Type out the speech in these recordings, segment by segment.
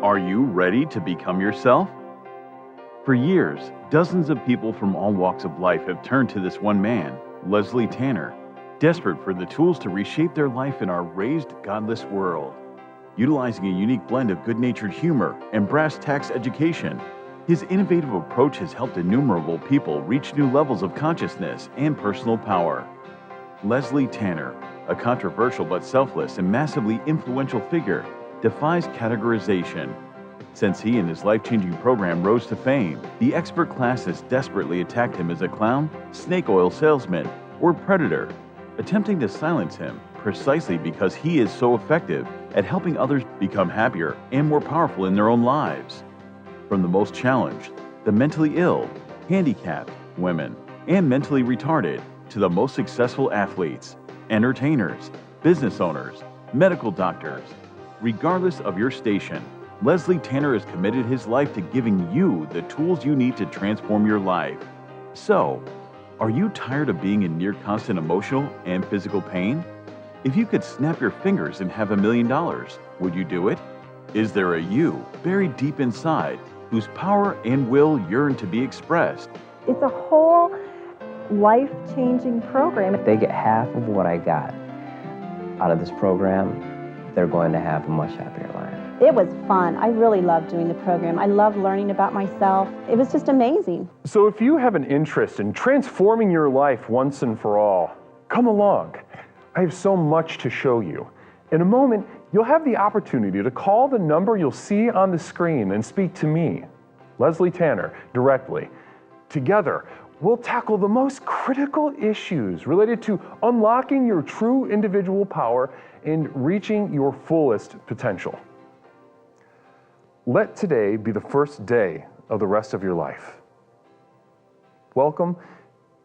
Are you ready to become yourself? For years, dozens of people from all walks of life have turned to this one man, Leslie Tanner, desperate for the tools to reshape their life in our raised, godless world. Utilizing a unique blend of good-natured humor and brass tacks education, his innovative approach has helped innumerable people reach new levels of consciousness and personal power. Leslie Tanner, a controversial but selfless and massively influential figure, defies categorization. Since he and his life-changing program rose to fame, the expert class has desperately attacked him as a clown, snake oil salesman, or predator, attempting to silence him precisely because he is so effective at helping others become happier and more powerful in their own lives. From the most challenged, the mentally ill, handicapped, women, and mentally retarded, to the most successful athletes, entertainers, business owners, medical doctors. Regardless of your station, Leslie Tanner has committed his life to giving you the tools you need to transform your life. So, are you tired of being in near constant emotional and physical pain? If you could snap your fingers and have $1 million, would you do it? Is there a you buried deep inside whose power and will yearn to be expressed? It's a whole life-changing program. If they get half of what I got out of this program, they're going to have a much happier life. It was fun. I really loved doing the program. I loved learning about myself. It was just amazing. So if you have an interest in transforming your life once and for all, come along. I have so much to show you. In a moment, you'll have the opportunity to call the number you'll see on the screen and speak to me, Leslie Tanner, directly. Together, we'll tackle the most critical issues related to unlocking your true individual power and reaching your fullest potential. Let today be the first day of the rest of your life. Welcome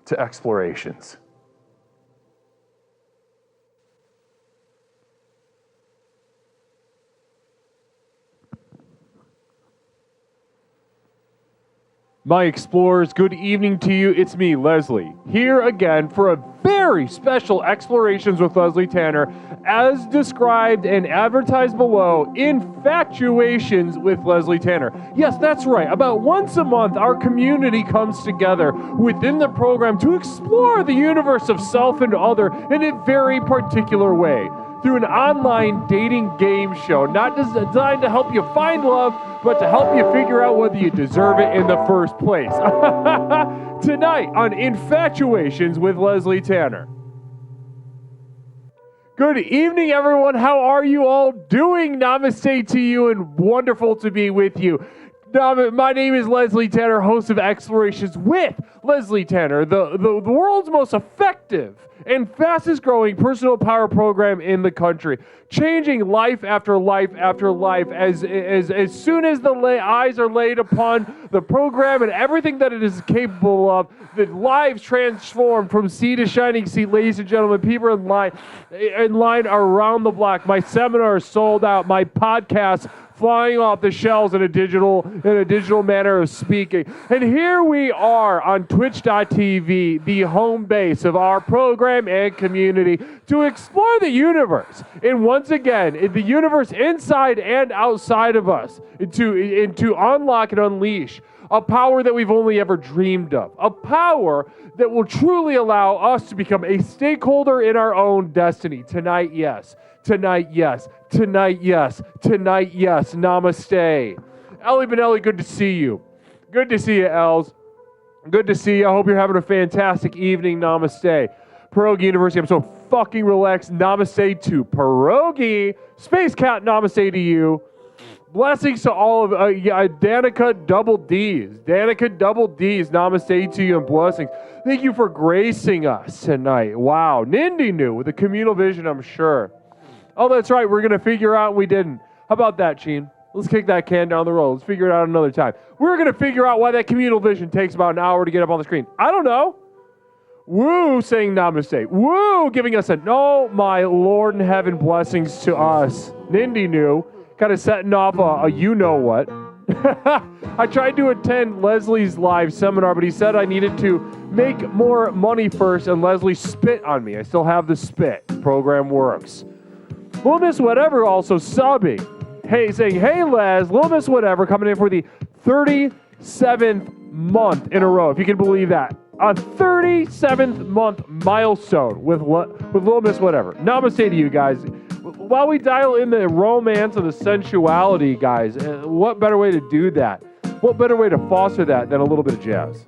to Explorations. My explorers, good evening to you. It's me, Leslie, here again for a very special Explorations with Leslie Tanner, as described and advertised below, Infatuations with Leslie Tanner. Yes, that's right. About once a month, our community comes together within the program to explore the universe of self and other in a very particular way, through an online dating game show, not designed to help you find love, but to help you figure out whether you deserve it in the first place. Tonight on Infatuations with Leslie Tanner. Good evening, everyone. How are you all doing? Namaste to you and wonderful to be with you. My name is Leslie Tanner, host of Explorations with Leslie Tanner, the world's most effective and fastest growing personal power program in the country, changing life after life after life as soon as the eyes are laid upon the program and everything that it is capable of. The lives transformed from sea to shining sea, ladies and gentlemen. People in line around the block. My seminars sold out. My podcast flying off the shelves in a digital manner of speaking. And here we are on Twitch.tv, the home base of our program and community, to explore the universe. And once again, the universe inside and outside of us, to unlock and unleash a power that we've only ever dreamed of. A power that will truly allow us to become a stakeholder in our own destiny. Tonight, yes. Tonight, yes. Tonight, yes. Tonight, yes. Namaste. Ellie Benelli, good to see you. Good to see you, Els. Good to see you. I hope you're having a fantastic evening. Namaste. Pierogi University, I'm so fucking relaxed. Namaste to Pierogi. Space Cat, namaste to you. Blessings to all of Danica Double D's. Danica Double D's, namaste to you and blessings. Thank you for gracing us tonight. Wow. Nindy knew with a communal vision, I'm sure. Oh, that's right. We're going to figure out we didn't. How about that, Sheen? Let's kick that can down the road. Let's figure it out another time. We're going to figure out why that communal vision takes about an hour to get up on the screen. I don't know. Woo, saying namaste. Woo, giving us oh, my Lord in heaven, blessings to us. Nindy knew. Kind of setting off a you-know-what. I tried to attend Leslie's live seminar, but he said I needed to make more money first, and Leslie spit on me. I still have the spit. Program works. Well, Miss Whatever also subbing. saying, hey, Les, Little Miss Whatever, coming in for the 37th month in a row, if you can believe that. A 37th month milestone with Little Miss Whatever. Namaste to you guys. While we dial in the romance and the sensuality, guys, what better way to do that? What better way to foster that than a little bit of jazz?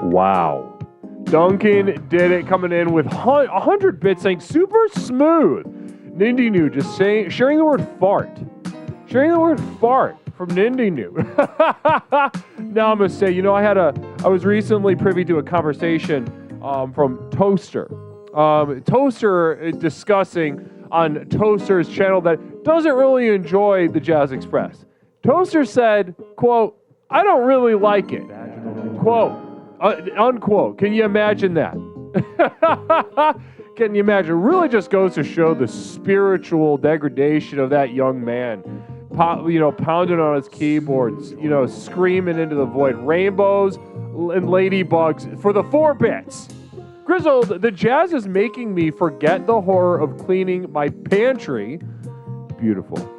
Wow. Duncan did it, coming in with 100 bits, saying super smooth. Nindy New just sharing the word fart. Sharing the word fart from Nindy New. Namaste. You know, I was recently privy to a conversation from Toaster. Toaster discussing on Toaster's channel that doesn't really enjoy the Jazz Express. Toaster said, quote, I don't really like it. Quote. Unquote. Can you imagine that? Can you imagine? It really just goes to show the spiritual degradation of that young man. Pounding on his keyboards, screaming into the void. Rainbows and ladybugs for the 4 bits. Grizzled, the jazz is making me forget the horror of cleaning my pantry. Beautiful.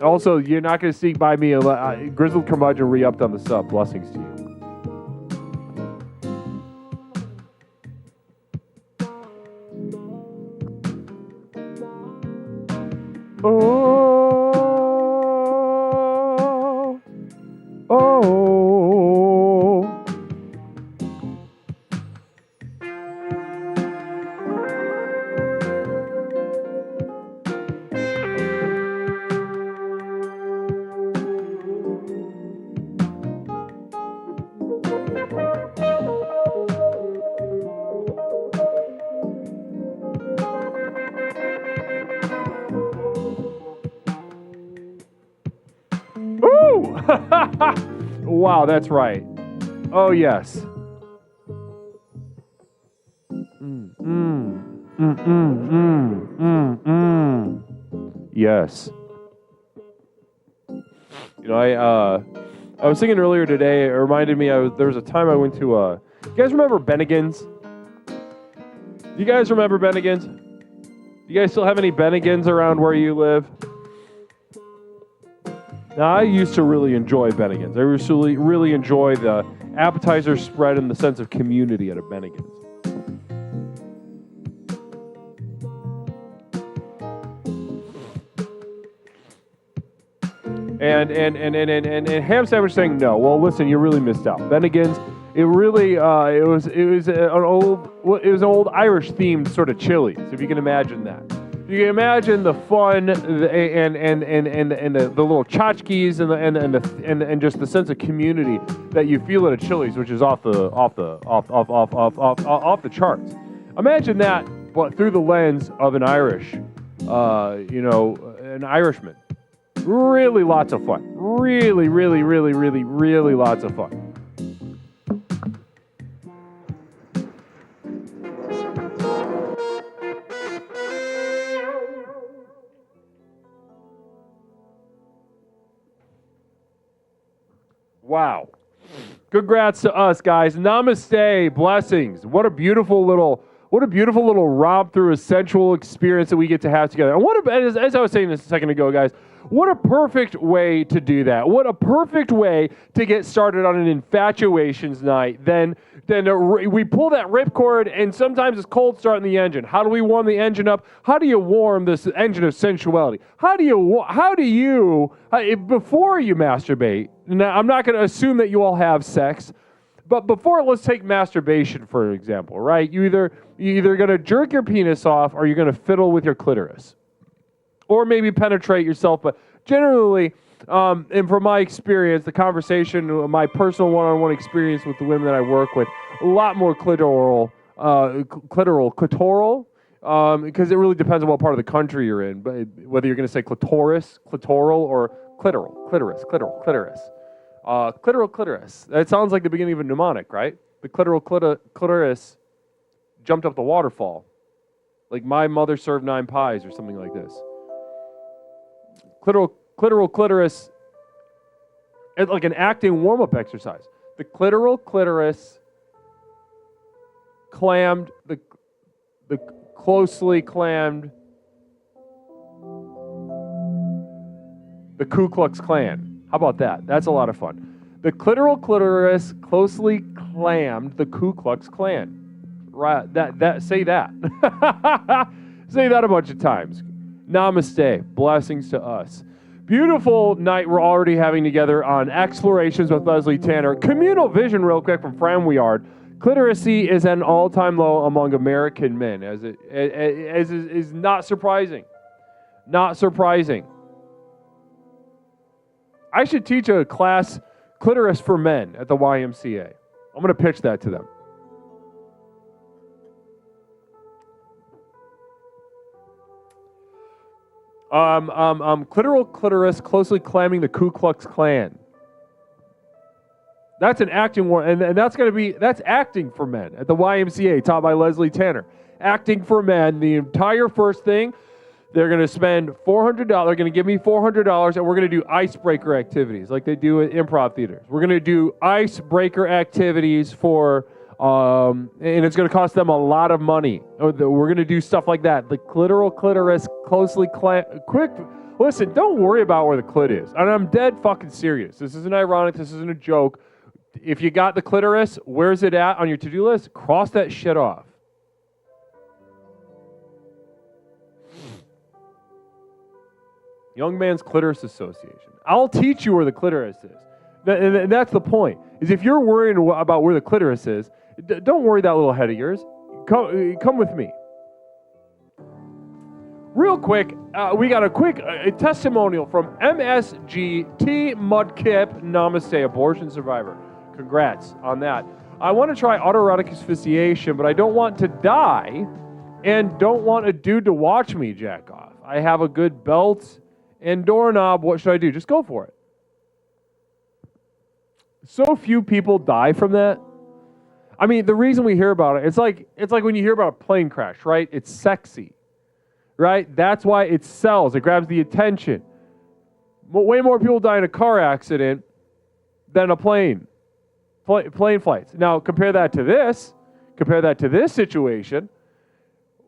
Also, you're not going to sneak by me. Grizzled Curmudgeon re-upped on the sub. Blessings to you. Wow, that's right. Oh, yes. Yes. I was thinking earlier today, it reminded me, there was a time I went to, you guys remember Bennigan's? You guys remember Bennigan's? You guys still have any Bennigan's around where you live? Now, I used to really enjoy Bennigan's. I used to really enjoy the appetizer spread and the sense of community at a Bennigan's. And ham sandwich saying no. Well, listen, you really missed out. Bennigan's, it really it was an old Irish themed sort of Chili's, if you can imagine that. You can imagine the fun and the little tchotchkes and just the sense of community that you feel at a Chili's, which is off the charts. Imagine that, but through the lens of an Irishman. Really lots of fun. Really lots of fun. Wow. Congrats to us, guys. Namaste. Blessings. What a beautiful little romp through a sensual experience that we get to have together. And as I was saying this a second ago, guys, what a perfect way to do that. What a perfect way to get started on an infatuations night. Then we pull that ripcord, and sometimes it's cold starting the engine. How do we warm the engine up? How do you warm this engine of sensuality? How do you before you masturbate? Now, I'm not going to assume that you all have sex, but before, let's take masturbation for example, right? You're either going to jerk your penis off, or you're going to fiddle with your clitoris, or maybe penetrate yourself. But generally, and from my experience, the conversation, my personal one-on-one experience with the women that I work with, a lot more clitoral, because it really depends on what part of the country you're in, but whether you're going to say clitoris, clitoral, or clitoris. Clitoris. That sounds like the beginning of a mnemonic, right? The clitoris jumped up the waterfall. Like my mother served 9 pies or something like this. Clitoris, it's like an acting warm-up exercise. The clitoris clammed, the closely clammed, the Ku Klux Klan. How about that? That's a lot of fun. The clitoris closely clammed the Ku Klux Klan. Right? Say that. Say that a bunch of times. Namaste. Blessings to us. Beautiful night we're already having together on Explorations with Leslie Tanner. Communal vision, real quick, from Framweard. Cliteracy is an all-time low among American men, as is not surprising. Not surprising. I should teach a class, clitoris for men, at the YMCA. I'm going to pitch that to them. Clitoris closely clamming the Ku Klux Klan. That's an acting one, and that's acting for men at the YMCA, taught by Leslie Tanner. Acting for men, the entire first thing, they're going to spend $400. They're going to give me $400, and we're going to do icebreaker activities like they do at improv theaters. We're going to do icebreaker activities for, and it's going to cost them a lot of money. We're going to do stuff like that. The clitoris closely quick. Listen, don't worry about where the clit is. And I'm dead fucking serious. This isn't ironic. This isn't a joke. If you got the clitoris, where's it at on your to-do list? Cross that shit off. Young Man's Clitoris Association. I'll teach you where the clitoris is. And that's the point, is if you're worrying about where the clitoris is, don't worry that little head of yours. Come with me. Real quick, we got a quick testimonial from MSGT Mudkip. Namaste, abortion survivor. Congrats on that. I want to try autoerotic asphyxiation, but I don't want to die and don't want a dude to watch me jack off. I have a good belt and doorknob. What should I do? Just go for it. So few people die from that. I mean, the reason we hear about it, it's like when you hear about a plane crash, right? It's sexy, right? That's why it sells. It grabs the attention. Way more people die in a car accident than a plane flights. Now, compare that to this situation.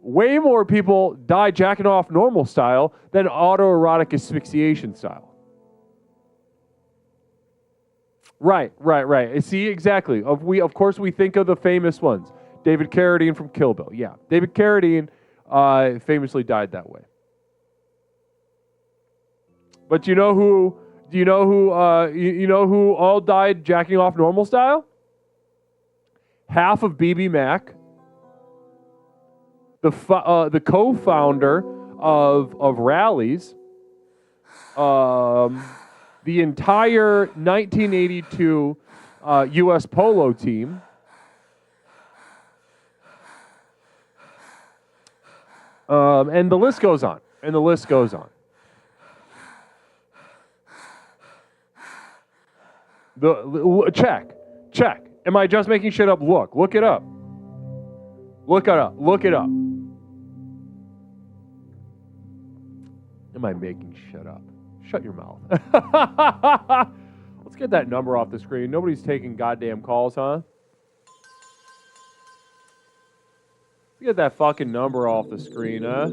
Way more people die jacking off normal style than autoerotic asphyxiation style. Right. See, exactly. Of course, we think of the famous ones. David Carradine from Kill Bill. Yeah, David Carradine famously died that way. But you know who Do you know who you know who all died jacking off normal style? Half of BB Mac, the co-founder of Rallies, the entire 1982 U.S. polo team, and the list goes on, and the list goes on. Check. Am I just making shit up? Look it up. Look it up. Am I making shit up? Shut your mouth. Let's get that number off the screen. Nobody's taking goddamn calls, huh? Let's get that fucking number off the screen, huh?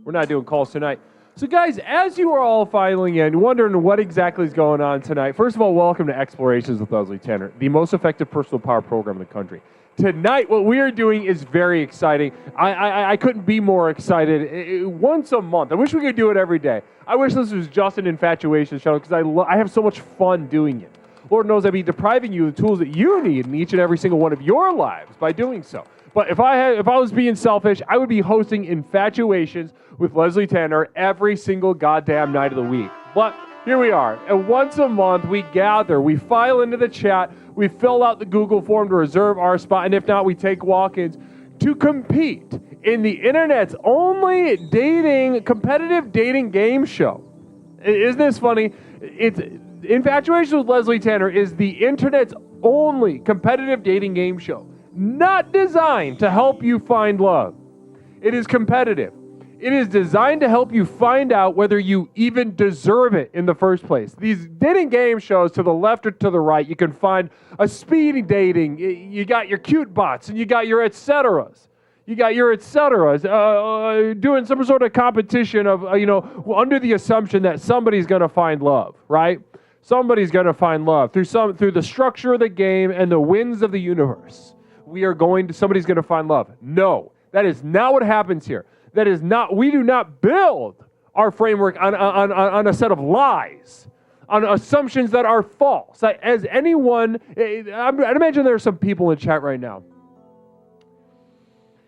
We're not doing calls tonight. So guys, as you are all filing in, wondering what exactly is going on tonight, first of all, welcome to Explorations with Leslie Tanner, the most effective personal power program in the country. Tonight, what we are doing is very exciting. I couldn't be more excited. Once a month. I wish we could do it every day. I wish this was just an Infatuations show because I have so much fun doing it. Lord knows I'd be depriving you of the tools that you need in each and every single one of your lives by doing so. But if I was being selfish, I would be hosting Infatuations with Leslie Tanner every single goddamn night of the week. But here we are. And once a month, we gather, we file into the chat, we fill out the Google form to reserve our spot, and if not, we take walk-ins to compete in the internet's only competitive dating game show. Isn't this funny? Infatuations with Leslie Tanner is the internet's only competitive dating game show, not designed to help you find love. It is competitive. It is designed to help you find out whether you even deserve it in the first place. These dating game shows, to the left or to the right, you can find a speed dating. You got your cute bots, and you got your et ceteras. You got your et ceteras doing some sort of competition of, under the assumption that somebody's going to find love, right? Somebody's going to find love through the structure of the game and the winds of the universe. Somebody's going to find love. No, that is not what happens here. We do not build our framework on a set of lies, on assumptions that are false. As anyone, I'd imagine there are some people in chat right now,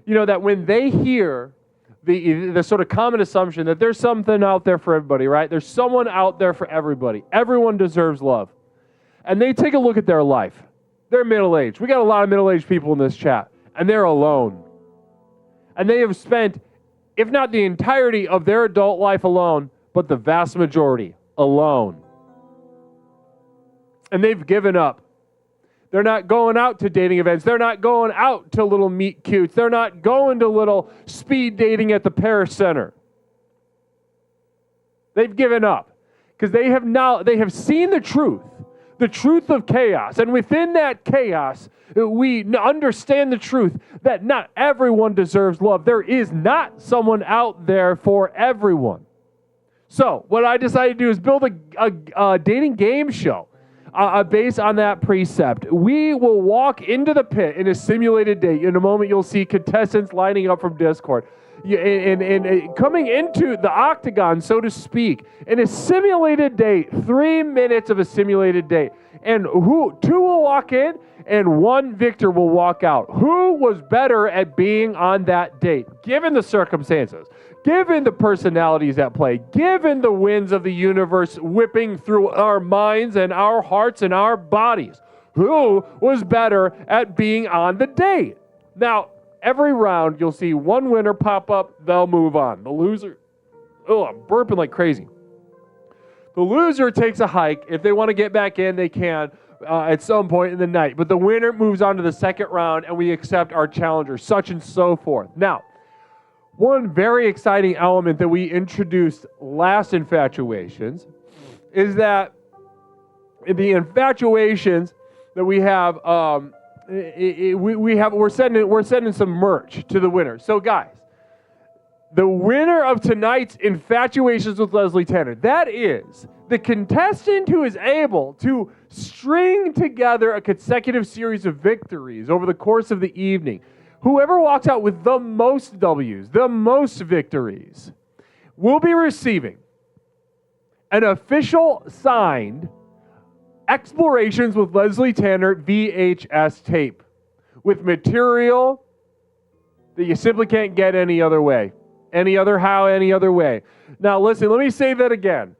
that when they hear the sort of common assumption that there's something out there for everybody, right? There's someone out there for everybody. Everyone deserves love. And they take a look at their life. They're middle-aged. We got a lot of middle-aged people in this chat, and they're alone. And they have spent, if not the entirety of their adult life alone, but the vast majority alone. And they've given up. They're not going out to dating events. They're not going out to little meet cutes. They're not going to little speed dating at the Paris Center. They've given up because they have seen the truth of chaos. And within that chaos, we understand the truth that not everyone deserves love. There is not someone out there for everyone. So what I decided to do is build a dating game show based on that precept. We will walk into the pit in a simulated date. In a moment, you'll see contestants lining up from Discord. And coming into the octagon, so to speak, in a simulated date, 3 minutes of a simulated date. And two will walk in, and one victor will walk out. Who was better at being on that date, given the circumstances, given the personalities at play, given the winds of the universe whipping through our minds and our hearts and our bodies? Who was better at being on the date? Now, every round, you'll see one winner pop up. They'll move on. The loser, I'm burping like crazy. The loser takes a hike. If they want to get back in, they can at some point in the night. But the winner moves on to the second round, and we accept our challenger, such and so forth. Now, one very exciting element that we introduced last Infatuations is that the Infatuations that we have, we're sending some merch to the winner. So guys, the winner of tonight's Infatuations with Leslie Tanner, that is the contestant who is able to string together a consecutive series of victories over the course of the evening. Whoever walks out with the most W's, the most victories, will be receiving an official signed Explorations with Leslie Tanner VHS tape with material that you simply can't get any other way. Any other way. Now listen, let me say that again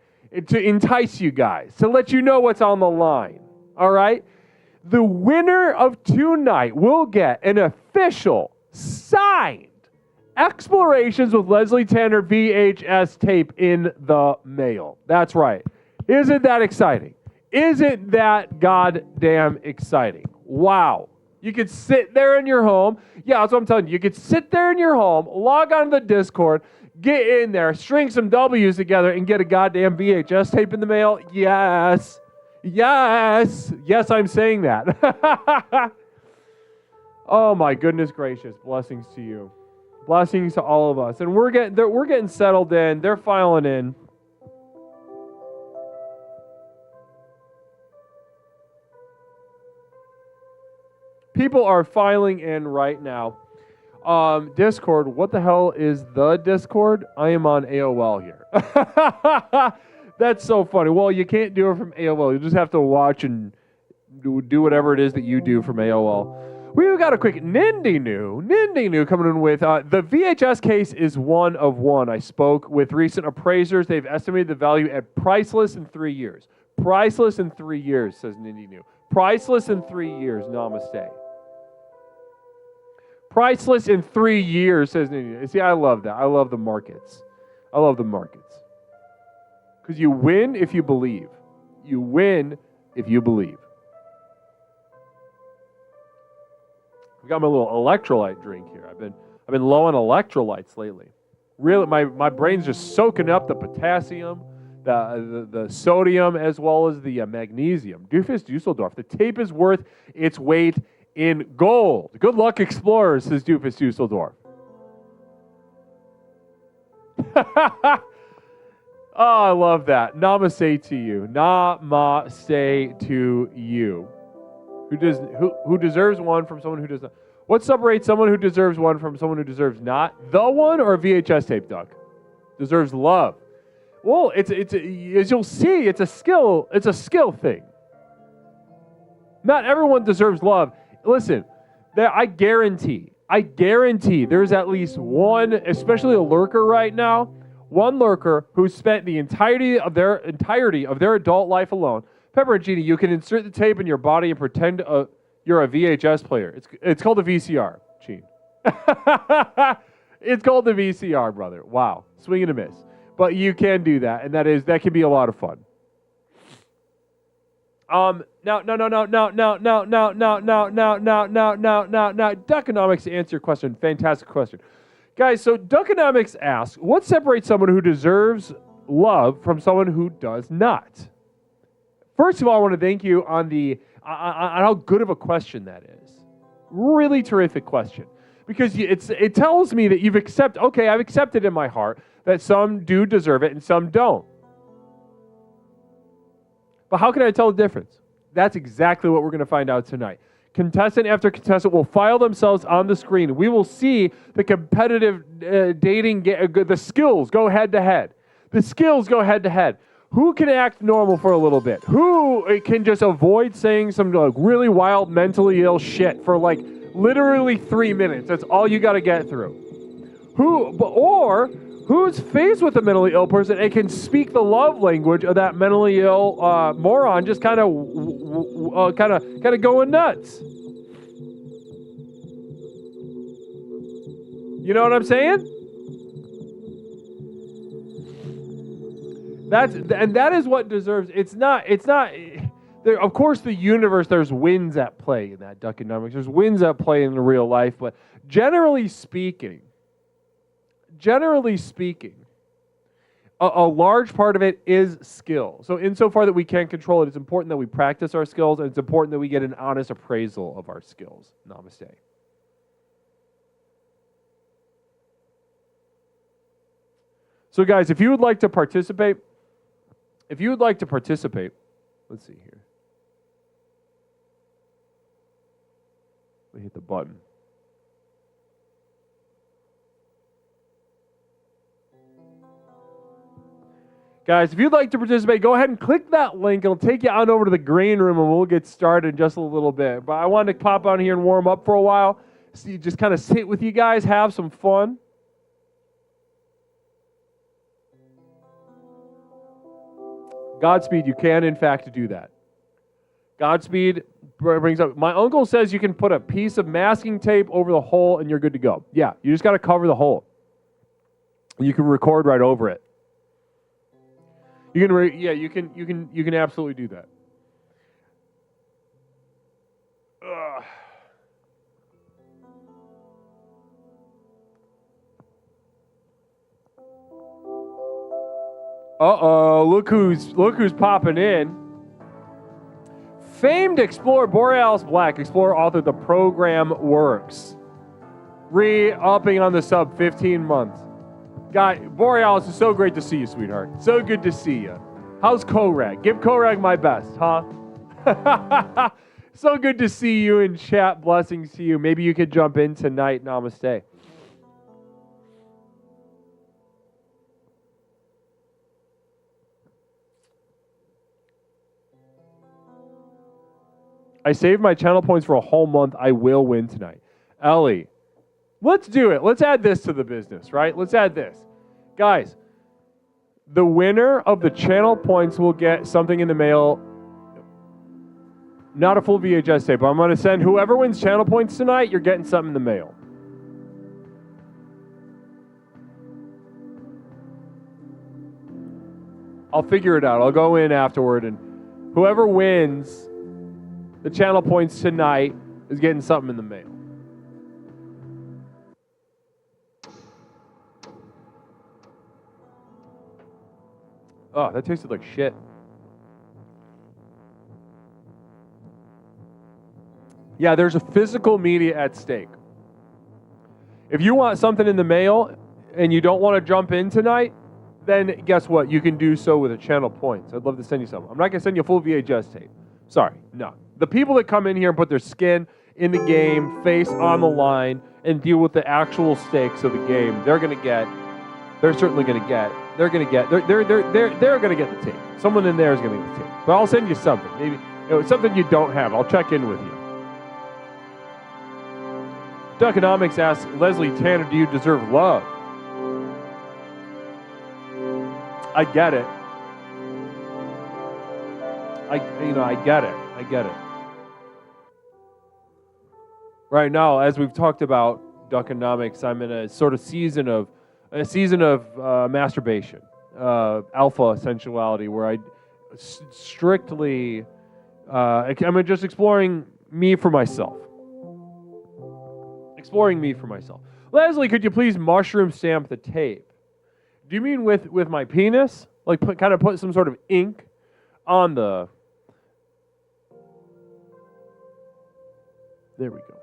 to entice you guys, to let you know what's on the line. All right? The winner of tonight will get an official signed Explorations with Leslie Tanner VHS tape in the mail. That's right. Isn't that exciting? Isn't that goddamn exciting? Wow. You could sit there in your home. Yeah, that's what I'm telling you. You could sit there in your home, log on to the Discord, get in there, string some W's together, and get a goddamn VHS tape in the mail. Yes. Yes. Yes, I'm saying that. Oh, my goodness gracious. Blessings to you. Blessings to all of us. And we're getting settled in. They're filing in. People are filing in right now. Discord, what the hell is the Discord? I am on AOL here. That's so funny. Well, you can't do it from AOL. You just have to watch and do whatever it is that you do from AOL. We've got a quick Nindy New coming in with the VHS case is one of one. I spoke with recent appraisers. They've estimated the value at priceless in 3 years. Priceless in 3 years, says Nindy New. Priceless in 3 years. Namaste. Priceless in 3 years, says Nindy New. See, I love that. I love the markets. I love the markets. Because you win if you believe. You win if you believe. I've got my little electrolyte drink here. I've been low on electrolytes lately. Really, my brain's just soaking up the potassium, the sodium, as well as the magnesium. Doofus Dusseldorf. The tape is worth its weight in gold. Good luck, explorers, says Doofus Dusseldorf. Oh, I love that. Namaste to you. Namaste to you. Who deserves one from someone who does not? What separates someone who deserves one from someone who deserves not? The one or a VHS tape, Doug? Deserves love. Well, it's as you'll see, it's a skill thing. Not everyone deserves love. Listen, I guarantee there's at least one, especially a lurker right now, one lurker who spent the entirety of their adult life alone. Pepper and Genie, you can insert the tape in your body and pretend you're a VHS player. It's called a VCR, Gene. It's called the VCR, brother. Wow, swing and a miss. But you can do that, and that can be a lot of fun. Now, Duckonomics, to answer your question, fantastic question. Guys, so Duckonomics asks, what separates someone who deserves love from someone who does not? First of all, I want to thank you on how good of a question that is. Really terrific question. Because it tells me that I've accepted in my heart that some do deserve it and some don't. But how can I tell the difference? That's exactly what we're going to find out tonight. Contestant after contestant will file themselves on the screen. We will see the competitive dating, the skills go head to head. The skills go head to head. Who can act normal for a little bit? Who can just avoid saying some really wild, mentally ill shit for literally 3 minutes? That's all you got to get through. Who's faced with a mentally ill person and can speak the love language of that mentally ill moron, just kind of going nuts. You know what I'm saying? That is what deserves. It's not. There, of course, the universe. There's wins at play in that Duckonomics. There's wins at play in the real life, but generally speaking, a large part of it is skill. So insofar that we can't control it, it's important that we practice our skills, and it's important that we get an honest appraisal of our skills. Namaste. So guys, if you would like to participate, let's see here. Let me hit the button. Guys, if you'd like to participate, go ahead and click that link. It'll take you on over to the green room, and we'll get started in just a little bit. But I wanted to pop on here and warm up for a while. So you just kind of sit with you guys, have some fun. Godspeed, you can, in fact, do that. Godspeed brings up, my uncle says you can put a piece of masking tape over the hole and you're good to go. Yeah, you just got to cover the hole. You can record right over it. You can absolutely do that. Ugh. Uh-oh, look who's popping in. Famed explorer Borealis Black, explorer author The Program Works. Re-upping on the sub 15 months. Guy, Borealis, is so great to see you, sweetheart. So good to see you. How's Korag? Give Korag my best, huh? So good to see you in chat. Blessings to you. Maybe you could jump in tonight. Namaste. I saved my channel points for a whole month. I will win tonight. Ellie, let's do it. Let's add this to the business, right? Let's add this. Guys, the winner of the channel points will get something in the mail. Not a full VHS tape, but I'm going to send whoever wins channel points tonight, you're getting something in the mail. I'll figure it out. I'll go in afterward, and whoever wins the channel points tonight is getting something in the mail. Oh, that tasted like shit. Yeah, there's a physical media at stake. If you want something in the mail and you don't want to jump in tonight, then guess what? You can do so with a channel points. I'd love to send you some. I'm not going to send you a full VHS tape. Sorry, no. The people that come in here and put their skin in the game, face on the line, and deal with the actual stakes of the game, they're going to get, they're certainly going to get, they're going to get, they're going to get the tape. Someone in there is going to get the tape. But I'll send you something. Maybe something you don't have. I'll check in with you. Duckonomics asks, Leslie Tanner, do you deserve love? I get it. I get it. I get it. Right now, as we've talked about Duckonomics, I'm in a sort of season of masturbation, alpha sensuality, where I strictly, I'm just exploring me for myself. Exploring me for myself. Leslie, could you please mushroom stamp the tape? Do you mean with my penis? Like kind of put some sort of ink on the... There we go.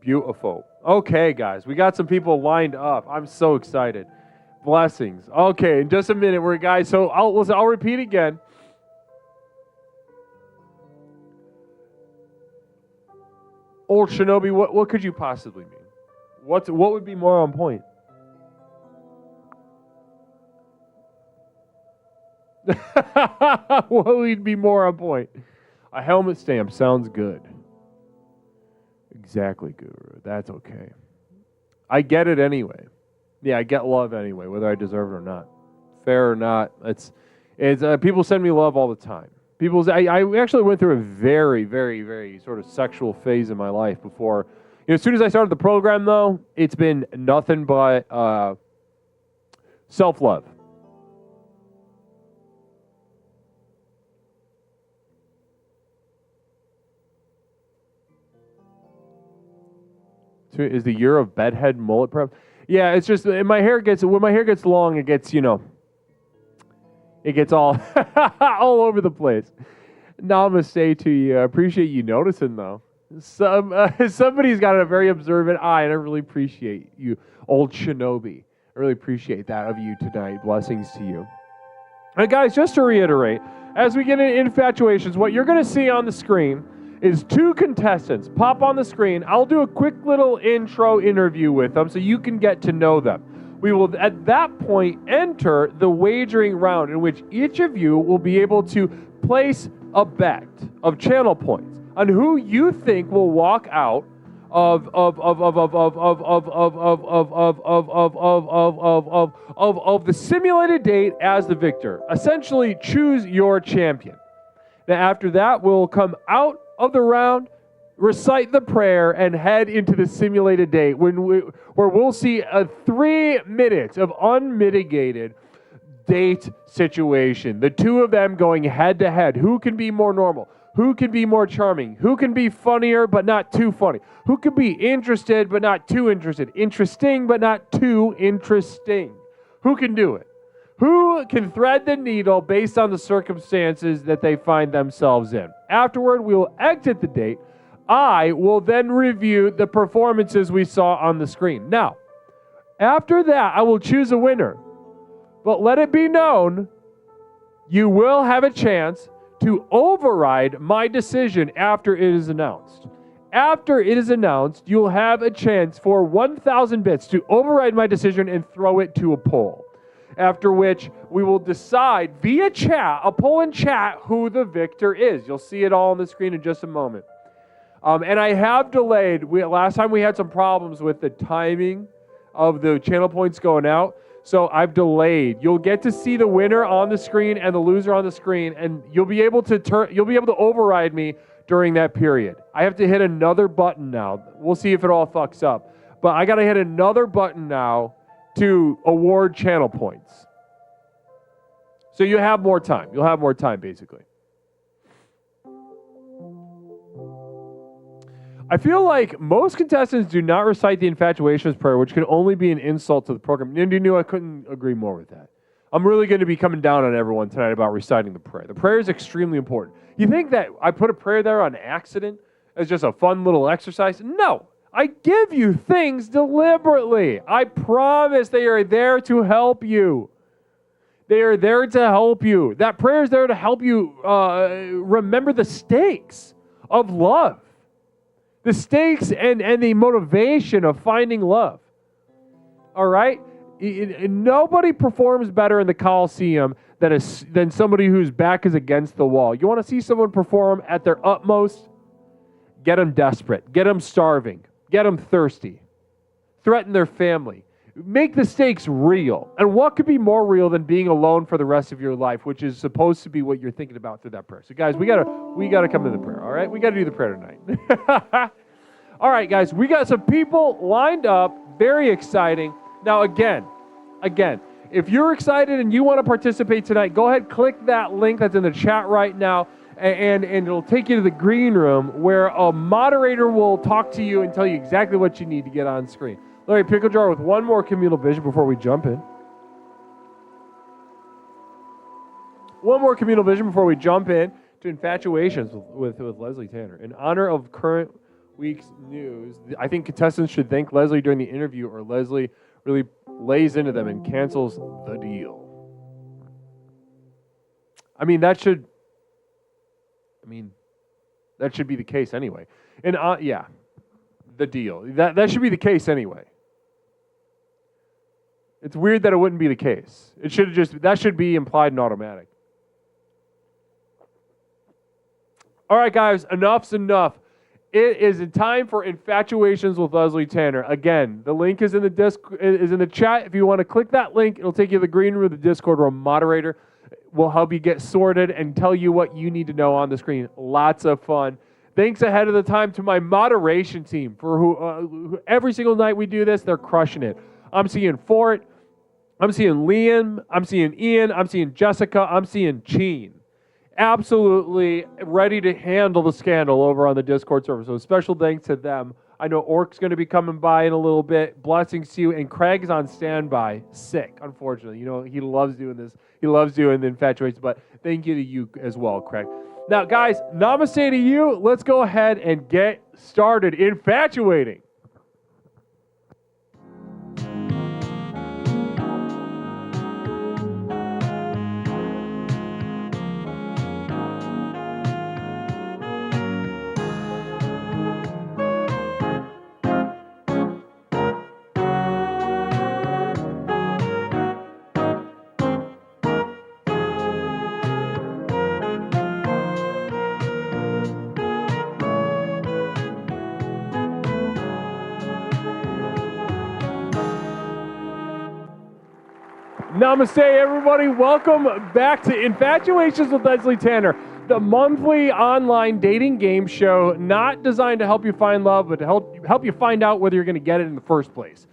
Beautiful. Okay, guys, we got some people lined up. I'm so excited. Blessings. Okay, in just a minute, guys. So I'll repeat again. Old Shinobi, what could you possibly mean? What would be more on point? What would be more on point? A helmet stamp sounds good. Exactly, Guru. That's okay. I get it anyway. Yeah, I get love anyway, whether I deserve it or not. Fair or not, it's people send me love all the time. I actually went through a very, very, very sort of sexual phase in my life before. As soon as I started the program, though, it's been nothing but self-love. Is the year of bedhead mullet prep? Yeah, it's just when my hair gets long, it gets all all over the place. Namaste to you. I appreciate you noticing though. Somebody's got a very observant eye, and I really appreciate you, old Shinobi. I really appreciate that of you tonight. Blessings to you. And guys, just to reiterate, as we get into Infatuations, what you're going to see on the screen is two contestants pop on the screen. I'll do a quick little intro interview with them so you can get to know them. We will at that point enter the wagering round in which each of you will be able to place a bet of channel points on who you think will walk out of the simulated date as the victor. Essentially, choose your champion. Now, after that, we'll come out of the round, recite the prayer, and head into the simulated date where we'll see a 3 minutes of unmitigated date situation. The two of them going head to head. Who can be more normal? Who can be more charming? Who can be funnier but not too funny? Who can be interested but not too interested? Interesting but not too interesting? Who can do it? Who can thread the needle based on the circumstances that they find themselves in? Afterward, we will exit the date. I will then review the performances we saw on the screen. Now, after that, I will choose a winner. But let it be known, you will have a chance to override my decision after it is announced. After it is announced, you'll have a chance for 1,000 bits to override my decision and throw it to a poll. After which, we will decide via chat, a poll in chat, who the victor is. You'll see it all on the screen in just a moment. And I have delayed. Last time we had some problems with the timing of the channel points going out. So I've delayed. You'll get to see the winner on the screen and the loser on the screen, and you'll be able to override me during that period. I have to hit another button now. We'll see if it all fucks up. But I got to hit another button now to award channel points. So you have more time. You'll have more time, basically. I feel like most contestants do not recite the Infatuations prayer, which can only be an insult to the program. And you knew I couldn't agree more with that. I'm really going to be coming down on everyone tonight about reciting the prayer. The prayer is extremely important. You think that I put a prayer there on accident as just a fun little exercise? No. I give you things deliberately. I promise they are there to help you. They are there to help you. That prayer is there to help you remember the stakes of love. The stakes and the motivation of finding love. All right? Nobody performs better in the Coliseum than somebody whose back is against the wall. You want to see someone perform at their utmost? Get them desperate. Get them starving. Get them thirsty. Threaten their family. Make the stakes real. And what could be more real than being alone for the rest of your life, which is supposed to be what you're thinking about through that prayer. So guys, we gotta come to the prayer, all right? We gotta do the prayer tonight. All right, guys, we got some people lined up. Very exciting. Now, again, if you're excited and you want to participate tonight, go ahead, click that link that's in the chat right now, and it'll take you to the green room where a moderator will talk to you and tell you exactly what you need to get on screen. Larry Pickle Jar with one more communal vision before we jump in. One more communal vision before we jump in to Infatuations with Leslie Tanner. In honor of current week's news, I think contestants should thank Leslie during the interview, or Leslie really lays into them and cancels the deal. That should be the case anyway. And the deal. That should be the case anyway. It's weird that it wouldn't be the case. That should be implied and automatic. All right, guys, enough's enough. It is time for Infatuations with Leslie Tanner. Again, the link is in the chat. If you want to click that link, it'll take you to the green room of the Discord, where a moderator will help you get sorted and tell you what you need to know on the screen. Lots of fun. Thanks ahead of the time to my moderation team for who every single night we do this, they're crushing it. I'm seeing Fort, I'm seeing Liam, I'm seeing Ian, I'm seeing Jessica, I'm seeing Cheen. Absolutely ready to handle the scandal over on the Discord server. So special thanks to them. I know Orc's going to be coming by in a little bit. Blessings to you. And Craig's on standby, sick, unfortunately. He loves doing this. He loves doing the Infatuations, but thank you to you as well, Craig. Now, guys, namaste to you. Let's go ahead and get started infatuating. Namaste, everybody. Welcome back to Infatuations with Leslie Tanner, the monthly online dating game show not designed to help you find love, but to help you find out whether you're going to get it in the first place.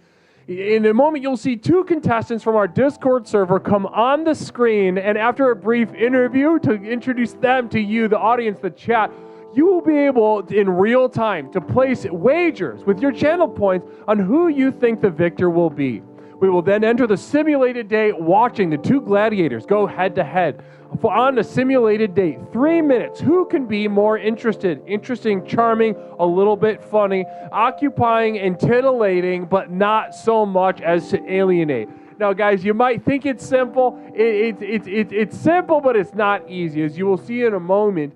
In a moment, you'll see two contestants from our Discord server come on the screen, and after a brief interview to introduce them to you, the audience, the chat, you will be able, in real time, to place wagers with your channel points on who you think the victor will be. We will then enter the simulated date watching the two gladiators go head-to-head on a simulated date. 3 minutes. Who can be more interesting, charming, a little bit funny, occupying and titillating, but not so much as to alienate? Now, guys, you might think it's simple. It's simple, but it's not easy. As you will see in a moment,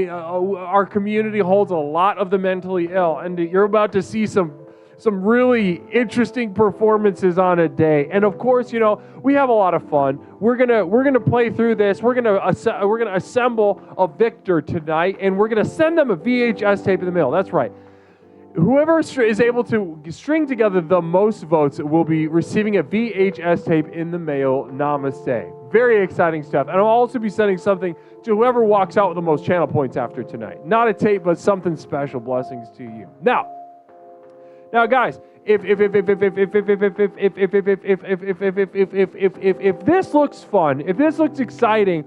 our community holds a lot of the mentally ill, and you're about to see some really interesting performances on a day. And of course, we have a lot of fun. We're gonna play through this. We're gonna assemble a victor tonight, and we're gonna send them a VHS tape in the mail. That's right. Whoever is able to string together the most votes will be receiving a VHS tape in the mail. Namaste. Very exciting stuff. And I'll also be sending something to whoever walks out with the most channel points after tonight. Not a tape, but something special. Blessings to you. Now, guys, if this looks fun, if this looks exciting,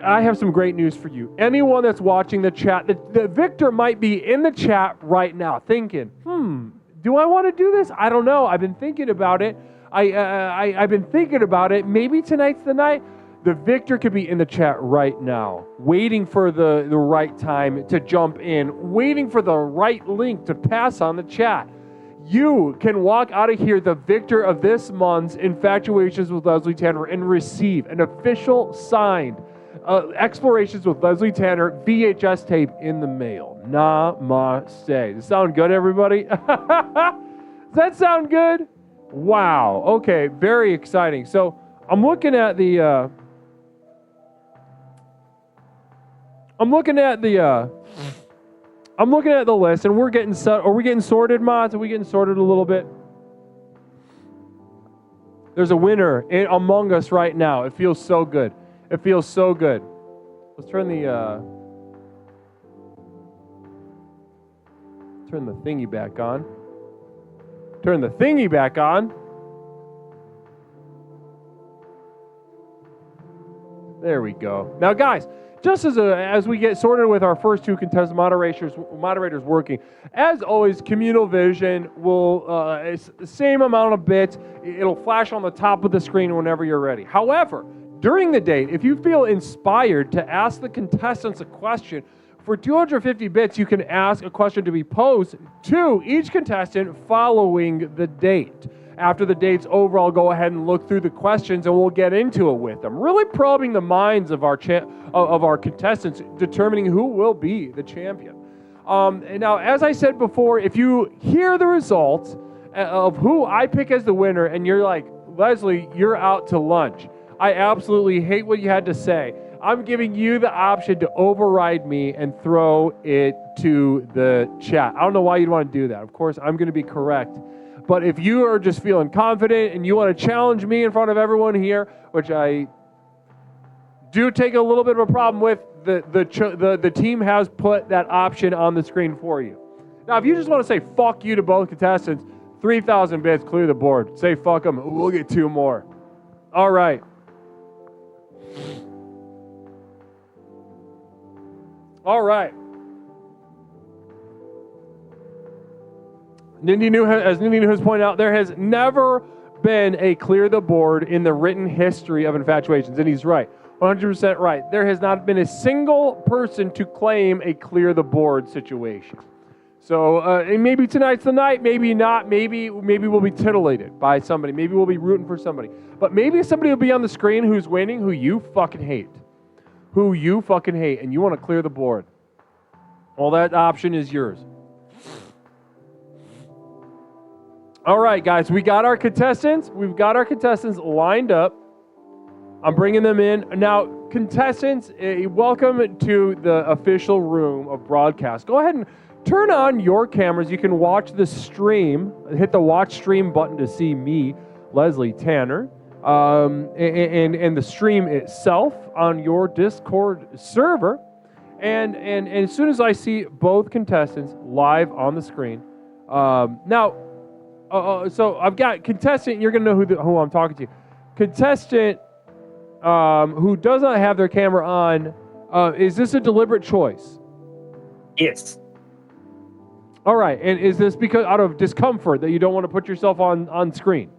I have some great news for you. Anyone that's watching the chat, the victor might be in the chat right now thinking, do I want to do this? I don't know. I've been thinking about it. I've been thinking about it. Maybe tonight's the night. The victor could be in the chat right now, waiting for the right time to jump in, waiting for the right link to pass on the chat. You can walk out of here the victor of this month's Infatuations with Leslie Tanner and receive an official signed Explorations with Leslie Tanner VHS tape in the mail. Namaste. Does that sound good, everybody? Does that sound good? Wow. Okay, very exciting. So I'm looking at the list, and we're getting set. Are we getting sorted, mods? Are we getting sorted a little bit? There's a winner among us right now. It feels so good. It feels so good. Let's turn the thingy back on. Turn the thingy back on. There we go. Now, guys, just as we get sorted with our first two contestant moderators working, as always, communal vision will it's the same amount of bits. It'll flash on the top of the screen whenever you're ready. However, during the date, if you feel inspired to ask the contestants a question, for 250 bits, you can ask a question to be posed to each contestant following the date. After the date's over, I'll go ahead and look through the questions and we'll get into it with them, really probing the minds of our contestants, determining who will be the champion. And now, as I said before, if you hear the results of who I pick as the winner and you're like, Leslie, you're out to lunch, I absolutely hate what you had to say. I'm giving you the option to override me and throw it to the chat. I don't know why you'd want to do that. Of course, I'm going to be correct. But if you are just feeling confident and you want to challenge me in front of everyone here, which I do take a little bit of a problem with, the team has put that option on the screen for you. Now, if you just want to say fuck you to both contestants, 3,000 bits, clear the board. Say fuck them. We'll get two more. All right. All right. As Nindy has pointed out, there has never been a clear the board in the written history of Infatuations. And he's right. 100% right. There has not been a single person to claim a clear the board situation. So and maybe tonight's the night, maybe not. Maybe we'll be titillated by somebody. Maybe we'll be rooting for somebody. But maybe somebody will be on the screen who's winning, who you fucking hate. And you want to clear the board. Well, that option is yours. All right, guys, we got our contestants. We've got our contestants lined up. I'm bringing them in. Now, contestants, welcome to the official room of broadcast. Go ahead and turn on your cameras. You can watch the stream. Hit the watch stream button to see me, Leslie Tanner. and the stream itself on your Discord server. And as soon as I see both contestants live on the screen, so I've got contestant. You're gonna know who I'm talking to. Contestant who does not have their camera on. Is this a deliberate choice? Yes. All right. And is this because out of discomfort that you don't want to put yourself on screen?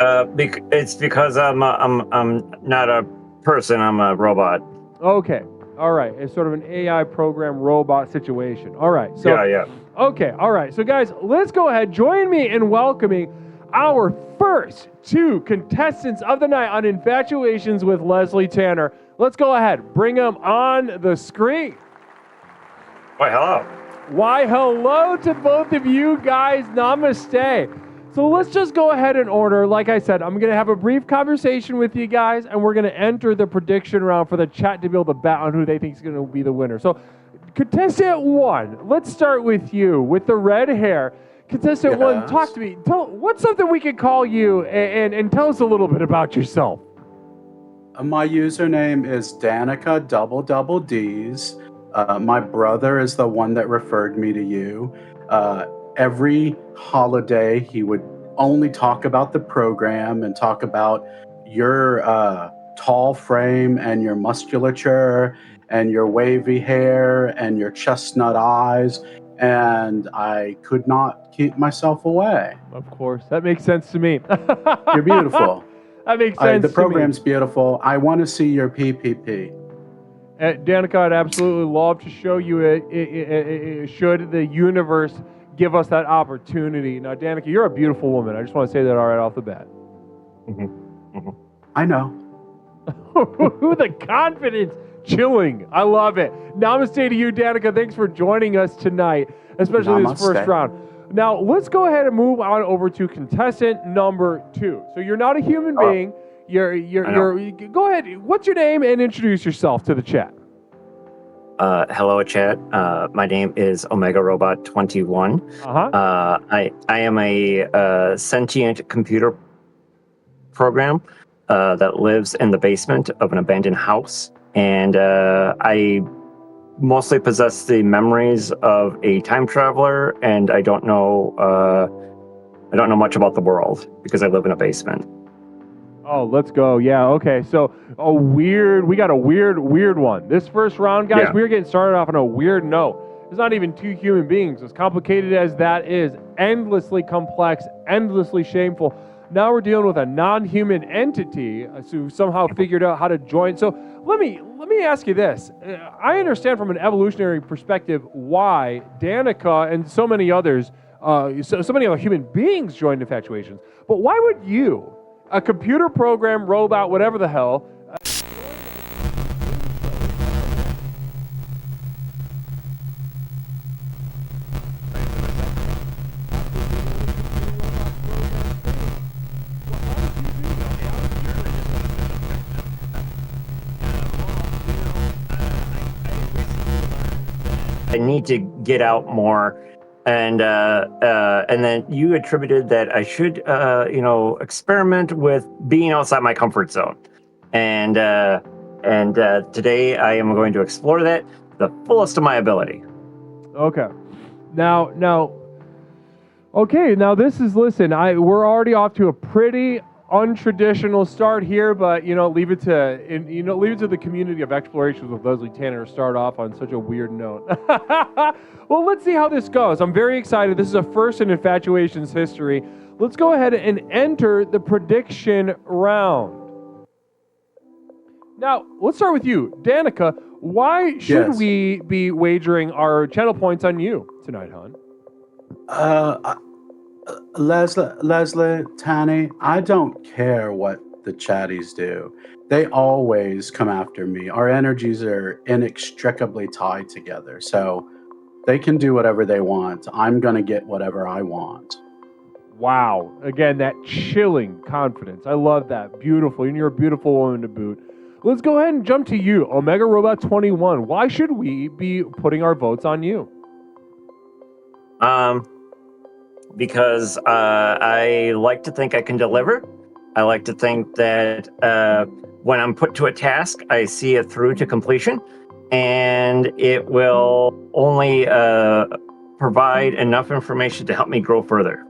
It's because I'm not a person. I'm a robot. Okay. All right. It's sort of an AI program robot situation. All right. So Yeah. okay. All right. So guys, let's go ahead. Join me in welcoming our first two contestants of the night on Infatuations with Leslie Tanner. Let's go ahead. Bring them on the screen. Why, hello. Why, hello to both of you guys. Namaste. So let's just go ahead and order. Like I said, I'm going to have a brief conversation with you guys, and we're going to enter the prediction round for the chat to be able to bet on who they think is going to be the winner. So contestant one, let's start with you with the red hair. Contestant one, talk to me. What's something we could call you, and tell us a little bit about yourself. My username is Danica double D's. My brother is the one that referred me to you. Every holiday, he would only talk about the program and talk about your tall frame and your musculature and your wavy hair and your chestnut eyes. And I could not keep myself away. Of course. That makes sense to me. You're beautiful. That makes sense. The program's beautiful. I want to see your PPP. Danica, I'd absolutely love to show you it should the universe give us that opportunity. Now, Danica, you're a beautiful woman. I just want to say that right off the bat. I know. The confidence. Chilling. I love it. Namaste to you, Danica. Thanks for joining us tonight, especially this first round. Now, let's go ahead and move on over to contestant number two. So you're not a human being. You're go ahead. What's your name and introduce yourself to the chat. Hello, chat. My name is Omega Robot 21. I am a sentient computer program that lives in the basement of an abandoned house, and I mostly possess the memories of a time traveler, and I don't know much about the world because I live in a basement. Oh, let's go. Yeah, okay. So we got a weird one. This first round, guys, we're getting started off on a weird note. It's not even two human beings. As complicated as that is, endlessly complex, endlessly shameful. Now we're dealing with a non-human entity who somehow figured out how to join. So let me ask you this. I understand from an evolutionary perspective why Danica and so many others, so many other human beings joined Infatuations. But why would you, a computer program, robot, whatever the hell, I need to get out more, and then you attributed that I should, experiment with being outside my comfort zone, and today I am going to explore that to the fullest of my ability. Okay. Now this is, listen, we're already off to a pretty untraditional start here, but leave it to the community of Explorations with Leslie Tanner to start off on such a weird note. Well, let's see how this goes. I'm very excited. This is a first in Infatuations history. Let's go ahead and enter the prediction round. Now, let's start with you, Danica. Why should we be wagering our channel points on you tonight, hon? Leslie, Tanny, I don't care what the chatties do. They always come after me. Our energies are inextricably tied together, so they can do whatever they want. I'm going to get whatever I want. Wow. Again, that chilling confidence. I love that. Beautiful. And you're a beautiful woman to boot. Let's go ahead and jump to you, Omega Robot 21. Why should we be putting our votes on you? Because I like to think I can deliver, I like to think that when I'm put to a task, I see it through to completion, and it will only provide enough information to help me grow further.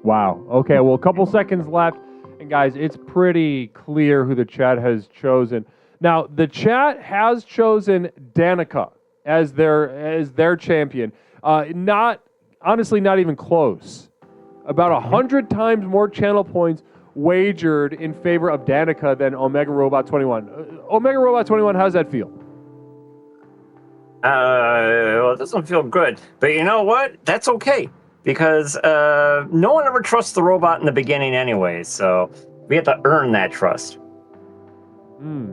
Wow. Okay, well, a couple seconds left. And guys, it's pretty clear who the chat has chosen. Now, the chat has chosen Danica as their champion. Not even close. About 100 times more channel points wagered in favor of Danica than Omega Robot 21. Omega Robot 21, how's that feel? Well, it doesn't feel good. But you know what? That's okay. Because no one ever trusts the robot in the beginning anyway, so we have to earn that trust.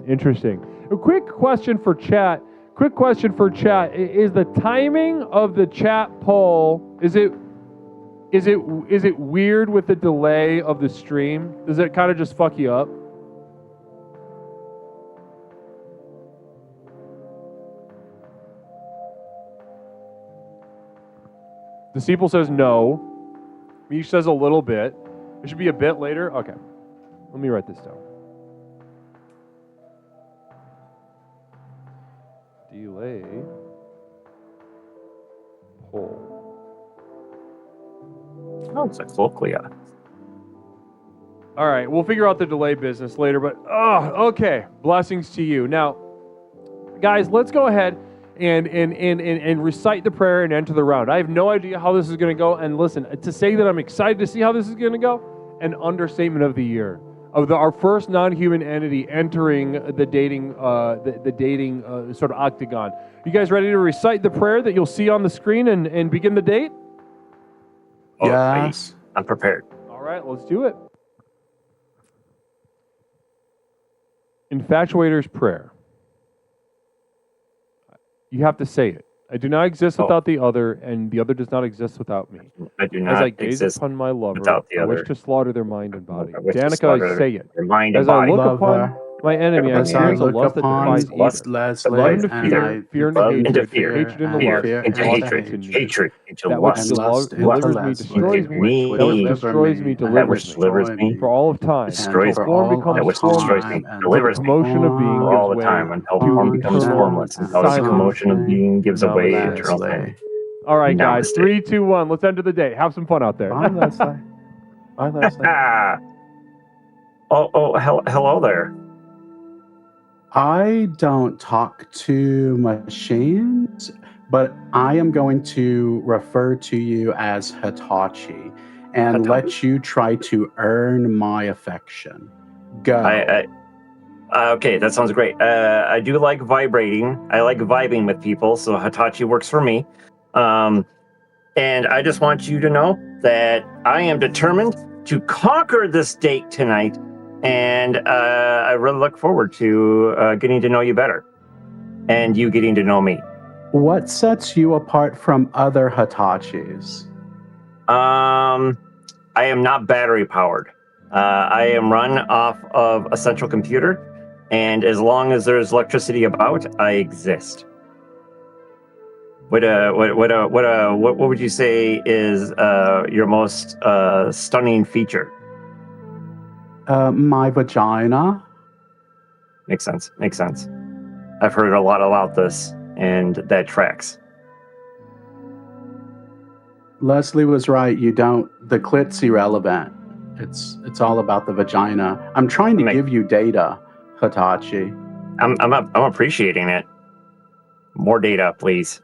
Interesting. A quick question for chat. Is the timing of the chat poll, is it weird with the delay of the stream? Does it kind of just fuck you up? The Steeple says no. Mish says a little bit. It should be a bit later. Okay. Let me write this down. Delay poll. Oh, it's like Folklia. All right, we'll figure out the delay business later, but okay. Blessings to you. Now, guys, let's go ahead and recite the prayer and enter the round. I have no idea how this is going to go, and listen, to say that I'm excited to see how this is going to go, an understatement of the year. Our first non-human entity entering the dating sort of octagon. You guys ready to recite the prayer that you'll see on the screen and begin the date? Yes. I'm prepared. All right, let's do it. Infatuator's prayer. You have to say it. I do not exist without the other, and the other does not exist without me. I do not As I gaze exist upon my lover, without the I wish other. to slaughter their mind and body. I wish to Danica, slaughter I say it. their mind and As I body. look Love upon her. my enemy, I As I experience a look lust that upon defies either. Leslie Love into and fear, I fear into love hatred, into fear, hatred into and lust, fear into and lust hatred, into need. hatred into That lust, which and lust into delivers me, lust, destroys into me. That which me, destroys me, and that delivers which me. delivers me, For all of time, destroys until me. form all becomes That which of destroys formless, me, time and until the delivers me. commotion of being For gives all the way time until to form becomes eternal formless, until the silence. commotion of being gives away Namaste. eternal time. All right, guys. Namaste. 3, 2, 1. Let's enter the day. Have some fun out there. Bye, Leslie. Bye, Leslie. Hello there. I don't talk to machines, but I am going to refer to you as Hitachi and Hitachi. let you try to earn my affection. Go. Okay, that sounds great. I do like vibrating. I like vibing with people, so Hitachi works for me. And I just want you to know that I am determined to conquer this date tonight, and I really look forward to getting to know you better, and you getting to know me. What sets you apart from other Hitachis? I am not battery powered. I am run off of a central computer, and as long as there's electricity about, I exist. What would you say is your most stunning feature? My vagina. Makes sense. I've heard a lot about this, and that tracks. Leslie was right. The clit's irrelevant. It's all about the vagina. I'm trying to give you data, Hitachi. I'm appreciating it. More data, please.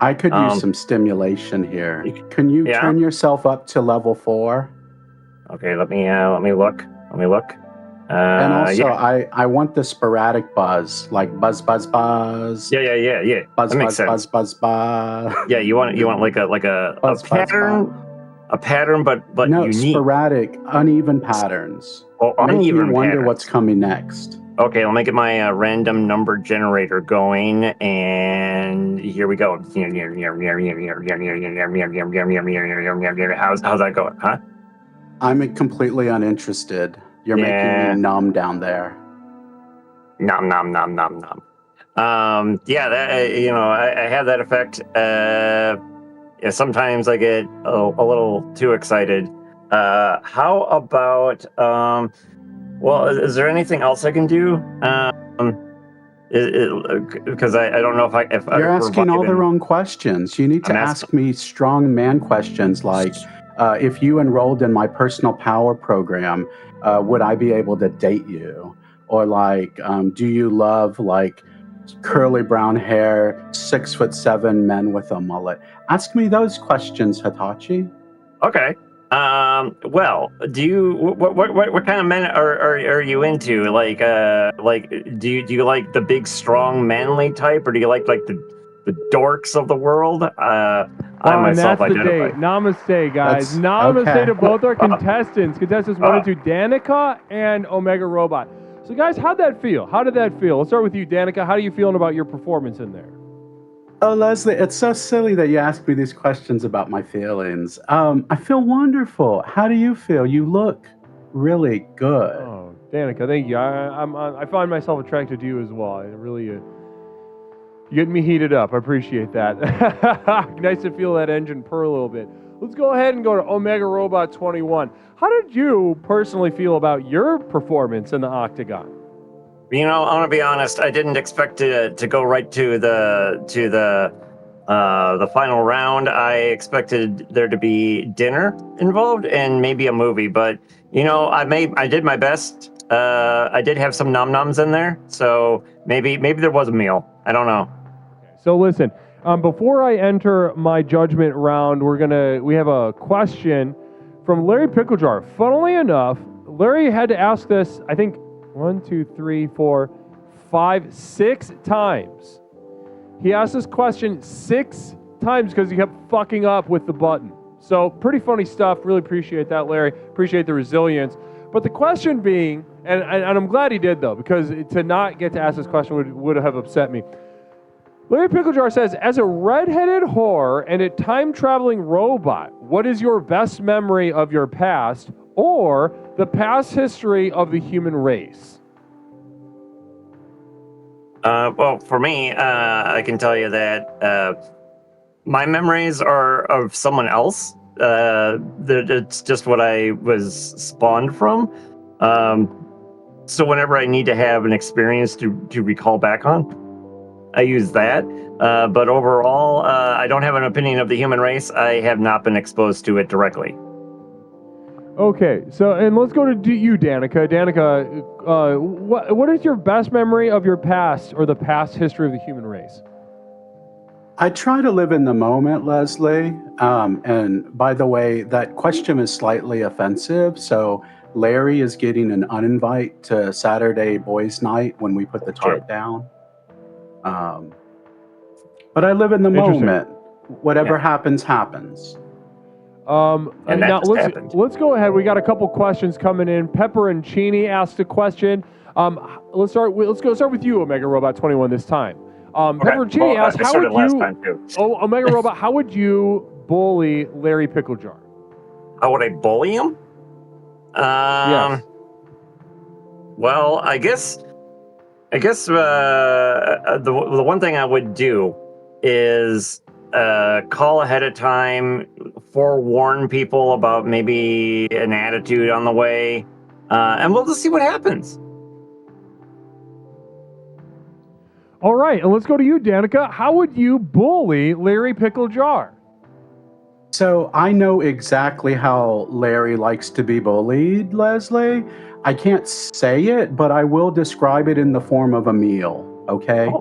I could use some stimulation here. Can you turn yourself up to level 4? Okay, let me look. And also, I want the sporadic buzz, like buzz, buzz, buzz. Yeah. Buzz, that makes buzz, sense. buzz, buzz, buzz. Yeah, you want like a buzz, pattern, buzz, buzz. a pattern, but no, unique. Sporadic, uneven patterns. Oh, Make uneven you wonder patterns. what's coming next. Okay, I'll make it my random number generator going, and here we go. How's that going, huh? I'm completely uninterested. You're making me numb down there. Nom. Yeah, that I have that effect. sometimes I get a little too excited. How about well, is there anything else I can do? Because I don't know if You're asking all the wrong questions. You need to ask me strong man questions like, if you enrolled in my personal power program, would I be able to date you? Or like, do you love like curly brown hair, 6'7" men with a mullet? Ask me those questions, Hitachi. Okay. Well, do you what kind of men are you into? Like do you like the big, strong, manly type, or do you like the dorks of the world? I myself that's the identify. day. Namaste, guys. That's Namaste okay. to both our contestants. Contestants 1 and 2, Danica and Omega Robot. So, guys, how'd that feel? How did that feel? Let's start with you, Danica. How are you feeling about your performance in there? Oh, Leslie, it's so silly that you ask me these questions about my feelings. I feel wonderful. How do you feel? You look really good. Oh, Danica, thank you. I find myself attracted to you as well. I really, you getting me heated up. I appreciate that. Nice to feel that engine purr a little bit. Let's go ahead and go to Omega Robot 21. How did you personally feel about your performance in the Octagon? You know, I want to be honest. I didn't expect to go right to the final round. I expected there to be dinner involved and maybe a movie, but you know, I did my best. I did have some nom-noms in there, so maybe there was a meal. I don't know. So listen, before I enter my judgment round, we have a question from Larry Picklejar. Funnily enough, Larry had to ask this, I think, 1, 2, 3, 4, 5, 6 times. He asked this question 6 times because he kept fucking up with the button. So pretty funny stuff. Really appreciate that, Larry. Appreciate the resilience. But the question being, and I'm glad he did though, because to not get to ask this question would have upset me. Larry Picklejar says, as a redheaded whore and a time-traveling robot, what is your best memory of your past or the past history of the human race? Well, for me, I can tell you that my memories are of someone else. It's just what I was spawned from. So whenever I need to have an experience to recall back on, I use that. But overall, I don't have an opinion of the human race. I have not been exposed to it directly. Okay, so and let's go to you, Danica. Danica, what is your best memory of your past or the past history of the human race? I try to live in the moment, Leslie. And by the way, that question is slightly offensive. So Larry is getting an uninvite to Saturday Boys Night when we put the tarp down. But I live in the moment. Whatever happens, happens. And now happened. let's go ahead. We got a couple questions coming in. Pepperoncini asked a question. Let's start with you, Omega Robot 21 this time. Pepperoncini asked, how would you? Omega Robot, how would you bully Larry Picklejar? How would I bully him? Yes. Well, I guess the one thing I would do is call ahead of time, forewarn people about maybe an attitude on the way, and we'll just see what happens. All right, and let's go to you, Danica. How would you bully Larry Picklejar? So I know exactly how Larry likes to be bullied, Leslie. I can't say it, but I will describe it in the form of a meal, okay?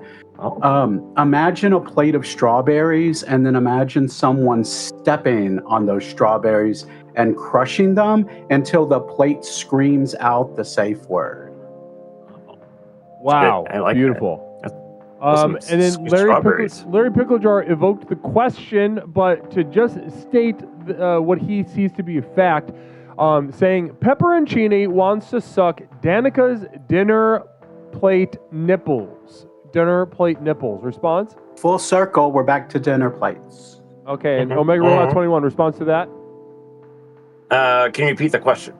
Imagine a plate of strawberries, and then imagine someone stepping on those strawberries and crushing them until the plate screams out the safe word. Wow, I like beautiful. Awesome. And then Larry Picklejar evoked the question, but to just state what he sees to be a fact, saying Pepperoncini wants to suck Danica's dinner plate nipples. Dinner plate nipples. Response? Full circle, we're back to dinner plates. Okay, and Omega Robot 21, response to that? Can you repeat the question?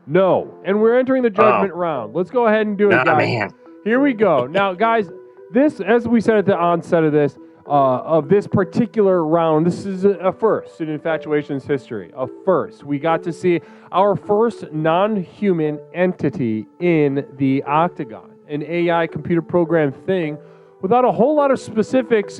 No. And we're entering the judgment round. Let's go ahead and do it, guys. Man. Here we go. Now, guys, this, as we said at the onset of this, of this particular round. This is a first in Infatuations history. A first. We got to see our first non-human entity in the Octagon, an AI computer program thing without a whole lot of specifics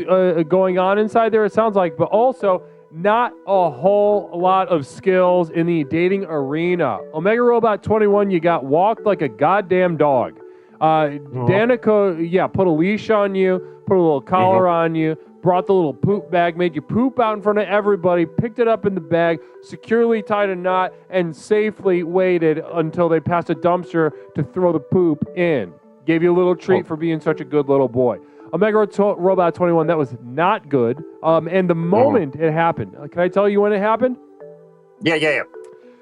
going on inside there, it sounds like, but also not a whole lot of skills in the dating arena. Omega Robot 21, you got walked like a goddamn dog. Danica, put a leash on you, put a little collar on you, brought the little poop bag, made you poop out in front of everybody, picked it up in the bag, securely tied a knot, and safely waited until they passed a dumpster to throw the poop in. Gave you a little treat for being such a good little boy. Omega Robot 21, that was not good. And the moment it happened, can I tell you when it happened? Yeah.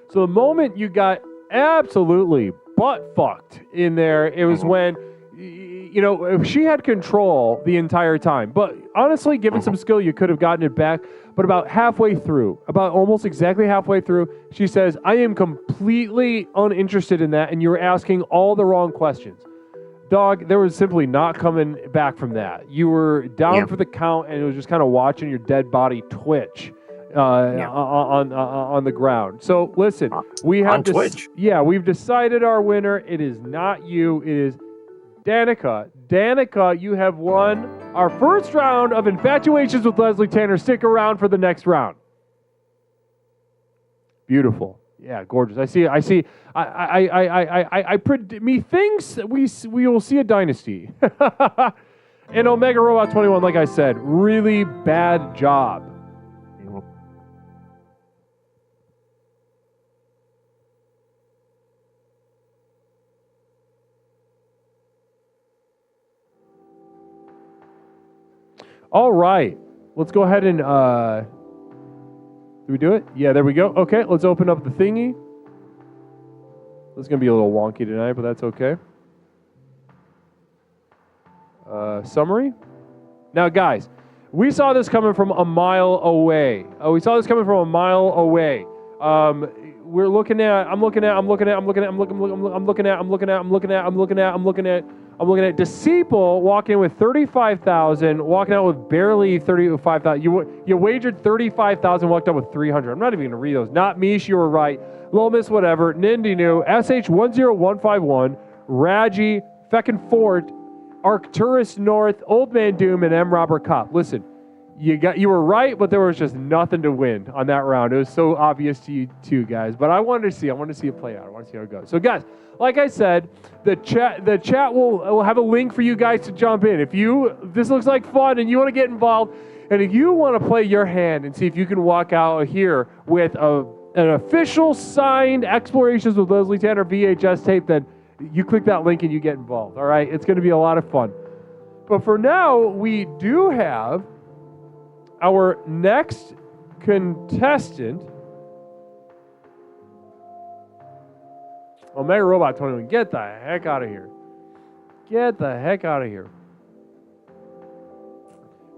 So the moment you got absolutely butt fucked in there, it was when, if she had control the entire time. But honestly, given some skill, you could have gotten it back. But about halfway through, about almost exactly halfway through, she says, I am completely uninterested in that, and you're asking all the wrong questions. Dog, there was simply not coming back from that. You were down for the count, and it was just kind of watching your dead body twitch on the ground. So listen, we have Twitch. We've decided our winner. It is not you. It is Danica. Danica, you have won our first round of Infatuations with Leslie Tanner. Stick around for the next round. Beautiful. Yeah, gorgeous. I see. I predict. Methinks we will see a dynasty. And Omega Robot 21, like I said, really bad job. All right, let's go ahead and. Do we do it? Yeah, there we go. Okay, let's open up the thingy. This is going to be a little wonky tonight, but that's okay. Summary. Now, guys, we saw this coming from a mile away. We're looking at. I'm looking at Deceeple walking with 35,000, walking out with barely 35,000. You wagered 35,000, walked out with 300. I'm not even going to read those. Not Mish, you were right. Lil Miss, whatever. Nindinu, SH10151, Raji, Feckin' Fort, Arcturus North, Old Man Doom, and M. Robert Kopp. Listen, you were right, but there was just nothing to win on that round. It was so obvious to you too, guys. But I wanted to see it play out. I want to see how it goes. So, guys, like I said, the chat will have a link for you guys to jump in. If this looks like fun and you want to get involved, and if you want to play your hand and see if you can walk out here with an official signed Explorations with Leslie Tanner VHS tape, then you click that link and you get involved. All right, it's going to be a lot of fun. But for now, we do have our next contestant, Omega Robot 21. Get the heck out of here. Get the heck out of here.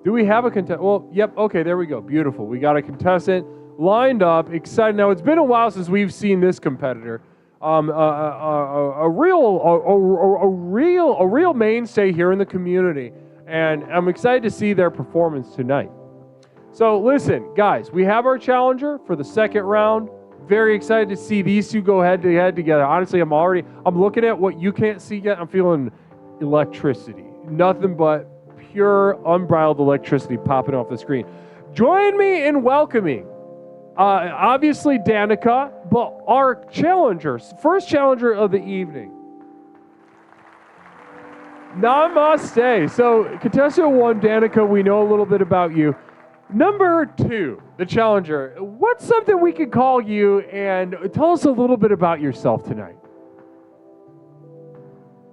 Do we have a contestant? Well, yep. Okay, there we go. Beautiful. We got a contestant lined up. Excited. Now, it's been a while since we've seen this competitor. A real mainstay here in the community, and I'm excited to see their performance tonight. So listen, guys, we have our challenger for the second round. Very excited to see these two go head to head together. Honestly, I'm looking at what you can't see yet. I'm feeling electricity. Nothing but pure, unbridled electricity popping off the screen. Join me in welcoming, obviously Danica, but our challenger, first challenger of the evening. Namaste. So, contestant 1, Danica, we know a little bit about you. Number 2, the challenger. What's something we could call you, and tell us a little bit about yourself tonight?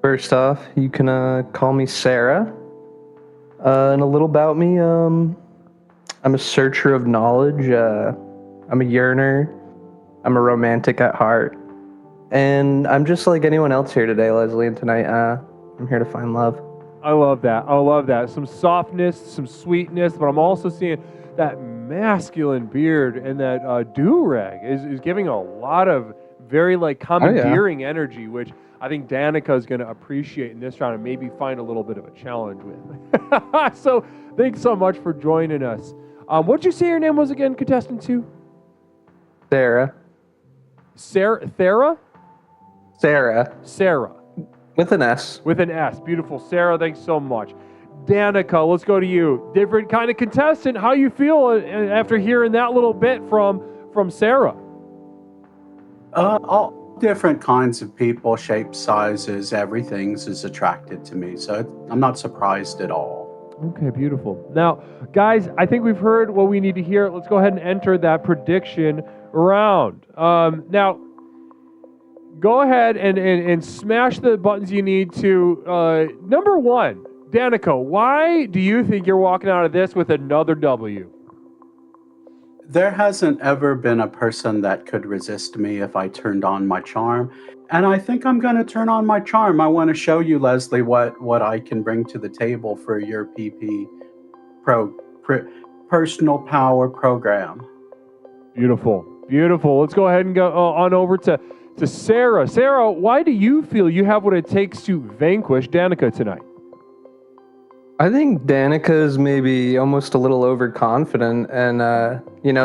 First off, you can call me Sarah. And a little about me, I'm a searcher of knowledge. I'm a yearner. I'm a romantic at heart. And I'm just like anyone else here today, Leslie, and tonight I'm here to find love. I love that. Some softness, some sweetness, but I'm also seeing that masculine beard and that do-rag is giving a lot of very like commandeering energy, which I think Danica is going to appreciate in this round and maybe find a little bit of a challenge with. So thanks so much for joining us. What'd you say your name was again, contestant 2? Sarah. Sarah? Sarah. With an S. With an S. Beautiful. Sarah, thanks so much. Danica, let's go to you. Different kind of contestant. How you feel after hearing that little bit from Sarah? All different kinds of people, shapes, sizes, everything's is attracted to me. So I'm not surprised at all. Okay, beautiful. Now, guys, I think we've heard what we need to hear. Let's go ahead and enter that prediction round. Now, go ahead and smash the buttons you need to. Number 1, Danica, why do you think you're walking out of this with another W? There hasn't ever been a person that could resist me if I turned on my charm. And I think I'm going to turn on my charm. I want to show you, Leslie, what I can bring to the table for your PP personal power program. Beautiful. Beautiful. Let's go ahead and go on over to Sarah. Sarah, why do you feel you have what it takes to vanquish Danica tonight? I think Danica's maybe almost a little overconfident and,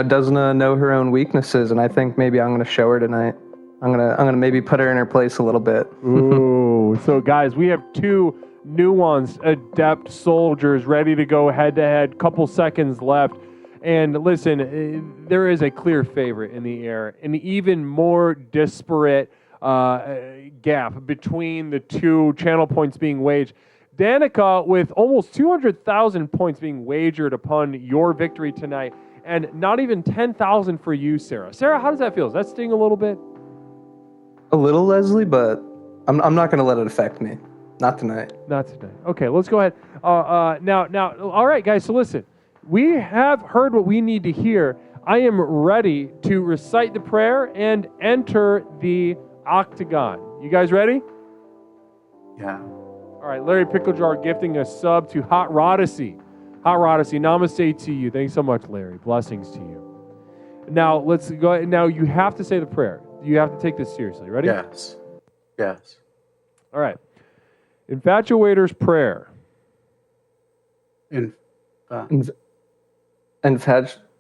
doesn't know her own weaknesses. And I think maybe I'm going to show her tonight. I'm gonna maybe put her in her place a little bit. Ooh, so guys, we have 2 nuanced, adept soldiers ready to go head to head. Couple seconds left, and listen, there is a clear favorite in the air, an even more disparate gap between the 2 channel points being waged. Danica, with almost 200,000 points being wagered upon your victory tonight, and not even 10,000 for you, Sarah. Sarah, how does that feel? Does that sting a little bit? A little, Leslie, but I'm not going to let it affect me. Not tonight. Not tonight. Okay, let's go ahead. Now, all right, guys, so listen. We have heard what we need to hear. I am ready to recite the prayer and enter the octagon. You guys ready? Yeah. All right, Larry Picklejar gifting a sub to Hot Rodacy. Hot Rodacy, namaste to you. Thanks so much, Larry. Blessings to you. Now, let's go. Now, you have to say the prayer. You have to take this seriously. Ready? Yes. Yes. All right. Infatuator's prayer.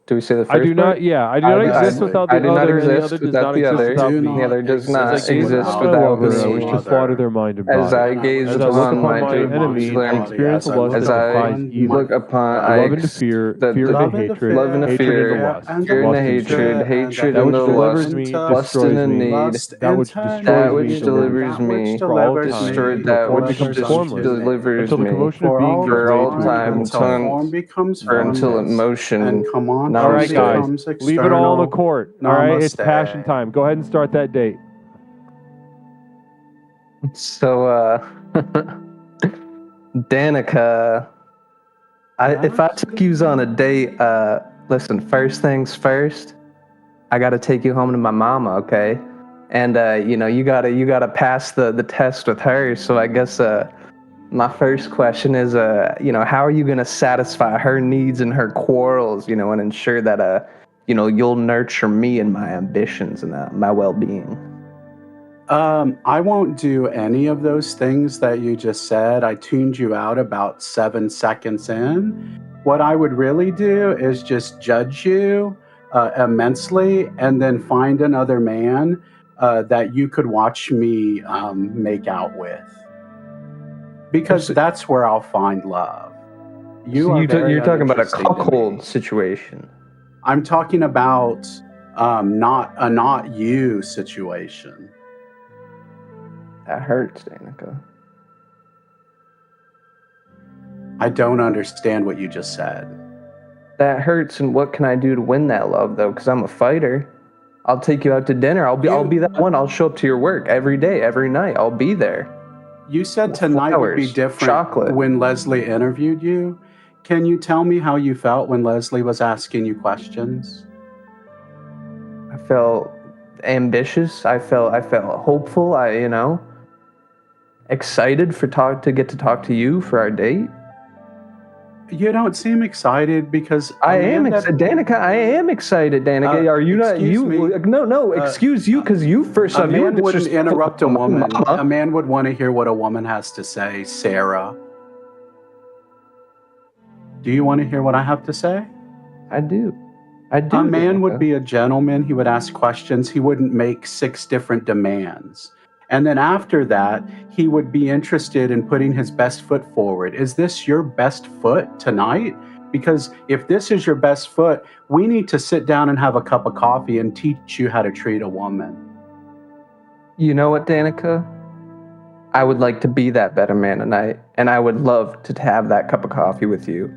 Do we say the first I do part? not. Yeah, I do not exist without the I do other. not and exist the other does without not the exist other. without me. The other does not exist exist without without me. I wish to slaughter their mind and body. As I gaze As I look upon upon my my enemy, I experience the lust as that I defies evil. look upon Love into fear, fear love into into hatred, love into hatred fear, into lust, fear into lust into hatred, dread. hatred That which into delivers lust, me, lust destroys into me. need, That which that which destroys me, delivers for all me, time, that form which becomes formless, delivers until the me, commotion of For being all gives for way all to time, until intelligence. form becomes or until formless, emotion. and come on, All right, Namaste. guys, becomes leave it all in the external. court. All right, it's Namaste. passion time. Go ahead and start that date. So, Danica, if I took you on a date, listen, first things first, I got to take you home to my mama, okay? And, you gotta pass the test with her. So I guess, my first question is, how are you going to satisfy her needs and her quarrels, and ensure that, you'll nurture me and my ambitions and my well-being? I won't do any of those things that you just said. I tuned you out about 7 seconds in. What I would really do is just judge you immensely and then find another man that you could watch me make out with. Because that's where I'll find love. You're talking about a uninteresting to cuckold me. situation. I'm talking about not you situation. That hurts, Danica. I don't understand what you just said. That hurts, and what can I do to win that love, though? Because I'm a fighter. I'll take you out to dinner. I'll be that one. I'll show up to your work every day, every night. I'll be there. You said tonight would be Flowers, different chocolate. when Leslie interviewed you. Can you tell me how you felt when Leslie was asking you questions? I felt ambitious. I felt hopeful. Excited to get to talk to you for our date. You don't seem excited because I am Amanda. excited, Danica. I am excited, Danica. Are you not? excuse You me. no. Excuse you, because you first A off, you were man wouldn't disrespectful interrupt to a my woman. mama. A man would want to hear what a woman has to say. Sarah, do you want to hear what I have to say? I do. I do. A man would Danica. be a gentleman. He would ask questions. He wouldn't make 6 different demands. And then after that, he would be interested in putting his best foot forward. Is this your best foot tonight? Because if this is your best foot, we need to sit down and have a cup of coffee and teach you how to treat a woman. You know what, Danica? I would like to be that better man tonight, and I would love to have that cup of coffee with you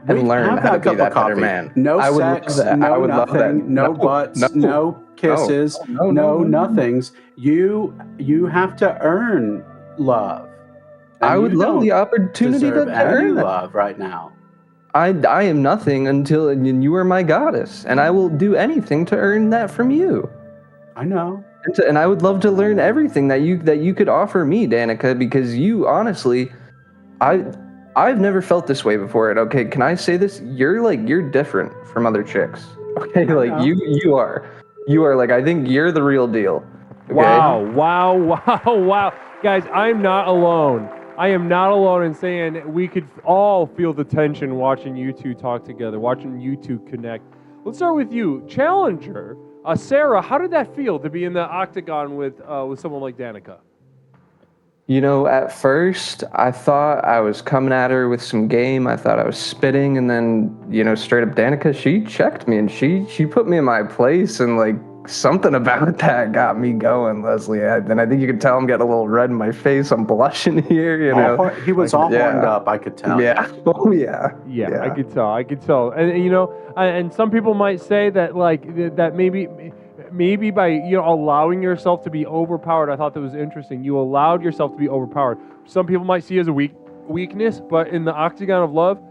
and We learn have how to that be cup that of better coffee. man. No I would sex, love that. no I would love that. nothing, no butts, no kisses, no nothings. You have to earn love. And I would you love the don't opportunity to deserve any earn that. love right now. I am nothing until you are my goddess, and I will do anything to earn that from you. I know. And I would love to learn everything that you could offer me, Danica, because you honestly, I've never felt this way before. Okay, can I say this? You're different from other chicks. Okay, like know. you are like, I think you're the real deal. Okay? Wow. Guys, I'm not alone. I am not alone in saying we could all feel the tension watching you two talk together, watching you two connect. Let's start with you, Challenger. Sarah, how did that feel to be in the octagon with someone like Danica? You know, at first, I thought I was coming at her with some game. I thought I was spitting, and then, straight up Danica, she checked me, and she put me in my place, and, like, something about that got me going, Leslie. And I think you could tell I'm getting a little red in my face. I'm blushing here, He was all horned up, I could tell. Yeah. Oh, yeah. Yeah, I could tell. And and some people might say that, like, that maybe by allowing yourself to be overpowered. I thought that was interesting. You allowed yourself to be overpowered. Some people might see it as a weakness, but in the octagon of love,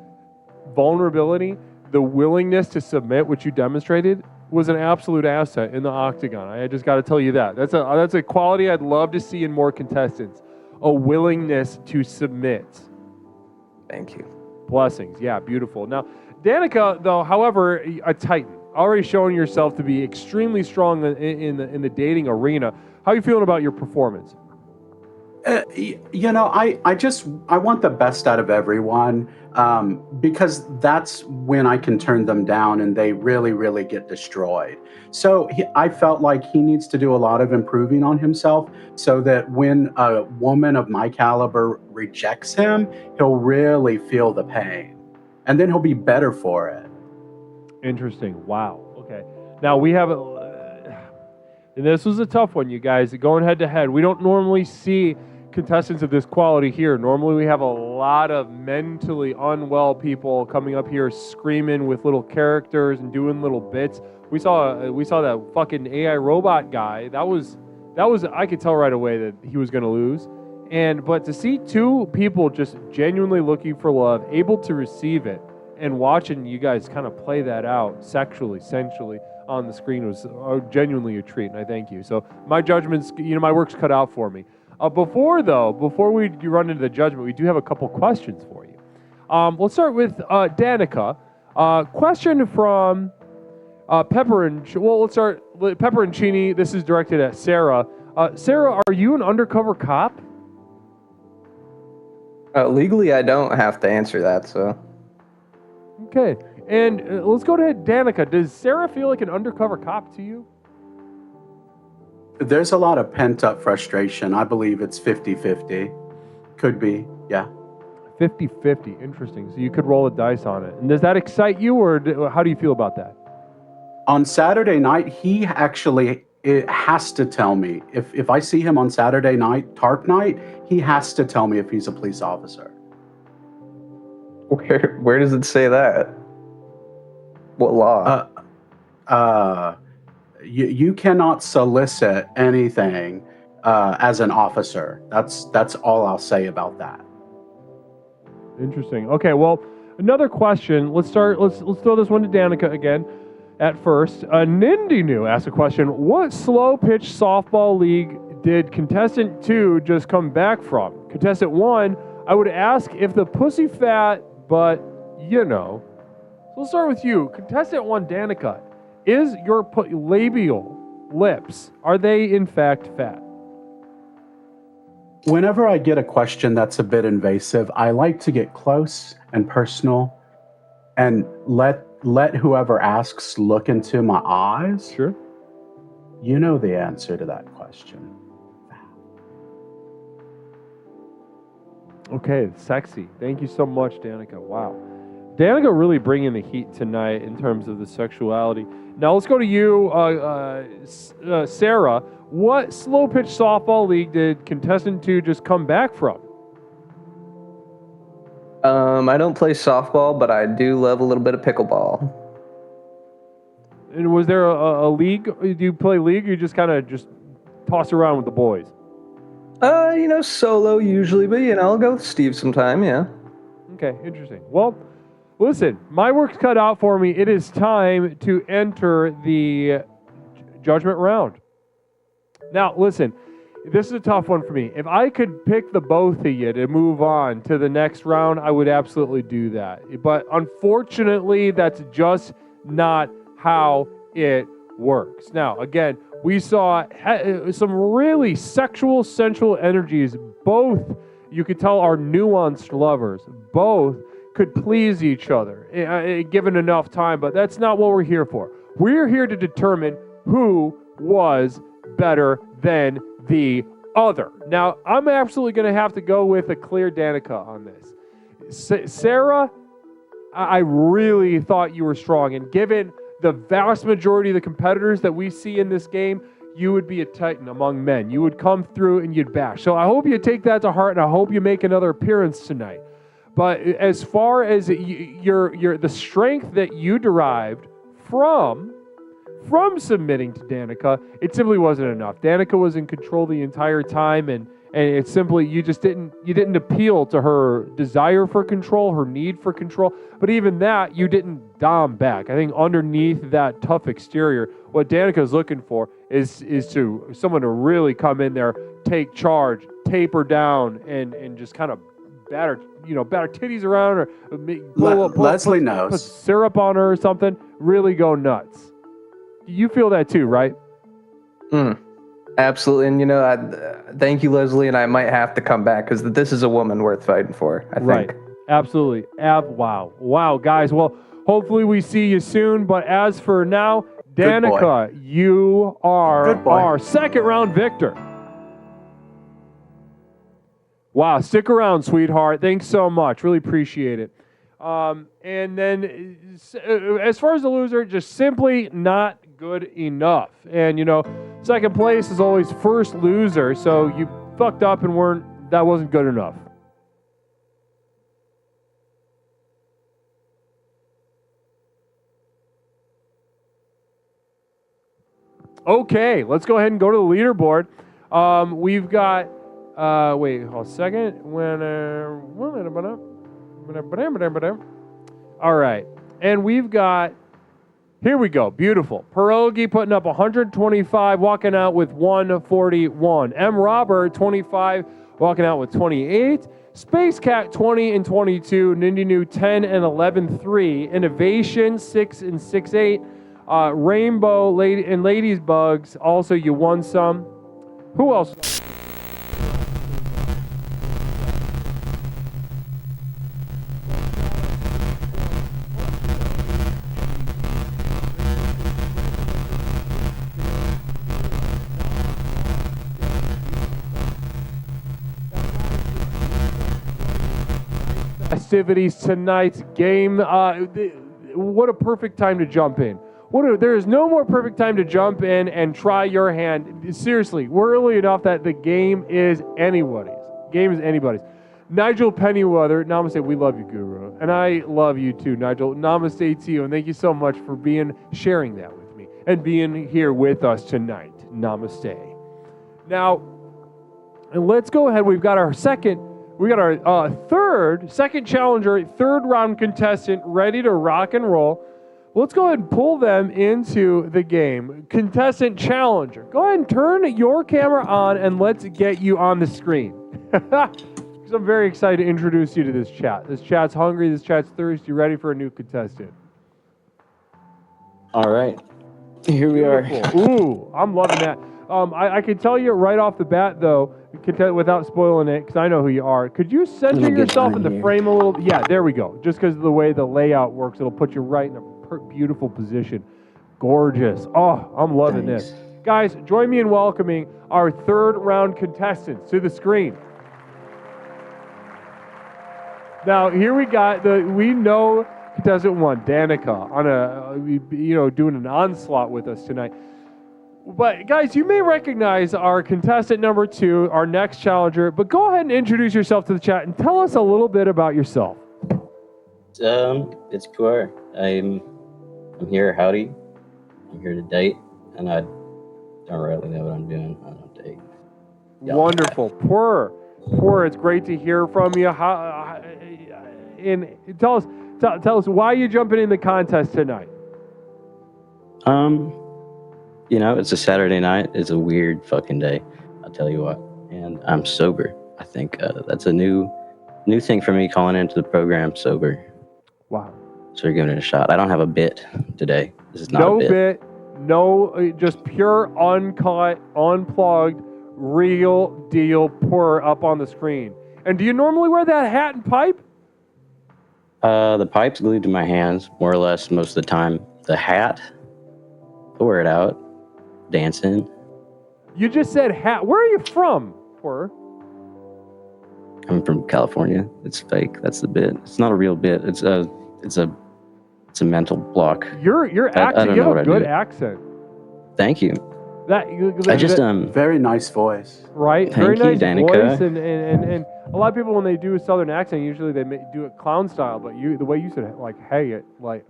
vulnerability, the willingness to submit, which you demonstrated, was an absolute asset in the octagon. I just got to tell you that. That's a quality I'd love to see in more contestants. A willingness to submit. Thank you. Blessings. Yeah, beautiful. Now, Danica, though, however, a Titan, already showing yourself to be extremely strong in the dating arena. How are you feeling about your performance? I want the best out of everyone, because that's when I can turn them down and they really, really get destroyed. So I felt like he needs to do a lot of improving on himself so that when a woman of my caliber rejects him, he'll really feel the pain. And then he'll be better for it. Interesting. Wow. Okay. Now we have and this was a tough one, you guys. Going head to head. We don't normally see contestants of this quality here. Normally we have a lot of mentally unwell people coming up here screaming with little characters and doing little bits. We saw that fucking AI robot guy. That was I could tell right away that he was going to lose. But to see two people just genuinely looking for love, able to receive it, and watching you guys kind of play that out sexually, sensually on the screen was genuinely a treat, and I thank you. So my judgments, my work's cut out for me. Before we run into the judgment, we do have a couple questions for you. Let's start with Danica. Question from Pepper and Chini. This is directed at Sarah. Sarah, are you an undercover cop? Legally, I don't have to answer that, so. Okay. And let's go to Danica. Does Sarah feel like an undercover cop to you? There's a lot of pent-up frustration. I believe it's 50-50. Could be, yeah. 50-50. Interesting. So you could roll a dice on it. And does that excite you, or how do you feel about that? On Saturday night, he actually has to tell me. If I see him on Saturday night, TARP night, he has to tell me if he's a police officer. Where does it say that? What law? You cannot solicit anything as an officer. That's all I'll say about that. Interesting. Okay, well, another question. Let's throw this one to Danica again. At first, Nindinu asked a question. What slow pitch softball league did contestant 2 just come back from? Contestant 1, I would ask if the pussy fat, but you know. So let's start with you. Contestant 1, Danica. Is your labial lips, are they in fact fat? Whenever I get a question that's a bit invasive, I like to get close and personal and let whoever asks look into my eyes. Sure. You know the answer to that question. Okay, sexy. Thank you so much, Danica. Wow. Danica really bringing the heat tonight in terms of the sexuality. Now let's go to you, Sarah. What slow pitch softball league did contestant 2 just come back from? I don't play softball, but I do love a little bit of pickleball. And was there a league? Do you play league, or you just kind of just toss around with the boys? Solo usually, but I'll go with Steve sometime, yeah. Okay, interesting. Well, listen, my work's cut out for me. It is time to enter the judgment round. Now, listen, this is a tough one for me. If I could pick the both of you to move on to the next round, I would absolutely do that. But unfortunately, that's just not how it works. Now, again, we saw some really sexual, sensual energies. Both, you could tell, are nuanced lovers. Both could please each other, given enough time, but that's not what we're here for. We're here to determine who was better than the other. Now, I'm absolutely going to have to go with a clear Danica on this. Sarah, I really thought you were strong, and given the vast majority of the competitors that we see in this game, you would be a titan among men. You would come through and you'd bash. So I hope you take that to heart, and I hope you make another appearance tonight. But as far as the strength that you derived from submitting to Danica, it simply wasn't enough. Danica was in control the entire time, and it's simply you didn't appeal to her desire for control, her need for control. But even that, you didn't dom back. I think underneath that tough exterior, what Danica's looking for is to someone to really come in there, take charge, taper down, and just kind of batter titties around, or Leslie knows. Put syrup on her or something. Really go nuts. You feel that too, right? Absolutely. And, thank you, Leslie, and I might have to come back because this is a woman worth fighting for, I think. Right. Absolutely. Wow, guys. Well, hopefully we see you soon. But as for now, Danica, you are our second round victor. Wow. Stick around, sweetheart. Thanks so much. Really appreciate it. And then as far as the loser, just simply not good enough. And, second place is always first loser. So you fucked up and that wasn't good enough. Okay, let's go ahead and go to the leaderboard. We've got, wait a second. All right, and we've got, here we go, beautiful. Pierogi putting up 125, walking out with 141. M. Robert, 25, walking out with 28. Space Cat, 20 and 22. Nindinu, 10 and 11, 3. Innovation, 6 and 6, 8. Rainbow and Ladies Bugs, also you won some. Who else? Festivities tonight's game. What a perfect time to jump in. There is no more perfect time to jump in and try your hand. Seriously, we're early enough that the game is anybody's. Nigel Pennyweather, namaste. We love you, Guru. And I love you too, Nigel. Namaste to you. And thank you so much for sharing that with me and being here with us tonight. Namaste. Now, and let's go ahead. We've got our second challenger, third round contestant ready to rock and roll. Let's go ahead and pull them into the game. Contestant challenger, go ahead and turn your camera on and let's get you on the screen. Because So I'm very excited to introduce you to this chat. This chat's hungry. This chat's thirsty. Ready for a new contestant. All right. Here we are. Ooh, I'm loving that. I can tell you right off the bat, though, without spoiling it, because I know who you are. Could you center yourself in the frame a little? Yeah, there we go. Just because of the way the layout works, it'll put you right in a beautiful position. Gorgeous. Oh, I'm loving this. Guys, join me in welcoming our third round contestants to the screen. Now, here we got we know contestant 1, Danica, on doing an onslaught with us tonight. But guys, you may recognize our contestant number 2, our next challenger, but go ahead and introduce yourself to the chat and tell us a little bit about yourself. It's Puar. I'm here, howdy. I'm here to date, and I don't really know what I'm doing. I don't date. Wonderful. Puar, it's great to hear from you. And tell us why you're jumping in the contest tonight. It's a Saturday night. It's a weird fucking day. I'll tell you what. And I'm sober. I think that's a new thing for me, calling into the program sober. Wow. So you're giving it a shot. I don't have a bit today. This is not a bit. No, just pure, uncut, unplugged, real deal Puar up on the screen. And do you normally wear that hat and pipe? The pipe's glued to my hands, more or less, most of the time. The hat, I wear it out, dancing. You just said hat. Where are you from, Puar? I'm from California. It's fake. That's the bit. It's not a real bit. It's a mental block. Your accent. You have a good accent. Thank you. Very nice voice. Right. Thank Very you, nice Danica. voice, and a lot of people when they do a southern accent, usually they do it clown style. But the way you said it, like hey, it was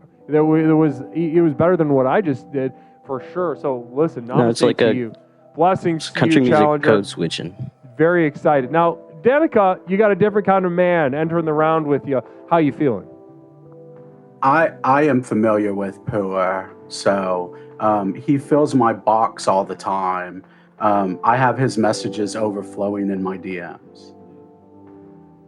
better than what I just did for sure. So listen, it's like to you. Blessings to country you, music challenger. code switching. Very excited. Now, Danica, you got a different kind of man entering the round with you. How you feeling? I am familiar with Puar, so he fills my box all the time. I have his messages overflowing in my DMs.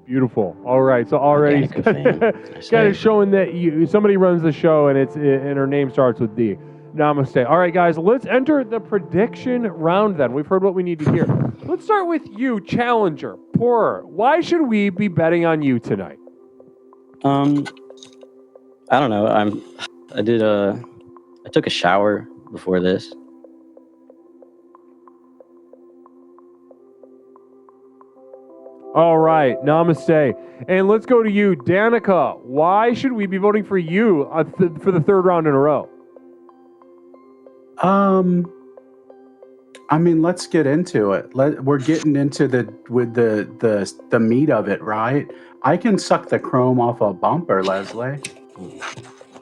Beautiful. All right, so already kind of showing that somebody runs the show and her name starts with D. Namaste. All right, guys, let's enter the prediction round then. We've heard what we need to hear. Let's start with you, challenger, Puar. Why should we be betting on you tonight? I don't know. I took a shower before this. All right, namaste. And let's go to you, Danica. Why should we be voting for you for the third round in a row? I mean, let's get into it. We're getting into the meat of it, right? I can suck the chrome off a bumper, Leslie.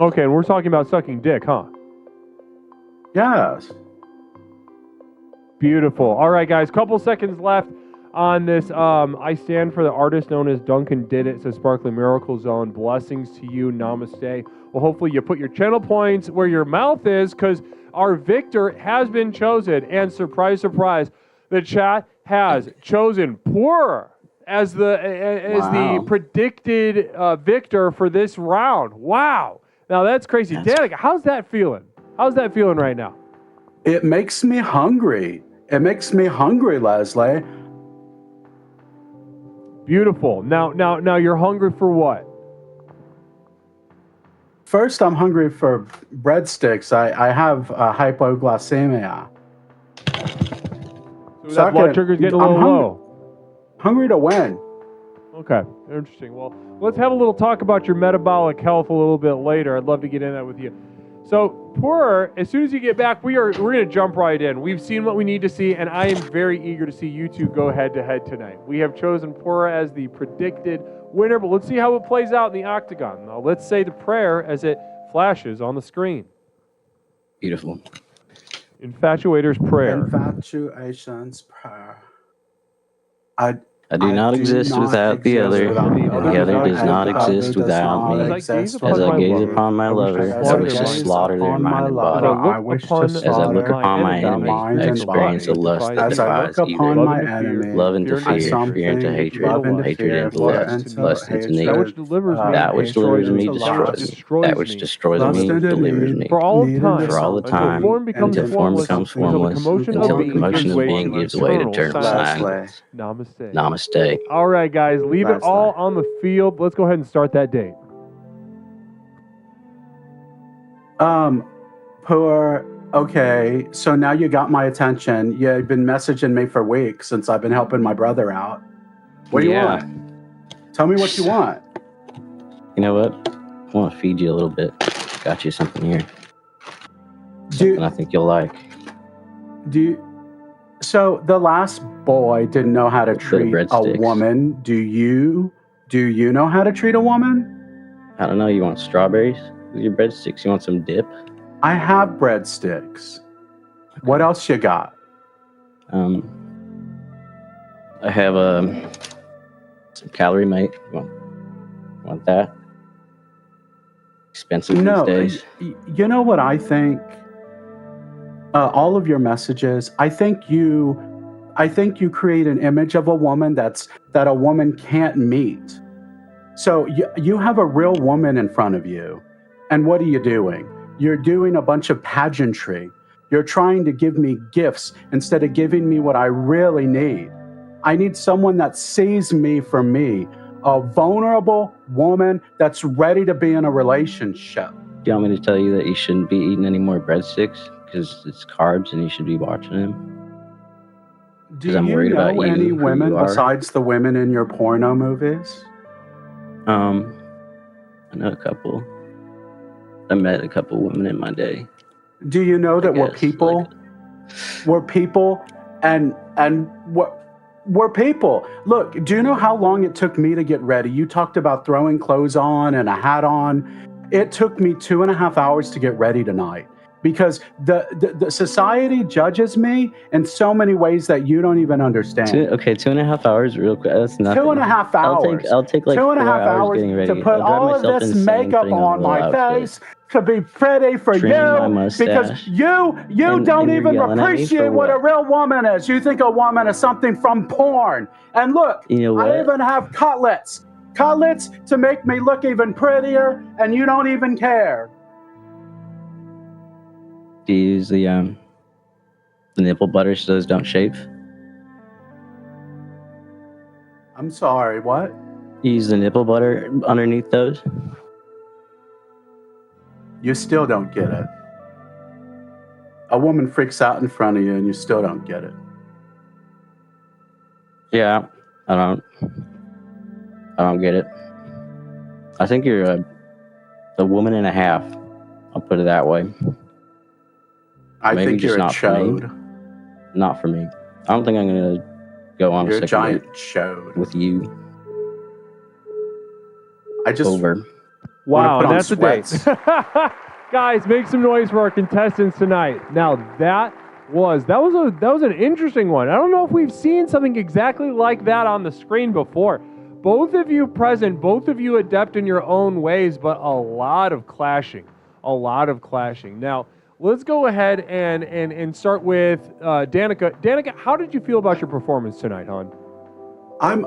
Okay, and we're talking about sucking dick, huh? Yes. Beautiful. All right, guys, couple seconds left on this. I stand for the artist known as Duncan Did It. It says Sparkling Miracle Zone. Blessings to you. Namaste. Well, hopefully you put your channel points where your mouth is, because our victor has been chosen. And surprise, surprise, the chat has chosen Puar as the predicted victor for this round. Wow. Now that's crazy. Danica, how's that feeling? How's that feeling right now? It makes me hungry. It makes me hungry, Leslie. Beautiful. Now you're hungry for what? First, I'm hungry for breadsticks. I have hypoglycemia. So that blood sugar's getting a little low. Hungry to win. Okay, interesting. Well, let's have a little talk about your metabolic health a little bit later. I'd love to get into that with you. So, Puar, as soon as you get back, we're going to jump right in. We've seen what we need to see, and I am very eager to see you two go head-to-head tonight. We have chosen Puar as the predicted winner, but let's see how it plays out in the octagon. Now, let's say the prayer as it flashes on the screen. Beautiful. Infatuator's prayer. Infatuations prayer. I do not exist without the other. me. And the other does not exist without me. exist As I gaze lover, upon my I wish to lover, I slaughter wish to their slaughter their mind and body. I wish to As As I look slaughter upon my enemy, mind I and experience a body. lust that As I look defies upon either. my enemy, Love into fear into fear, hate, fear into hatred, love into hatred fear, into fear lust, into lust into hatred, that which need. delivers me, That which delivers me destroys destroys me. That which destroys Lust me into delivers need, me. For all of need time, into For all the something, time, form becomes until form formless, becomes until the formless, commotion until of the being commotion gives of way being to gives way to eternal eternal silence. silence. Namaste. Namaste. All right, guys, leave it all on the field. Let's go ahead and start that date. Okay, so now you got my attention. You've been messaging me for weeks since I've been helping my brother out. What do you want? Tell me what you want. You know what? I want to feed you a little bit. Got you something here. Something I think you'll like. So the last boy didn't know how to treat a breadsticks. woman. Do you know how to treat a woman? I don't know. You want strawberries with your breadsticks? You want some dip? I have breadsticks. What else you got? I have some Calorie Mate. Want that? Expensive these days. You know what I think? All of your messages, I think you create an image of a woman that a woman can't meet. So you have a real woman in front of you, and what are you doing? You're doing a bunch of pageantry. You're trying to give me gifts instead of giving me what I really need. I need someone that sees me for me, a vulnerable woman that's ready to be in a relationship. Do you want me to tell you that you shouldn't be eating any more breadsticks because it's carbs and you should be watching them? Do I'm you worried about know you, any who women you are. besides the women in your porno movies? I know a couple. I met a couple women in my day. Do you know that we're guess, people? We're people, and we're people. Look, do you know how long it took me to get ready? You talked about throwing clothes on and a hat on. It took me 2.5 hours to get ready tonight because the society judges me in so many ways that you don't even understand. 2.5 hours, real quick. That's nothing. 2.5 hours. I'll take like 2.5 4 hours getting ready. to put all of this makeup on my face to be pretty for you because you don't even appreciate what a real woman is. You think a woman is something from porn. And look, I even have cutlets to make me look even prettier, and you don't even care. Do you use the nipple butter so those don't chafe? I'm sorry, what? You use the nipple butter underneath those? You still don't get it. A woman freaks out in front of you and you still don't get it. Yeah, I don't get it. I think you're a woman and a half. I'll put it that way. I Maybe think just you're a not for me. chode. Not for me. I don't think I'm gonna go on You're a a giant second chode. with you. I just Over. Wow, put and on that's the date. Guys, make some noise for our contestants tonight. Now that was an interesting one. I don't know if we've seen something exactly like that on the screen before. Both of you present, both of you adept in your own ways, but a lot of clashing. Now, let's go ahead and start with Danica. Danica, how did you feel about your performance tonight, hon? I'm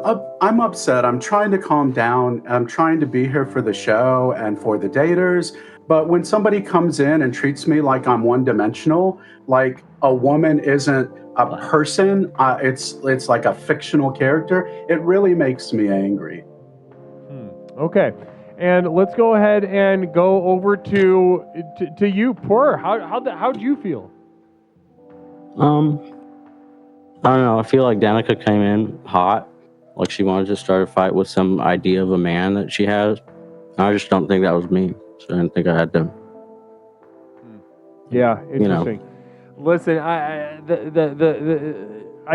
upset. I'm trying to calm down. I'm trying to be here for the show and for the daters. But when somebody comes in and treats me like I'm one-dimensional, like a woman isn't a person, it's like a fictional character, it really makes me angry. Okay. And let's go ahead and go over to you, Purr. How'd you feel? I don't know. I feel like Danica came in hot, like she wanted to start a fight with some idea of a man that she has. I just don't think that was me, so I didn't think I had to. Yeah, interesting. Listen, I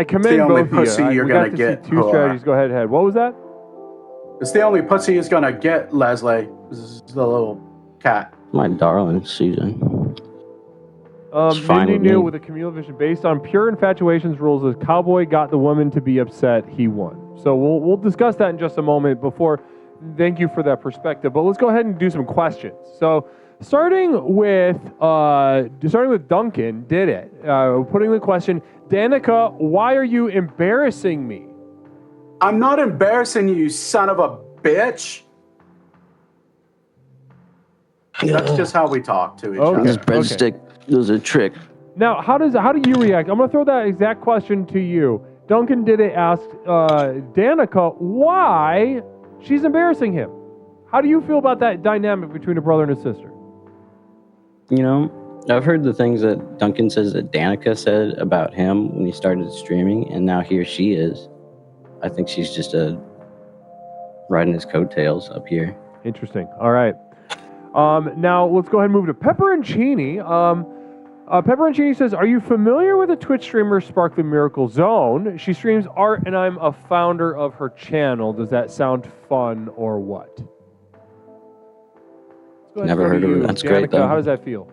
commend the only both of pussy you. you're We gonna got to get, see two strategies. Go ahead. What was that? It's the only pussy he's gonna get, Leslie. This is the little cat. My darling Susan. Mindy knew with a communal vision based on pure infatuations rules. As Cowboy got the woman to be upset, he won. So we'll discuss that in just a moment. Thank you for that perspective. But let's go ahead and do some questions. So starting with Duncan, did it? Putting the question, Danica, why are you embarrassing me? I'm not embarrassing you, you son of a bitch. That's just how we talk to each other. This breadstick was a trick. Now, how do you react? I'm going to throw that exact question to you. Duncan did it ask Danica why she's embarrassing him. How do you feel about that dynamic between a brother and a sister? You know, I've heard the things that Duncan says that Danica said about him when he started streaming, and now here she is. I think she's just riding his coattails up here. Interesting. All right. Now, let's go ahead and move to Pepperoncini. Pepperoncini says, are you familiar with the Twitch streamer Sparkly Miracle Zone? She streams art, and I'm a founder of her channel. Does that sound fun or what? Never heard of it. That's Danica, great, though. How does that feel?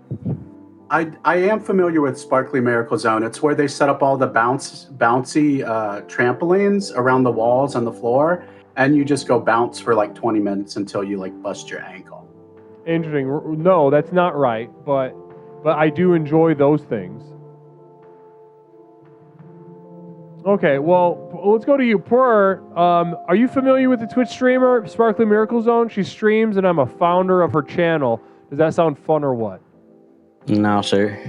I am familiar with Sparkly Miracle Zone. It's where they set up all the bouncy trampolines around the walls and the floor, and you just go bounce for like 20 minutes until you like bust your ankle. Interesting. No, that's not right, but I do enjoy those things. Okay, well, let's go to you. Purr, are you familiar with the Twitch streamer, Sparkly Miracle Zone? She streams, and I'm a founder of her channel. Does that sound fun or what? No, sir.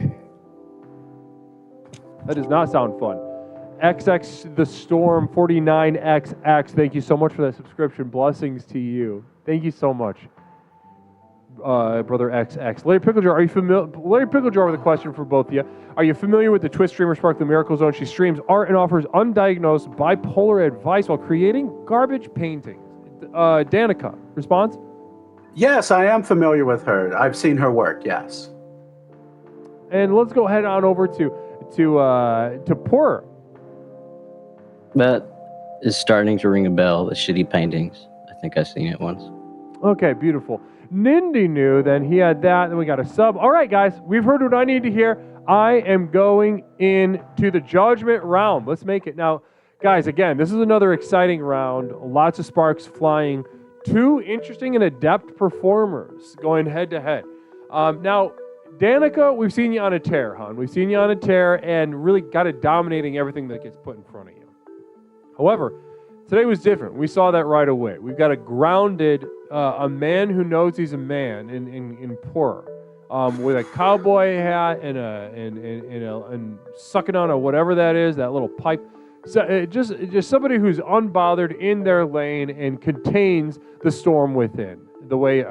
That does not sound fun. XX The Storm 49XX, thank you so much for that subscription. Blessings to you. Thank you so much. Brother XX. Larry Picklejar, are you familiar? Larry Picklejar with a question for both of you. Are you familiar with the Twitch streamer Sparkly Miracle Zone? She streams art and offers undiagnosed bipolar advice while creating garbage paintings. Danica, response? Yes, I am familiar with her. I've seen her work, yes. And let's go ahead on over to Purr. That is starting to ring a bell, the shitty paintings. I think I've seen it once. Okay, beautiful. Nindy knew, then he had that, then we got a sub. All right, guys, we've heard what I need to hear. I am going into the judgment round. Let's make it. Now, guys, again, this is another exciting round. Lots of sparks flying. Two interesting and adept performers going head to head. Now, Danica, we've seen you on a tear, hon. We've seen you on a tear and really got it dominating everything that gets put in front of you. However, today was different. We saw that right away. We've got a grounded, a man who knows he's a man in Purr, with a cowboy hat and sucking on a whatever that is, that little pipe. So just somebody who's unbothered in their lane and contains the storm within the way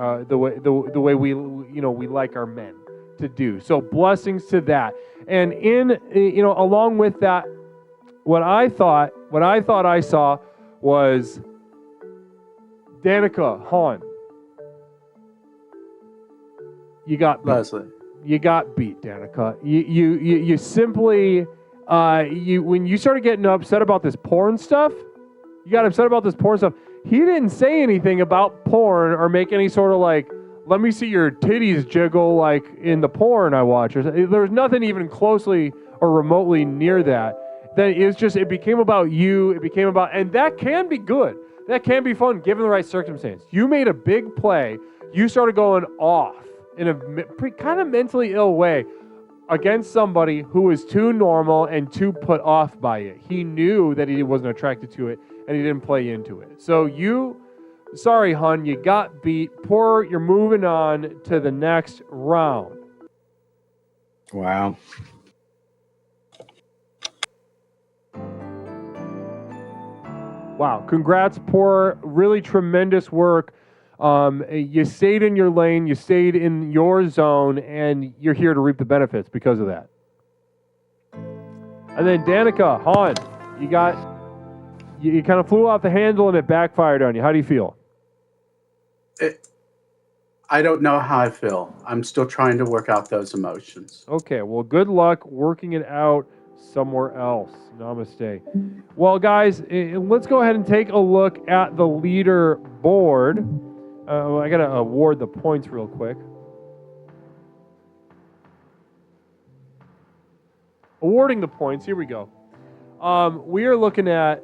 we we like our men to do. So blessings to that. And along with that, what I thought I saw was Danica, Han. You got beat. Leslie. You got beat, Danica. You simply when you started getting upset about this porn stuff, you got upset about this porn stuff. He didn't say anything about porn or make any sort of like, let me see your titties jiggle like in the porn I watch. There was nothing even closely or remotely near that. Then it became about you. It became about, and that can be good. That can be fun given the right circumstance. You made a big play. You started going off in a kind of mentally ill way against somebody who was too normal and too put off by it. He knew that he wasn't attracted to it, and he didn't play into it. So sorry, hun, you got beat. Poor, you're moving on to the next round. Wow. Wow, congrats, Poor. Really tremendous work. You stayed in your lane, you stayed in your zone, and you're here to reap the benefits because of that. And then Danica, Han, you kind of flew off the handle and it backfired on you. How do you feel? I don't know how I feel. I'm still trying to work out those emotions. Okay, well, good luck working it out somewhere else. Namaste. Well, guys, let's go ahead and take a look at the leader board. I got to award the points real quick. Awarding the points. Here we go. We are looking at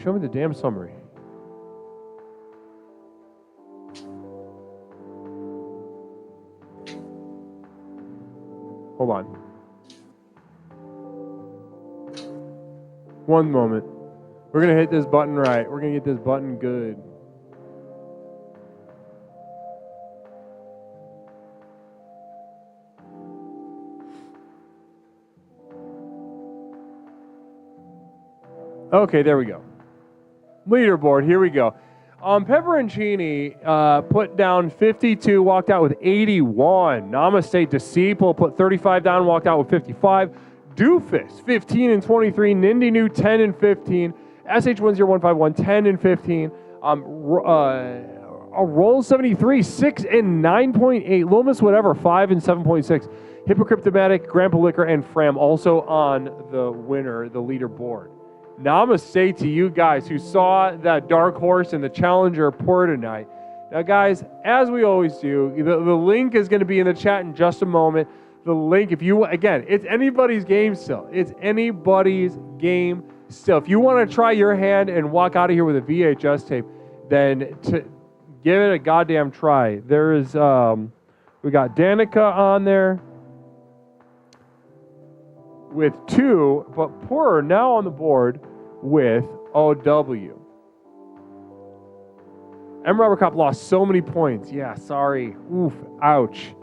Show me the damn summary. Hold on. One moment. We're going to hit this button right. We're going to get this button good. Okay, there we go. Leaderboard, here we go. Pepperoncini put down 52, walked out with 81. Namaste Disciple put 35 down, walked out with 55. Doofus, 15 and 23. Nindy New, 10 and 15. SH10151, 10 and 15. Roll 73, 6 and 9.8. Loomis, whatever, 5 and 7.6. Hypocriptomatic, Grandpa Liquor, and Fram also on the winner, the leaderboard. Namaste to you guys who saw that dark horse in the Challenger pour tonight. Now, guys, as we always do, the link is going to be in the chat in just a moment. The link, if you, again, it's anybody's game still. It's anybody's game still. If you want to try your hand and walk out of here with a VHS tape, then to give it a goddamn try. There is, we got Danica on there with 2, but Poorer now on the board with OW. M. Robert Cop lost so many points. Yeah, sorry. Oof, ouch.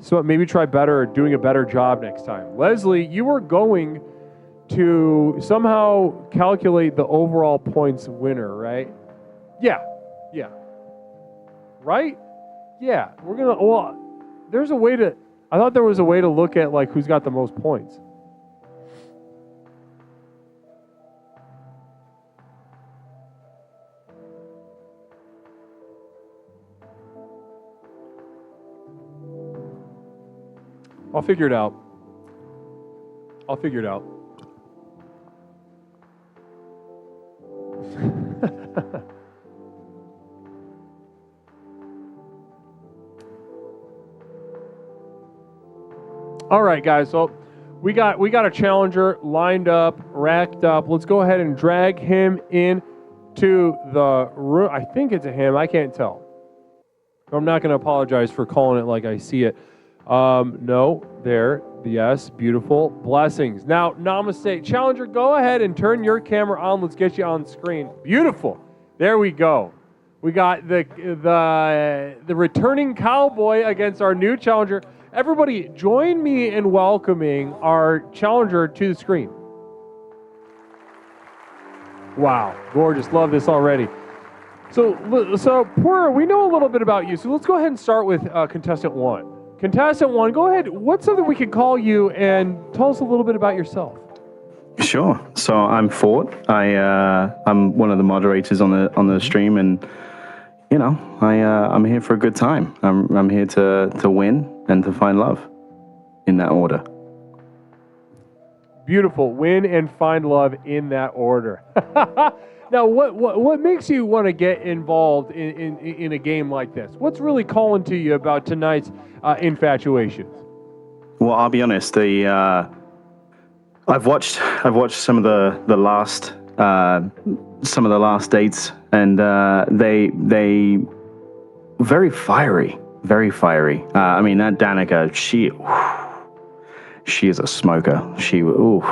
So maybe try better, doing a better job next time. Leslie, you were going to somehow calculate the overall points winner, right? Yeah. Right? Yeah, we're going to, well, there's a way to, I thought there was a way to look at like who's got the most points. I'll figure it out. All right, guys. So we got a challenger lined up, racked up. Let's go ahead and drag him into the room. I think it's a him. I can't tell. I'm not going to apologize for calling it like I see it. No, there, yes, beautiful. Blessings. Now, namaste. Challenger, go ahead and turn your camera on. Let's get you on screen. Beautiful. There we go. We got the returning cowboy against our new challenger. Everybody, join me in welcoming our challenger to the screen. Wow, gorgeous. Love this already. So Poorer, we know a little bit about you, so let's go ahead and start with contestant 1. Contestant 1, go ahead. What's something we could call you, and tell us a little bit about yourself. Sure. So I'm Fort. I'm one of the moderators on the stream, and you know, I'm here for a good time. I'm here to win and to find love, in that order. Beautiful. Win and find love in that order. Now, what makes you want to get involved in a game like this? What's really calling to you about tonight's Infatuations? Well, I'll be honest. I've watched some of the last dates, and they very fiery. I mean, that Danica, she is a smoker.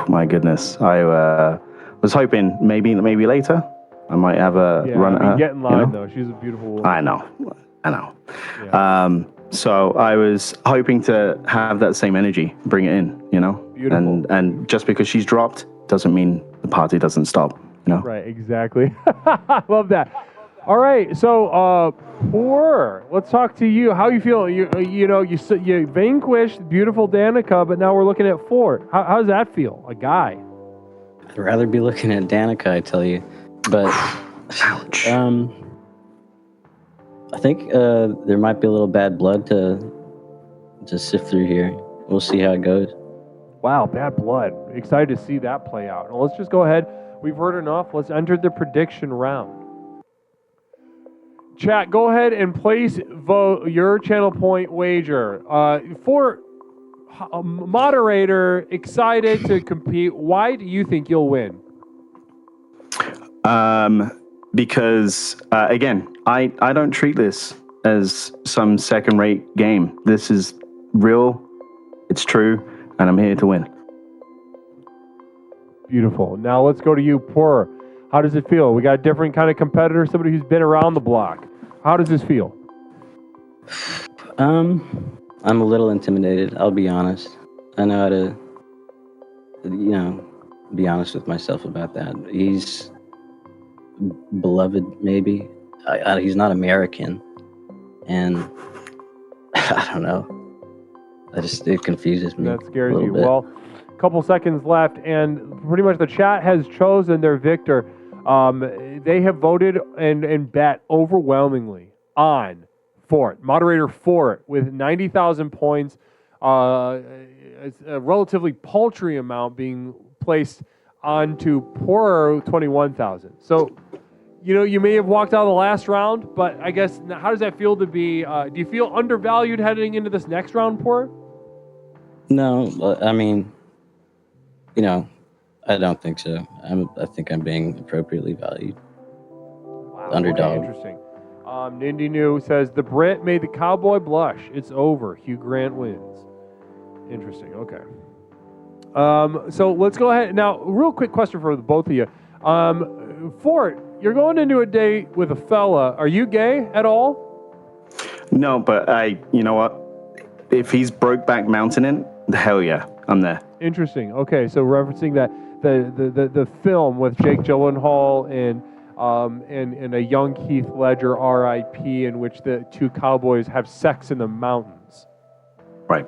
My goodness. I was hoping maybe later I might have a run at her. Get in line, though. She's a beautiful woman. I know. Yeah. So I was hoping to have that same energy, bring it in, you know? Beautiful. And just because she's dropped doesn't mean the party doesn't stop, you know? Right, exactly. I love that. All right, so Poorer, let's talk to you. How you feel? You vanquished beautiful Danica, but now we're looking at Fort. How does that feel? A guy. I'd rather be looking at Danica, I tell you. But ouch. I think there might be a little bad blood to sift through here. We'll see how it goes. Wow, bad blood. Excited to see that play out. Well, let's just go ahead. We've heard enough. Let's enter the prediction round. Chat, go ahead and place vote your channel point wager. For a moderator, excited to compete. Why do you think you'll win? Because again, I don't treat this as some second-rate game. This is real, it's true, and I'm here to win. Beautiful. Now let's go to you, Poor. How does it feel? We got a different kind of competitor, somebody who's been around the block. How does this feel? I'm a little intimidated, I'll be honest. I know how to, be honest with myself about that. He's beloved, maybe. He's not American. And I don't know. It confuses me. That scares a you. bit. Well, a couple seconds left, and pretty much the chat has chosen their victor. They have voted and bet overwhelmingly on Fort. Moderator Fort with 90,000 points. It's a relatively paltry amount being placed onto Poorer 21,000. So, you may have walked out of the last round, but I guess, how does that feel to be, do you feel undervalued heading into this next round, Poorer? No, I mean, I don't think so. I think I'm being appropriately valued. Wow, Underdog. Okay, interesting. Nindy New says, the Brit made the cowboy blush. It's over. Hugh Grant wins. Interesting. Okay. So let's go ahead. Now, real quick question for the both of you. Fort, you're going into a date with a fella. Are you gay at all? No, but you know what? If he's Brokeback Mountain, hell yeah, I'm there. Interesting. Okay, so referencing that the film with Jake Gyllenhaal and a young Heath Ledger, R.I.P., in which the two cowboys have sex in the mountains. Right.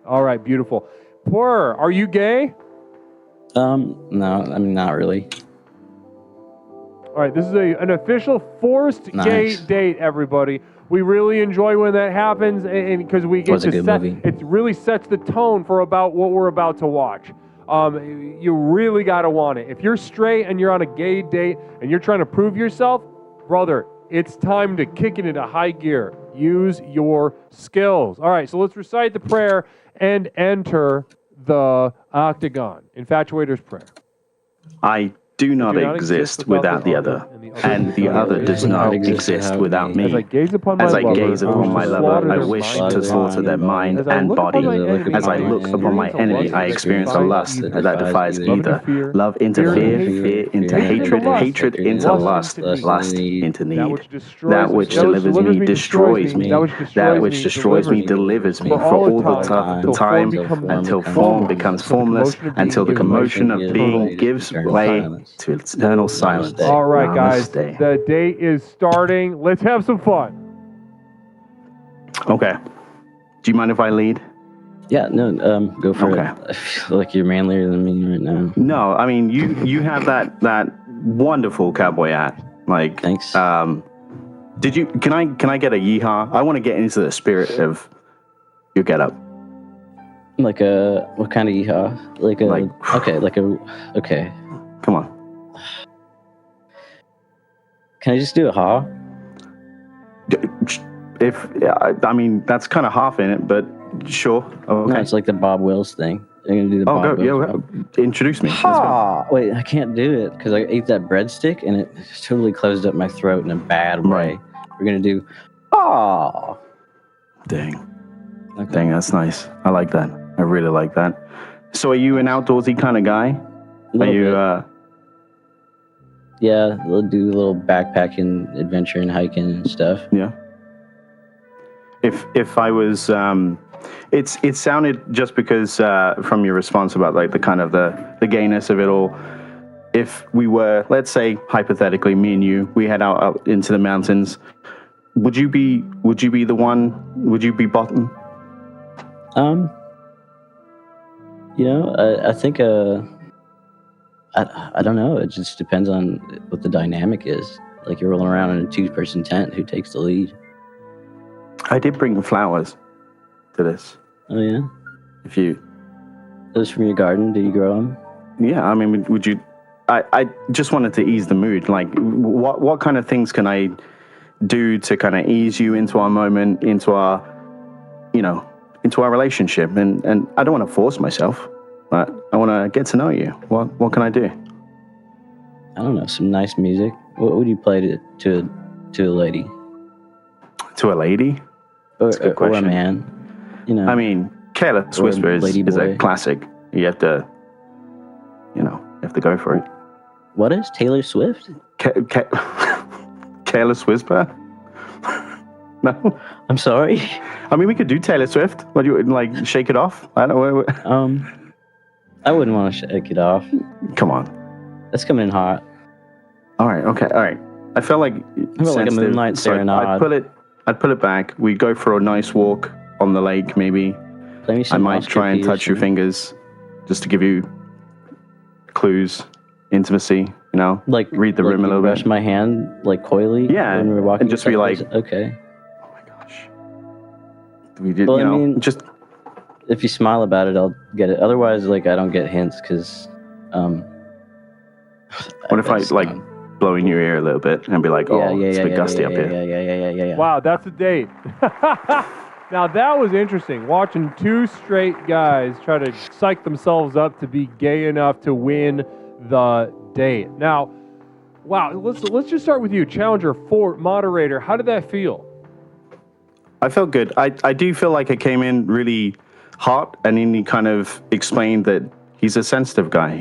All right, beautiful. Poor, are you gay? No, I mean, not really. All right, this is an official forced Nice. gay date, everybody. We really enjoy when that happens, and because we get Was a to good set, movie. it really sets the tone for about what we're about to watch. You really got to want it. If you're straight and you're on a gay date and you're trying to prove yourself, brother, it's time to kick it into high gear. Use your skills. All right, so let's recite the prayer and enter the octagon. Infatuator's prayer. I do not exist without the other, and the other does not exist without me. As I gaze upon my As I lover, gaze upon my lover, I wish to slaughter their mind As I and look upon body. my enemy, As I look upon my enemy, I experience a lust that defies either. Love into fear, fear into hatred, hatred into lust, lust into need. That which delivers me destroys me. That which destroys me delivers me for all the time until form becomes formless, until the commotion of being gives way to eternal silence. All right, guys, Namaste. the day is starting. Let's have some fun. Okay. Do you mind if I lead? Yeah, no, go for Okay. it. I feel like you're manlier than me right now. No, I mean you have that wonderful cowboy hat. Like, Thanks. Did you? Can I get a yeehaw? I want to get into the spirit of your getup. Like what kind of yeehaw? Okay. Come on. Can I just do a haw? If I mean that's kind of half in it, but sure. Okay. No, it's like the Bob Wills thing. I'm gonna do the Bob go. Wills. Yeah, introduce me. Let's go. Ha! Wait, I can't do it because I ate that breadstick and it just totally closed up my throat in a bad way. Right. We're gonna do ah. Dang. Okay. Dang, that's nice. I like that. I really like that. So, are you an outdoorsy kind of guy? Are you? Yeah, we'll do a little backpacking adventure and hiking and stuff. Yeah. If I was, it sounded just because from your response about like the kind of the gayness of it all. If we were, let's say hypothetically, me and you, we head out into the mountains. Would you be the one? Would you be bottom? I think I don't know. It just depends on what the dynamic is. Like you're rolling around in a 2-person tent, who takes the lead? I did bring flowers to this. Oh yeah, If you, those from your garden? Do you grow them? yeah, I mean, would you? I just wanted to ease the mood. Like, what kind of things can I do to kind of ease you into our moment, into our relationship? And I don't want to force myself, but I want to get to know you. What can I do? I don't know, some nice music. What would you play to a lady? To a lady? That's a good Or a question. man? You know. I mean, Careless Or a Whisper is a ladyboy. classic. You have to go for it. What is Taylor Swift? Careless Whisper? No. I'm sorry. I mean, we could do Taylor Swift. What do you like? Shake it off? I don't know. I wouldn't want to shake it off. Come on. That's coming in hot. All right. Okay. All right. I felt like I felt like a moonlight serenade. I'd put it back. We go for a nice walk on the lake. Maybe Play me I some might Oscar try and touch your Peterson. fingers, just to give you clues, intimacy. Like read the like room a you little brush bit. my hand like coyly. Yeah, when we were walking. and just be like, okay. Oh my gosh. We did. Well, I mean, just. If you smile about it, I'll get it. Otherwise, like I don't get hints because. What if I blow in your ear a little bit and be like, "Oh, it's a bit gusty up here." Yeah. Wow, that's a date. Now that was interesting. Watching two straight guys try to psych themselves up to be gay enough to win the date. Now, wow, let's just start with you, Challenger, Fort, moderator. How did that feel? I felt good. I do feel like I came in really hot, and then he kind of explained that he's a sensitive guy.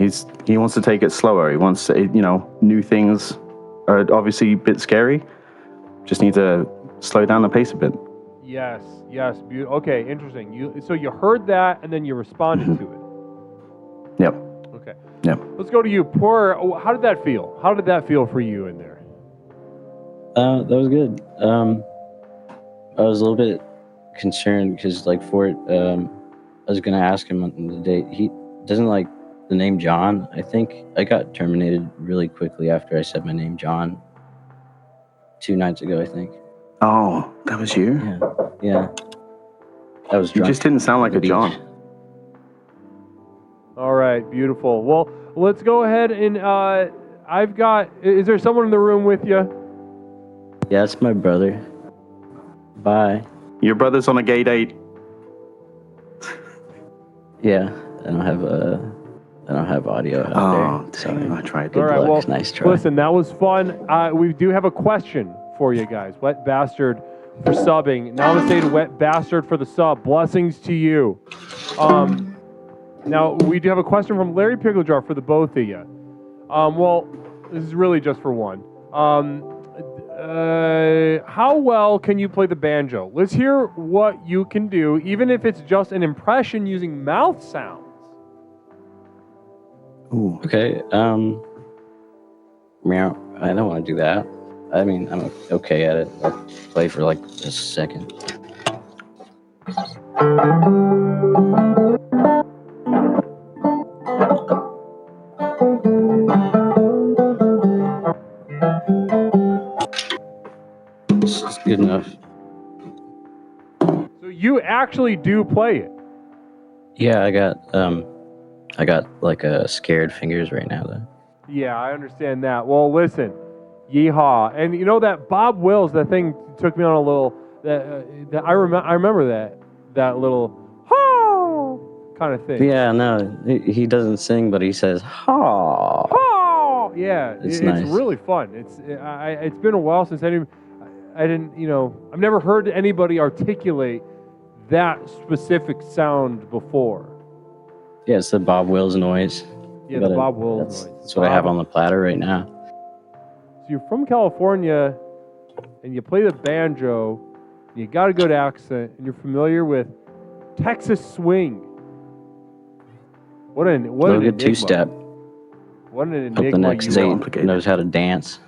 He wants to take it slower. He wants to, new things are obviously a bit scary. Just need to slow down the pace a bit. Yes. Okay, interesting. So you heard that, and then you responded to it. Yep. Okay. Yep. Let's go to you, Poor. How did that feel? How did that feel for you in there? That was good. I was a little bit concerned because, like, Fort, I was gonna ask him on the date. He doesn't like the name John. I think I got terminated really quickly after I said my name, John. 2 nights ago, I think. Oh, that was you? Yeah. I was You drunk just didn't sound like on a the John. beach. All right, beautiful. Well, let's go ahead and is there someone in the room with you? Yeah, it's my brother. Bye. Your brother's on a gay date. Yeah, I don't have audio out Oh, there. Sorry. dang, I tried. All right, luck. well, Nice try. listen, that was fun. We do have a question for you guys. Wet Bastard for subbing. Namaste to Wet Bastard for the sub. Blessings to you. Now, we do have a question from Larry Picklejar for the both of you. Well, this is really just for one. How well can you play the banjo? Let's hear what you can do, even if it's just an impression using mouth sounds. Ooh. Okay. Meow. I don't want to do that. I mean, I'm okay at it. I'll play for like a second. This is good enough. So you actually do play it. Yeah, I got like scared fingers right now though. Yeah, I understand that. Well, listen, yeehaw. And you know that Bob Wills, that thing took me on a little, I remember that little, ha kind of thing. Yeah, no, he doesn't sing, but he says ha. Oh, yeah, It's nice. really fun. It's been a while since I've never heard anybody articulate that specific sound before. Yeah, it's the Bob Wills noise. Yeah, the Bob Wills noise. That's what I have on the platter right now. So you're from California, and you play the banjo, and you got a good accent, and you're familiar with Texas swing. What an Little good enigma. two-step. What an Hope enigma the next you date are. knows how to dance.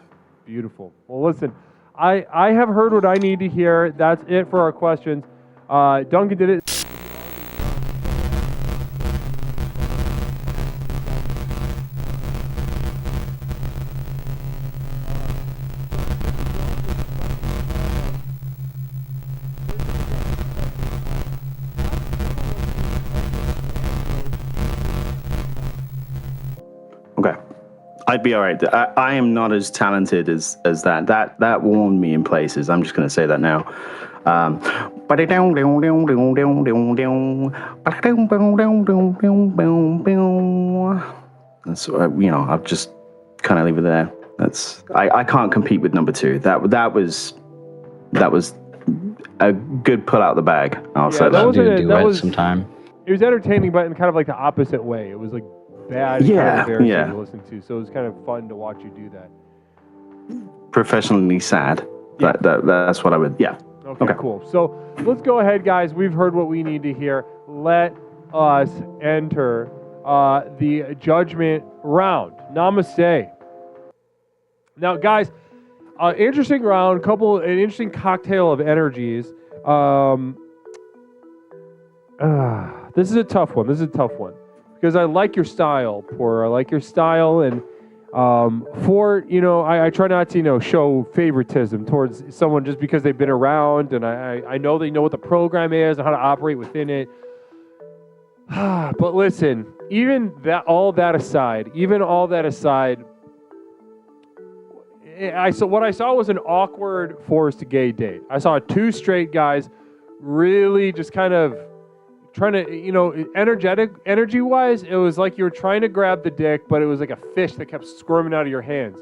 Beautiful. Well, listen, I have heard what I need to hear. That's it for our questions. Duncan did it. Okay. I'd be all right. I am not as talented as that. That warned me in places. I'm just going to say that now. That's I've just kind kind of leave it there. I can't compete with number 2. That was a good pull out the bag. I'll say that that. that was sometime. It was entertaining, but in kind of like the opposite way. It was like bad, and kind of embarrassing to listen to. So it was kind of fun to watch you do that. Professionally sad. Yeah. That's what I would. Yeah. Okay, cool. So let's go ahead, guys. We've heard what we need to hear. Let us enter the judgment round. Namaste. Now, guys, interesting round, an interesting cocktail of energies. This is a tough one. Because I like your style, Poor. I like your style, and I try not to, show favoritism towards someone just because they've been around, and I know they know what the program is and how to operate within it. But listen, all that aside, what I saw was an awkward forced gay date. I saw 2 straight guys really just kind of trying to, energy-wise, it was like you were trying to grab the dick, but it was like a fish that kept squirming out of your hands.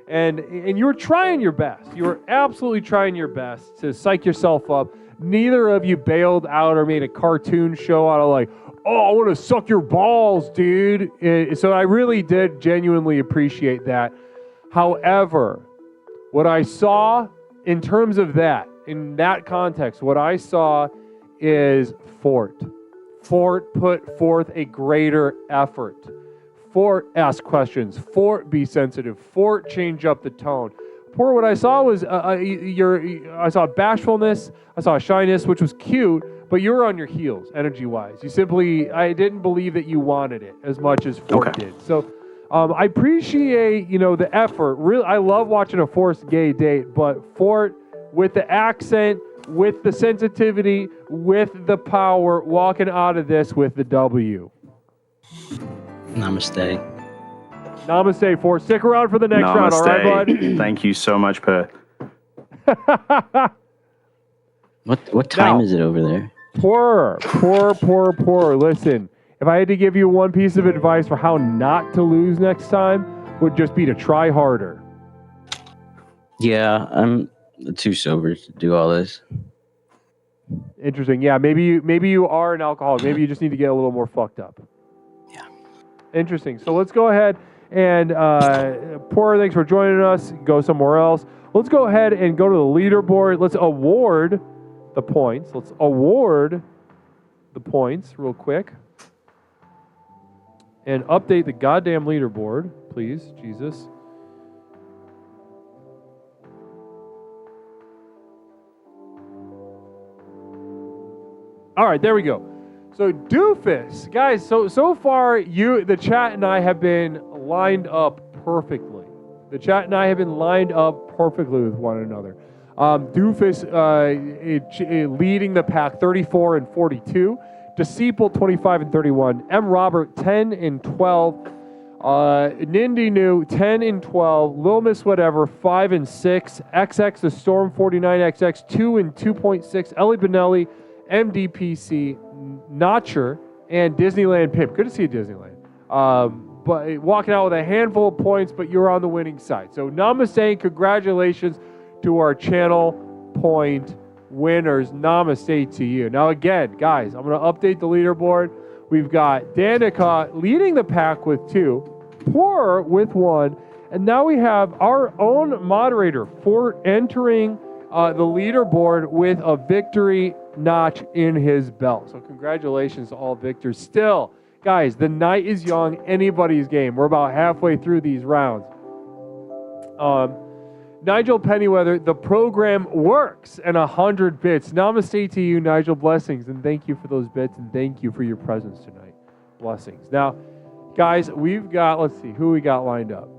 And you were trying your best. You were absolutely trying your best to psych yourself up. Neither of you bailed out or made a cartoon show out of like, oh, I want to suck your balls, dude. So I really did genuinely appreciate that. However, what I saw in terms of that, in that context, what I saw is Fort. Fort put forth a greater effort. Fort ask questions. Fort be sensitive. Fort change up the tone. Poor, what I saw was I saw bashfulness. I saw shyness, which was cute, but you were on your heels, energy-wise. I didn't believe that you wanted it as much as Fort did. So I appreciate, the effort. Really, I love watching a forced gay date, but Fort, with the accent, with the sensitivity, with the power, walking out of this with the W. Namaste. Namaste, Fort. Stick around for the next round, all right, bud? Thank you so much, Per. What time is it over there? Poor. Listen, if I had to give you one piece of advice for how not to lose next time, would just be to try harder. Yeah, I'm too sober to do all this. Interesting. Yeah, maybe you are an alcoholic. Maybe you just need to get a little more fucked up. Yeah. Interesting. So let's go ahead and Poor, thanks for joining us. Go somewhere else. Let's go ahead and go to the leaderboard. Let's award the points. Real quick. And update the goddamn leaderboard, please, Jesus. All right, there we go. So Doofus, guys, so far the chat and I have been lined up perfectly. The chat and I have been lined up perfectly with one another. Doofus leading the pack 34 and 42. Disciple 25 and 31. M. Robert 10 and 12. Nindy New 10 and 12. Lil Miss Whatever 5 and 6. XX the Storm 49XX 2 and 2.6. Ellie Benelli, MDPC, Notcher, and Disneyland Pimp. Good to see you, Disneyland. But walking out with a handful of points, but you're on the winning side. So namaste and congratulations to our channel point winners. Namaste to you. Now again, guys, I'm going to update the leaderboard. We've got Danica leading the pack with 2, Poor with 1, and now we have our own moderator for entering the leaderboard with a victory notch in his belt. So congratulations to all victors. Still, guys, the night is young. Anybody's game. We're about halfway through these rounds. Nigel Pennyweather, the program works, and 100 bits. Namaste to you, Nigel. Blessings, and thank you for those bits, and thank you for your presence tonight. Blessings. Now, guys, we've got, let's see, who we got lined up.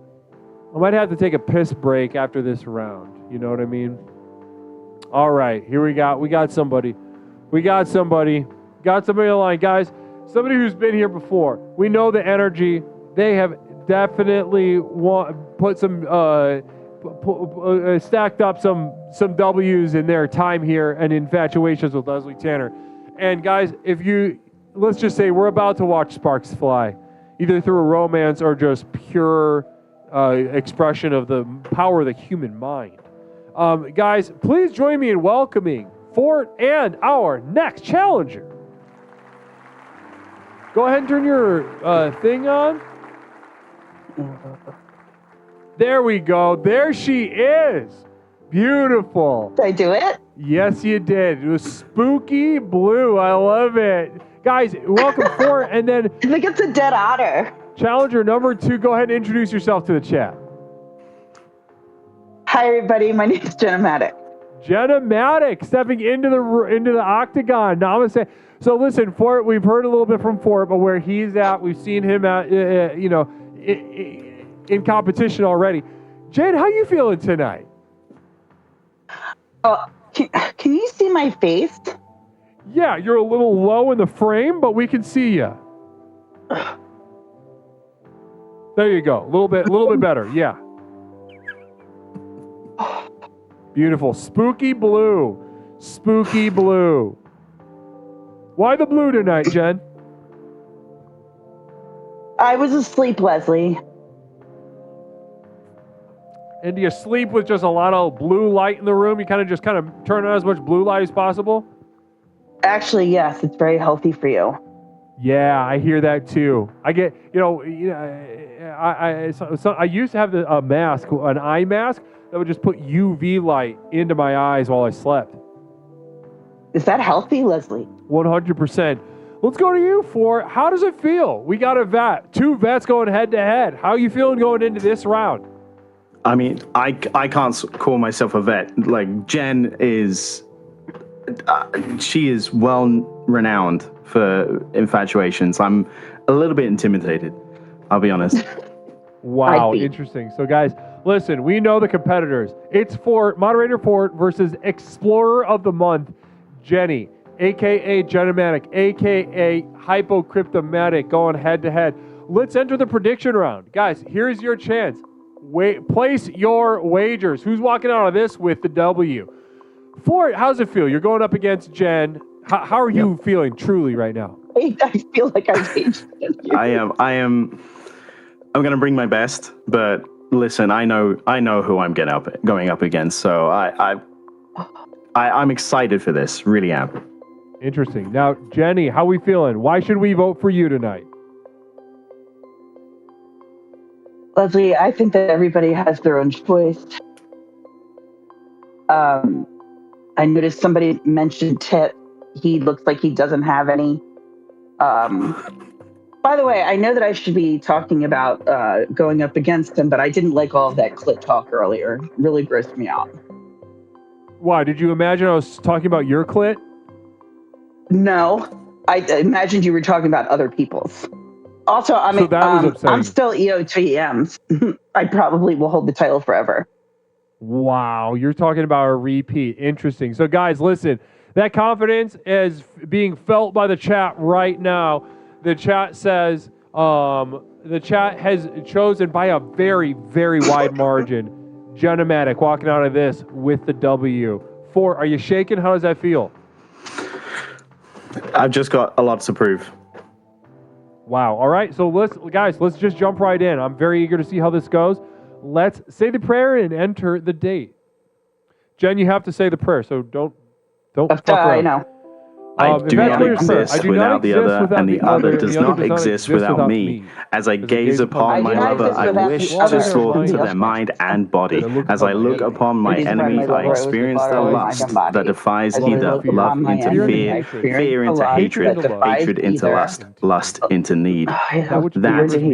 I might have to take a piss break after this round. You know what I mean? All right, here we got somebody. Got somebody on the line. Guys, somebody who's been here before. We know the energy. They have definitely put some... stacked up some W's in their time here and Infatuations with Leslie Tanner. And guys, let's just say we're about to watch sparks fly, either through a romance or just pure expression of the power of the human mind. Guys, please join me in welcoming Fort and our next challenger. Go ahead and turn your thing on. There we go. There she is. Beautiful. Did I do it? Yes, you did. It was spooky blue. I love it. Guys, welcome Fort. And then I think it's a dead otter. challenger number 2, go ahead and introduce yourself to the chat. Hi, everybody. My name is Jenna Maddox. Jenna Maddox stepping into the octagon. Namaste. So listen, Fort, we've heard a little bit from Fort, but where he's at, we've seen him at, in competition already. Jen, how you feeling tonight? Can you see my face? Yeah, you're a little low in the frame, but we can see you. There you go. A little bit better. Yeah. Beautiful. Spooky blue. Spooky blue. Why the blue tonight, Jen? I was asleep, Leslie. And do you sleep with just a lot of blue light in the room? You kind of turn on as much blue light as possible? Actually, yes, it's very healthy for you. Yeah, I hear that too. I get, I used to have a mask, an eye mask that would just put UV light into my eyes while I slept. Is that healthy, Leslie? 100%. Let's go to you, Fort. How does it feel? We got a vet, 2 vets going head to head. How are you feeling going into this round? I mean, I can't call myself a vet. Like, Jen is, she is well renowned for infatuations. I'm a little bit intimidated, I'll be honest. Wow, interesting. So, guys, listen, we know the competitors. It's Moderator Fort versus Explorer of the Month, Jenny, a.k.a. Genomatic, a.k.a. Hypocryptomatic, going head to head. Let's enter the prediction round. Guys, here's your chance. Place your wagers. Who's walking out of this with the W? Fort, how's it feel? You're going up against Jen. How are you feeling truly right now? I feel like I've aged. I'm going to bring my best, but listen, I know who I'm going up against, so I'm excited for this. Really am. Interesting. Now, Jenny, how are we feeling? Why should we vote for you tonight? Leslie, I think that everybody has their own choice. I noticed somebody mentioned Tip. He looks like he doesn't have any. By the way, I know that I should be talking about going up against him, but I didn't like all of that clit talk earlier. It really grossed me out. Why? Did you imagine I was talking about your clit? No, I imagined you were talking about other people's. Also, I mean, I'm still EOTM. I probably will hold the title forever. Wow, you're talking about a repeat. Interesting. So, guys, listen, that confidence is being felt by the chat right now. The chat says the chat has chosen by a very, very wide margin Genomatic walking out of this with the W. Fort, are you shaking? How does that feel? I've just got a lot to prove. Wow. All right. So let's just jump right in. I'm very eager to see how this goes. Let's say the prayer and enter the date. Jen, you have to say the prayer, so don't fuck around. I know. I do not exist without the other, and the other does not exist without me. As I gaze upon my lover, I wish to soar to their mind and body. As I look upon my enemy, I experience the lust that defies either love into fear, fear into hatred, hatred into lust, lust into need. That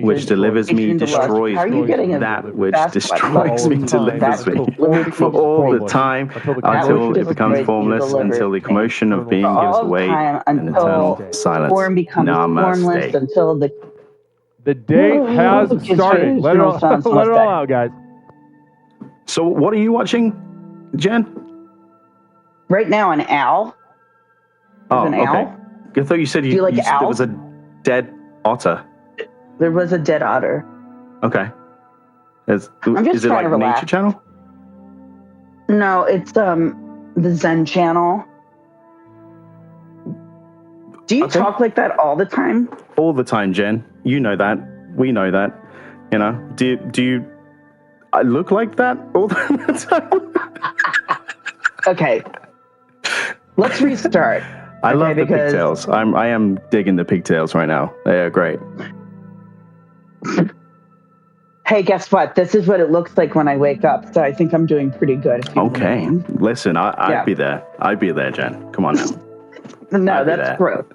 which delivers me destroys me. That which destroys me delivers me. For all the time until it becomes formless, until the commotion of being gives way. And eternal silence. Form becomes formless until the day has started. Let it all out, guys. So, what are you watching, Jen? Right now, an owl. There's an owl. I thought you said there was a dead otter. There was a dead otter. Okay. Is it like Nature Channel? No, it's the Zen Channel. Do you talk like that all the time? All the time, Jen. You know that. We know that. You know. Do I look like that all the time. Okay. Let's restart. I love the pigtails. I am digging the pigtails right now. They are great. Hey, guess what? This is what it looks like when I wake up. So I think I'm doing pretty good. Okay. Listen, I'd be there. I'd be there, Jen. Come on now. No, that's gross.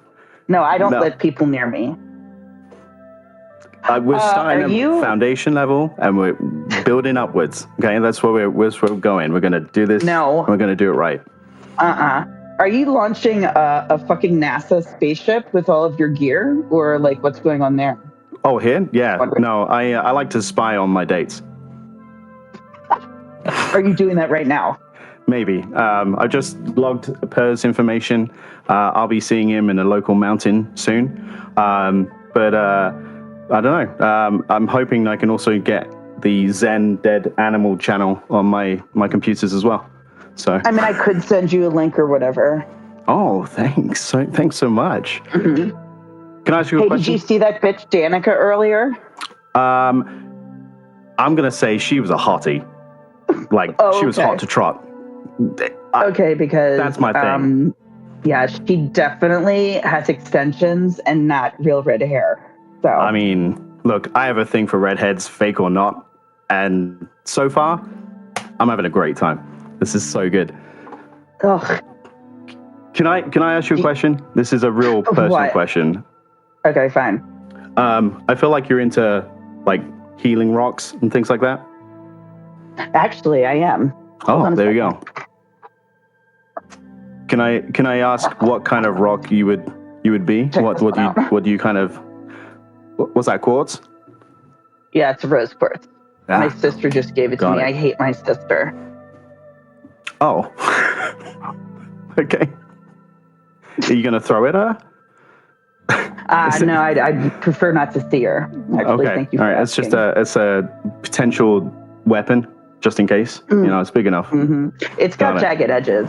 No, I don't let people near me. We're starting at foundation level and we're building upwards. Okay, that's where we're going. We're going to do this. No. We're going to do it right. Are you launching a fucking NASA spaceship with all of your gear? Or like what's going on there? Oh, here? Yeah. No, I like to spy on my dates. Are you doing that right now? Maybe. I just logged Per's information. I'll be seeing him in a local mountain soon. But I don't know. I'm hoping I can also get the Zen Dead Animal channel on my computers as well. So I mean, I could send you a link or whatever. Oh, thanks. Thanks so much. Mm-hmm. Can I ask you a question? Did you see that bitch Danica earlier? I'm going to say she was a hottie. Like, she was hot to trot. Because that's my thing. Yeah, she definitely has extensions and not real red hair. So I mean, look, I have a thing for redheads, fake or not, and so far, I'm having a great time. This is so good. Ugh. Can I ask you a question? This is a real personal question. Okay, fine. I feel like you're into like healing rocks and things like that. Actually, I am. Oh, there you go. Can I ask what kind of rock you would be? What do you kind of? What's that, quartz? Yeah, it's a rose quartz. My sister just gave it to me. I hate my sister. Oh. Okay. Are you gonna throw it at her? No, I'd prefer not to see her. Actually, okay. Thank you. All right. It's a potential weapon, just in case. You know, it's big enough. Mm-hmm. It's got jagged edges.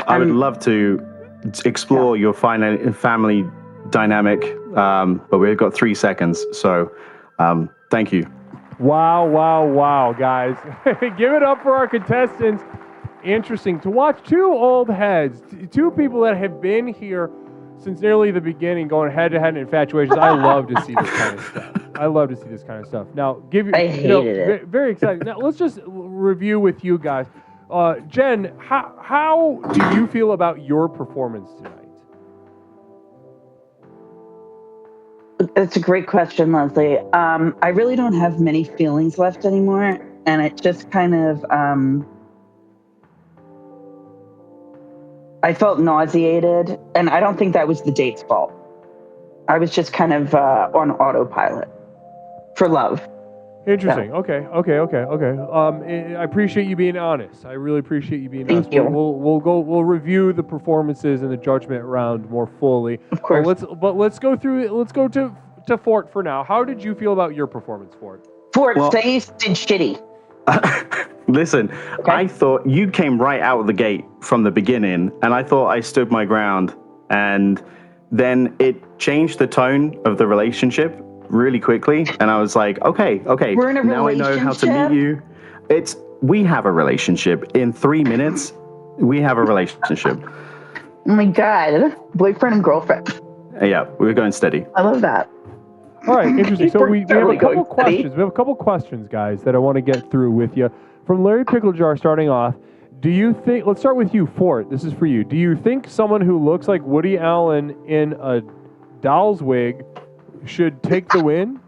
I would love to explore your family dynamic, but we've got 3 seconds. So, thank you. Wow, guys. Give it up for our contestants. Interesting to watch two old heads, two people that have been here since nearly the beginning, going head to head in Infatuations. I love to see this kind of stuff. Now, I hated it. Very exciting. Now, let's just review with you guys. Jen, how do you feel about your performance tonight? That's a great question, Leslie. I really don't have many feelings left anymore, and it just kind of I felt nauseated, and I don't think that was the date's fault. I was just kind of on autopilot for love. Interesting. Yeah. Okay. I appreciate you being honest. I really appreciate you being honest. Thank you. We'll review the performances and the judgment round more fully. Of course. Let's go to Fort for now. How did you feel about your performance, Fort? Say you did shitty. Listen, okay. I thought you came right out of the gate from the beginning, and I thought I stood my ground, and then it changed the tone of the relationship really quickly, and I was like, okay, we're in a now I know how to meet you. We have a relationship. In 3 minutes, we have a relationship. Oh my God, boyfriend and girlfriend. Yeah, we're going steady. I love that. All right, interesting. So we have a couple questions. We have a couple questions, guys, that I want to get through with you. From Larry Picklejar, starting off, do you think? Let's start with you, Fort. This is for you. Do you think someone who looks like Woody Allen in a doll's wig should take the win?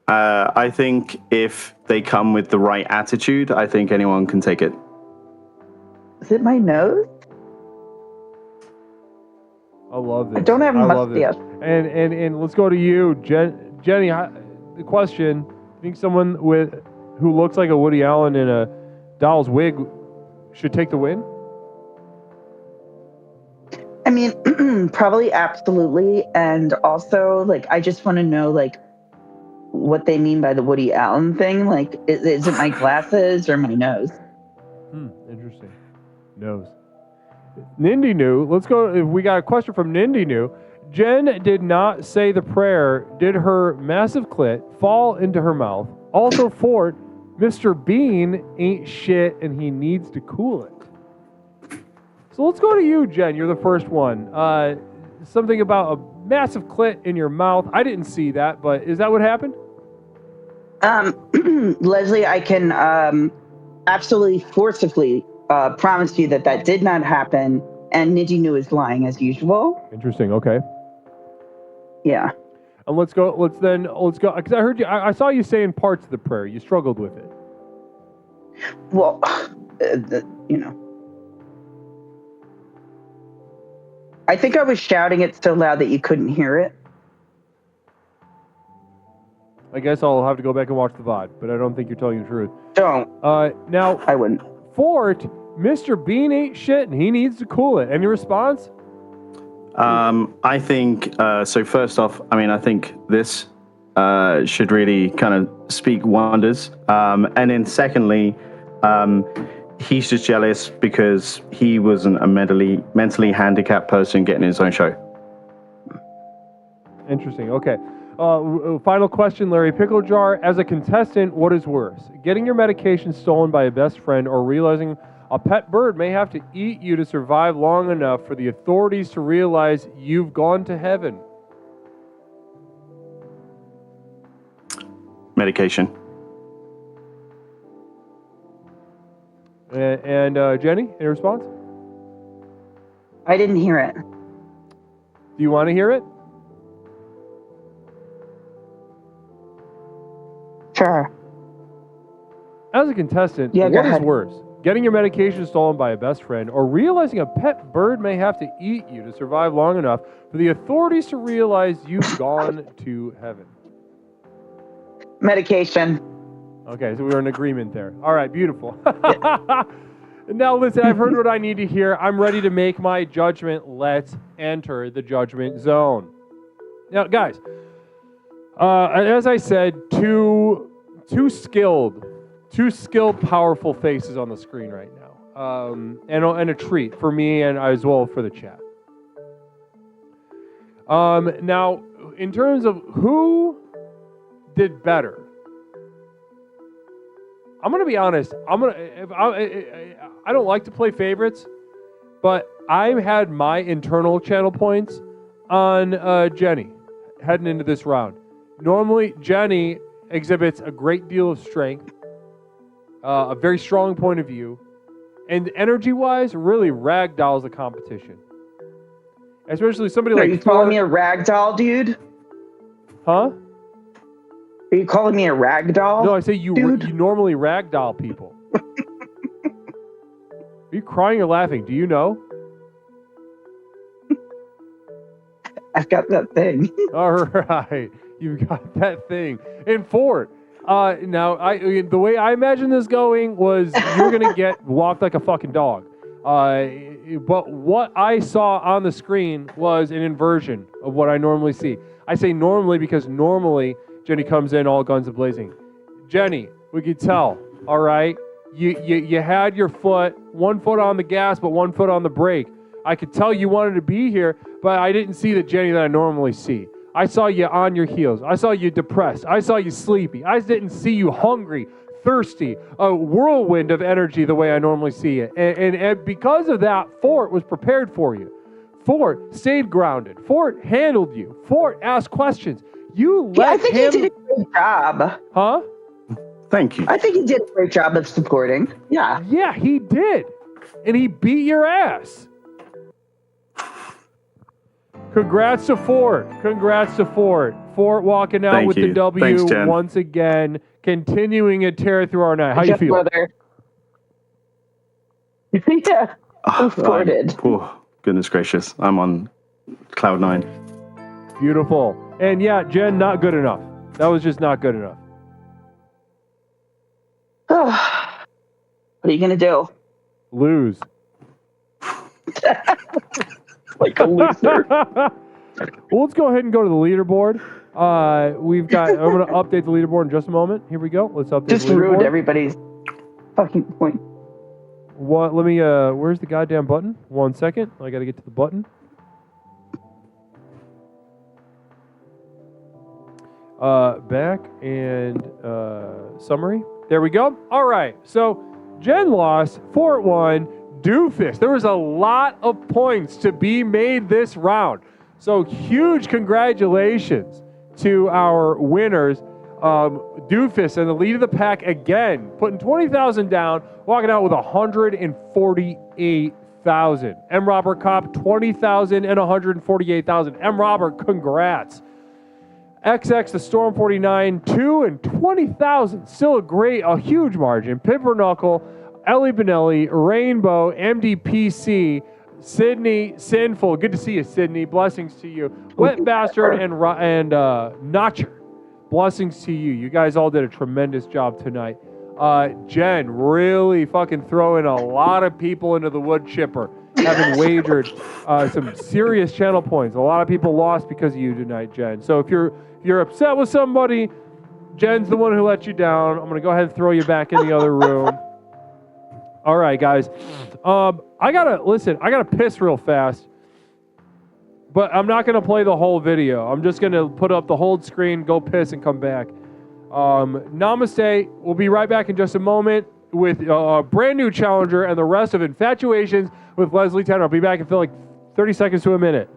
I think if they come with the right attitude, I think anyone can take it. Is it my nose? I love this. I don't have a mustache. And let's go to you, Jenny. The question: you think someone who looks like a Woody Allen in a doll's wig should take the win? I mean, probably absolutely. And also, like, I just want to know, like, what they mean by the Woody Allen thing. Like, is it my glasses or my nose? Interesting. Nose. Nindy New. Let's go. We got a question from Nindy New. Jen did not say the prayer. Did her massive clit fall into her mouth? Also, Fort, Mr. Bean ain't shit and he needs to cool it. So let's go to you, Jen. You're the first one. Something about a massive clit in your mouth. I didn't see that, but is that what happened? Leslie, I can absolutely forcibly promise you that did not happen, and Nidji knew is lying as usual. Interesting. Okay. Yeah. And let's go. Because I heard you. I saw you saying parts of the prayer. You struggled with it. Well, I think I was shouting it so loud that you couldn't hear it. I guess I'll have to go back and watch the VOD, but I don't think you're telling the truth. Don't. Now, I wouldn't. Fort, Mr. Bean ain't shit and he needs to cool it. Any response? I think, so first off, I think this should really kind of speak wonders. And then secondly, he's just jealous because he wasn't a mentally handicapped person getting his own show. Interesting. Okay. Final question, Larry Pickle Jar. As a contestant, what is worse? Getting your medication stolen by a best friend or realizing a pet bird may have to eat you to survive long enough for the authorities to realize you've gone to heaven? Medication. And Jenny, any response? I didn't hear it. Do you want to hear it? Sure. As a contestant, Yeah, what go is ahead. worse? Getting your medication stolen by a best friend or realizing a pet bird may have to eat you to survive long enough for the authorities to realize you've gone to heaven? Medication. Okay, so we were in agreement there. All right, beautiful. Now listen, I've heard what I need to hear. I'm ready to make my judgment. Let's enter the judgment zone. Now, guys, as I said, two skilled, powerful faces on the screen right now, and a treat for me and as well for the chat. Now, in terms of who did better, I'm gonna be honest. I don't like to play favorites, but I had my internal channel points on Jenny heading into this round. Normally, Jenny exhibits a great deal of strength, a very strong point of view, and energy-wise, really ragdolls the competition. Especially somebody like... Are you calling me a ragdoll, dude? Huh? Are you calling me a ragdoll? No, I say you normally ragdoll people. Are you crying or laughing? Do you know? I've got that thing. All right. You've got that thing. And Ford, now, the way I imagine this going was you're going to get walked like a fucking dog. But what I saw on the screen was an inversion of what I normally see. I say normally because normally Jenny comes in all guns a-blazing. Jenny, we could tell, all right? You had your one foot on the gas, but one foot on the brake. I could tell you wanted to be here, but I didn't see the Jenny that I normally see. I saw you on your heels. I saw you depressed. I saw you sleepy. I didn't see you hungry, thirsty, a whirlwind of energy the way I normally see it. And because of that, Fort was prepared for you. Fort stayed grounded. Fort handled you. Fort asked questions. You let I think him... he did a great job. Huh? Thank you. I think he did a great job of supporting. Yeah. Yeah, he did. And he beat your ass. Congrats to Fort. Fort walking out with the W. Thanks, Jen. Once again, continuing a tear through our night. How you feel? Brother. Yeah. Supported. Oh, goodness gracious. I'm on cloud 9. Beautiful. And yeah, Jen, not good enough. That was just not good enough. What are you going to do? Lose. Like a loser. Well, let's go ahead and go to the leaderboard. I'm going to update the leaderboard in just a moment. Here we go. Let's update Just the leaderboard. ruined everybody's fucking point. What? Let me, where's the goddamn button? 1 second. I got to get to the button. Back and summary. There we go. All right. So Jen lost. Fort won. Doofus. There was a lot of points to be made this round. So huge congratulations to our winners. Doofus in the lead of the pack again, putting 20,000 down, walking out with 148,000. M. Robert Kopp, 20,000 and 148,000. M. Robert, congrats. XX, the Storm 49, 2 and 20,000. Still a huge margin. Pipperknuckle, Ellie Benelli, Rainbow, MDPC, Sydney, Sinful. Good to see you, Sydney. Blessings to you. Wet Bastard and Notcher. Blessings to you. You guys all did a tremendous job tonight. Jen really fucking throwing a lot of people into the wood chipper, having wagered some serious channel points. A lot of people lost because of you tonight, Jen. So if you're upset with somebody, Jen's the one who let you down. I'm gonna go ahead and throw you back in the other room. All right, guys. I gotta piss real fast. But I'm not going to play the whole video. I'm just going to put up the hold screen, go piss, and come back. Namaste. We'll be right back in just a moment with a brand new challenger and the rest of Infatuations with Leslie Tanner. I'll be back in like 30 seconds to a minute.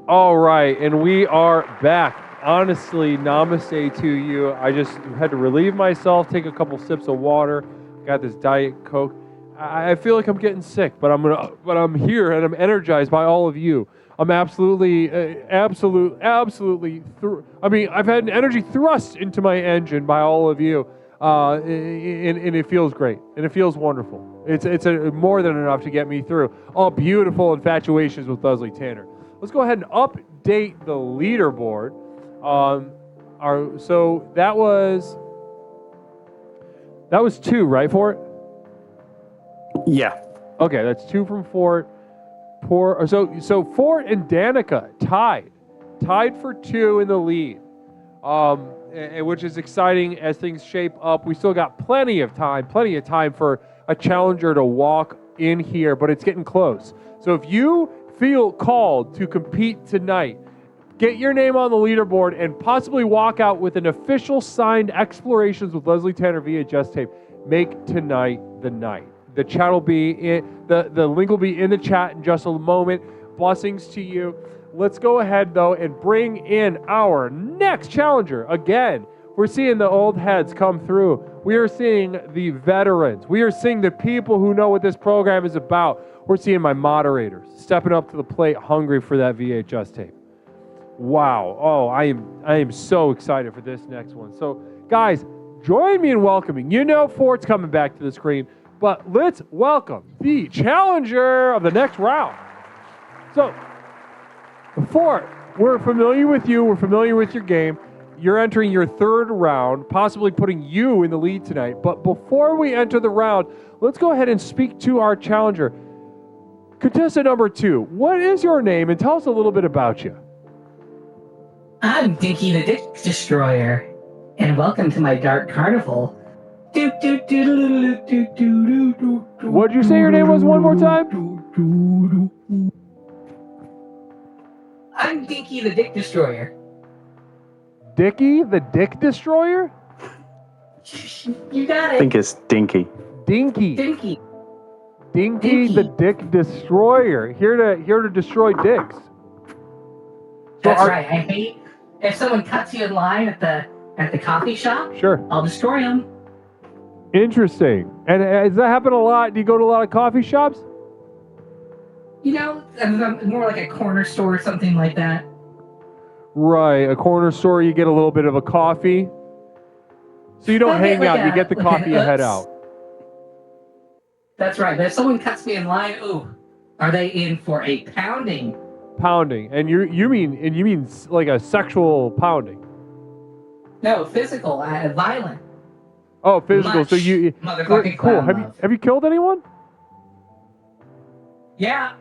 All right, and we are back. Honestly, namaste to you. I just had to relieve myself, take a couple sips of water. Got this Diet Coke. I feel like I'm getting sick, but I'm here and I'm energized by all of you. I'm absolutely. I've had an energy thrust into my engine by all of you, and it feels great and it feels wonderful. It's more than enough to get me through. All beautiful Infatuations with Leslie Tanner. Let's go ahead and update the leaderboard. So that was 2, right, for it? Yeah. Okay, that's 2 from Fort. So Fort and Danica tied for 2 in the lead, which is exciting as things shape up. We still got plenty of time for a challenger to walk in here, but it's getting close. So if you feel called to compete tonight, get your name on the leaderboard and possibly walk out with an official signed Explorations with Leslie Tanner VHS tape. Make tonight the night. The chat will be the link will be in the chat in just a moment. Blessings to you. Let's go ahead though and bring in our next challenger. Again, we're seeing the old heads come through. We are seeing the veterans. We are seeing the people who know what this program is about. We're seeing my moderators stepping up to the plate, hungry for that VHS tape. Wow. Oh, I am so excited for this next one. So, guys, join me in welcoming. You know Fort's coming back to the screen, but let's welcome the challenger of the next round. So, Fort, we're familiar with you. We're familiar with your game. You're entering your 3rd round, possibly putting you in the lead tonight. But before we enter the round, let's go ahead and speak to our challenger. Contestant number 2, what is your name, and tell us a little bit about you. I'm Dinky the Dick Destroyer, and welcome to my Dark Carnival. What'd you say your name was one more time? I'm Dinky the Dick Destroyer. Dicky the Dick Destroyer? You got it. I think it's Dinky. Dinky Dinky. the Dick Destroyer. Here to destroy dicks. That's right. I hate if someone cuts you in line at the coffee shop. Sure. I'll destroy them. Interesting. And does that happen a lot? Do you go to a lot of coffee shops? You know, more like a corner store or something like that. Right, a corner store, you get a little bit of a coffee. So you don't hang out, you get the coffee, you head out. That's right. But if someone cuts me in line, ooh, are they in for a pounding? Pounding. And you mean like a sexual pounding? No, physical, violent. Oh, physical. So you motherfucking cool. clown Have you killed anyone? Yeah.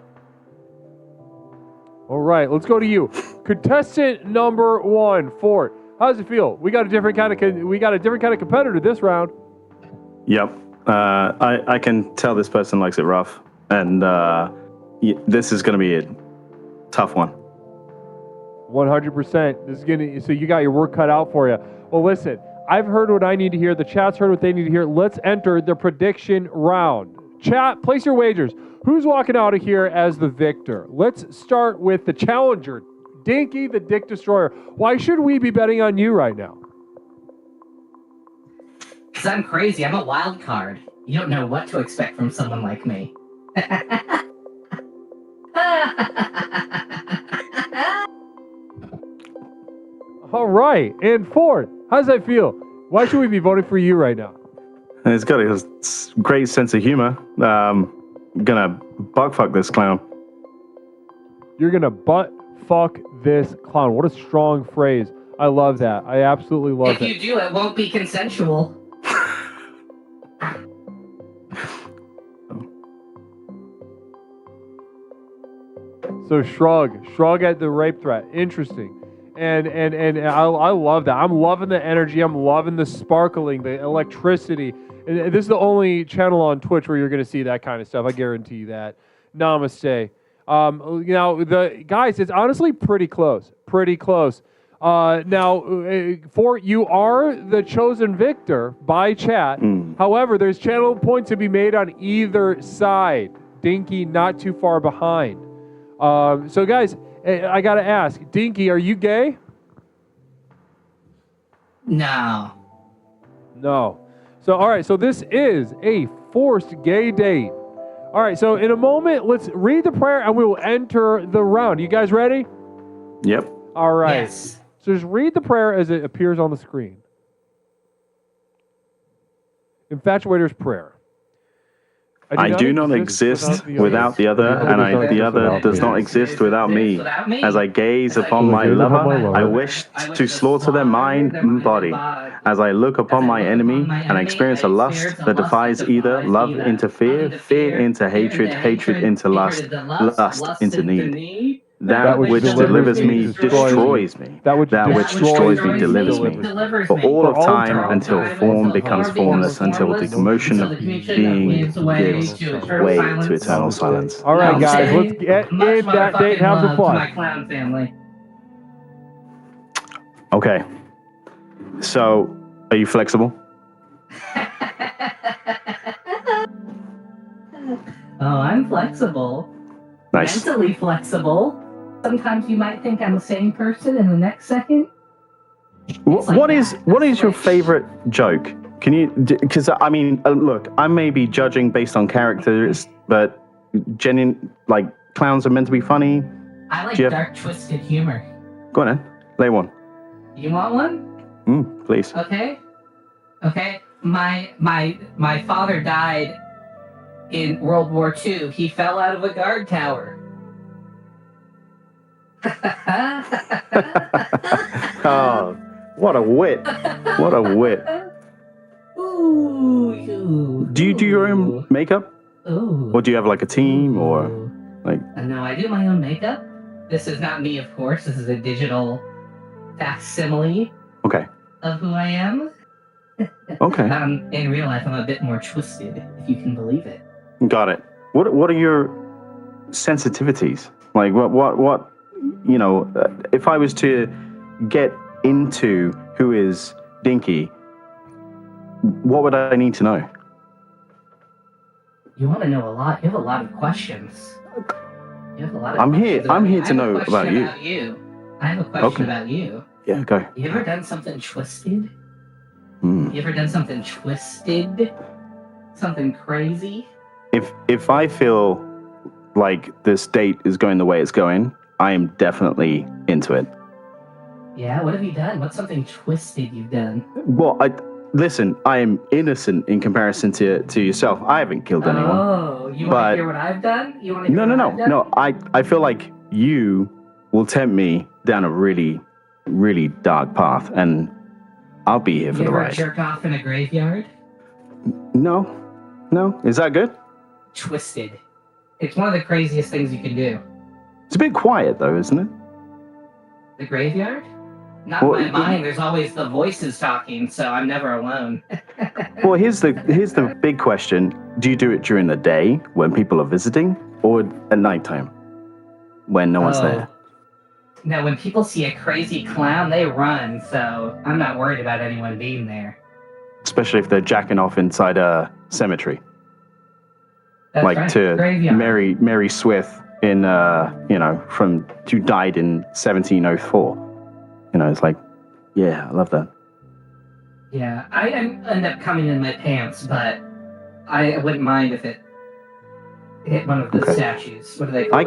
All right, let's go to you. Contestant number 1, Fort. How does it feel? We got a different kind of competitor this round. Yep. I can tell this person likes it rough, and this is going to be a tough one. 100%. This is so you got your work cut out for you. Well, listen, I've heard what I need to hear. The chat's heard what they need to hear. Let's enter the prediction round. Chat, place your wagers. Who's walking out of here as the victor? Let's start with the challenger, Dinky the Dick Destroyer. Why should we be betting on you right now? Because I'm crazy. I'm a wild card. You don't know what to expect from someone like me. All right. And Ford, how does that feel? Why should we be voting for you right now? It's got a great sense of humor. Gonna butt fuck this clown. You're gonna butt fuck this clown. What a strong phrase. I love that. I absolutely love that. If you do, it won't be consensual. So shrug at the rape threat. Interesting. And I love that. I'm loving the energy. I'm loving the sparkling, the electricity. And this is the only channel on Twitch where you're going to see that kind of stuff. I guarantee you that. Namaste. Now, the guys, it's honestly pretty close. Pretty close. Now, Fort, you are the chosen victor by chat. However, there's channel points to be made on either side. Dinky not too far behind. So, guys, I got to ask, Dinky, are you gay? No. No. So, all right, so this is a forced gay date. All right, so in a moment, let's read the prayer and we will enter the round. You guys ready? Yep. All right. Yes. So just read the prayer as it appears on the screen. Infatuator's prayer. I do not exist without the other, and the other does not exist without me. As I gaze upon my lover, I wish to slaughter their mind and body. As I look upon my enemy and experience a lust that defies either love into fear, fear into hatred, hatred into lust, lust into need. That which delivers me destroys me. That which destroys me delivers me. For all of time until form becomes formless, until the commotion of being gives way to eternal silence. All right, guys, let's get in that date and have some fun. My clown family. Okay. So, are you flexible? Oh, I'm flexible. Nice. Mentally flexible. Sometimes you might think I'm the same person, and the next second. What is your favorite joke? Can you? Because I mean, look, I may be judging based on characters, but genuine clowns are meant to be funny. I like dark, twisted humor. Go on then, lay one. You want one? Please. Okay. My father died in World War II. He fell out of a guard tower. Oh, what a wit! What a wit! Ooh. Do you do your own makeup? Ooh. Or do you have a team or No, I do my own makeup. This is not me, of course. This is a digital facsimile. Okay. Of who I am. Okay. In real life, I'm a bit more twisted, if you can believe it. Got it. What are your sensitivities? What if I was to get into who is Dinky, what would I need to know? You want to know a lot. You have a lot of questions. You have a lot of I'm questions here to know about you. I have a question about you. Yeah, go. You ever done something twisted? You ever done something twisted? Something crazy? If I feel like this date is going the way it's going, I am definitely into it. Yeah, what have you done? What's something twisted you've done? Well, listen, I am innocent in comparison to yourself. I haven't killed anyone. Oh, you want to hear what I've done? You want to hear No. I feel like you will tempt me down a really, really dark path, and I'll be here for the ride. You ever jerk off in a graveyard? No. Is that good? Twisted. It's one of the craziest things you can do. It's a bit quiet though, isn't it? The graveyard? Not in my mind. There's always the voices talking, so I'm never alone. Well, here's the big question: do you do it during the day when people are visiting, or at nighttime when no one's there? Now, when people see a crazy clown, they run. So I'm not worried about anyone being there. Especially if they're jacking off inside a cemetery. That's like right. to Graveyard. Mary Swift in who died in 1704. It's like, yeah, I love that. Yeah, I end up coming in my pants, but I wouldn't mind if it hit one of the statues. What do they call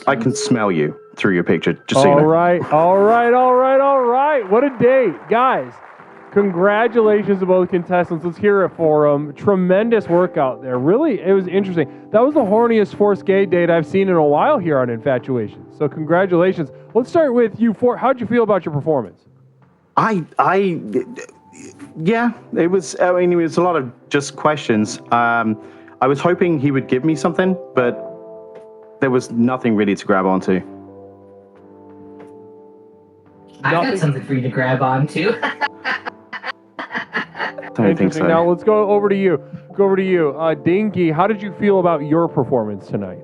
I can smell you through your picture. Just so you All know. right. What a date, guys. Congratulations to both contestants. Let's hear it for them. Tremendous work out there. Really, it was interesting. That was the horniest forced gay date I've seen in a while here on Infatuations. So congratulations. Let's start with you. How'd you feel about your performance? Yeah, it was. I mean, it was a lot of just questions. I was hoping he would give me something, but there was nothing really to grab onto. I've got something for you to grab onto. Don't think so. Now let's go over to you. Dinky, how did you feel about your performance tonight?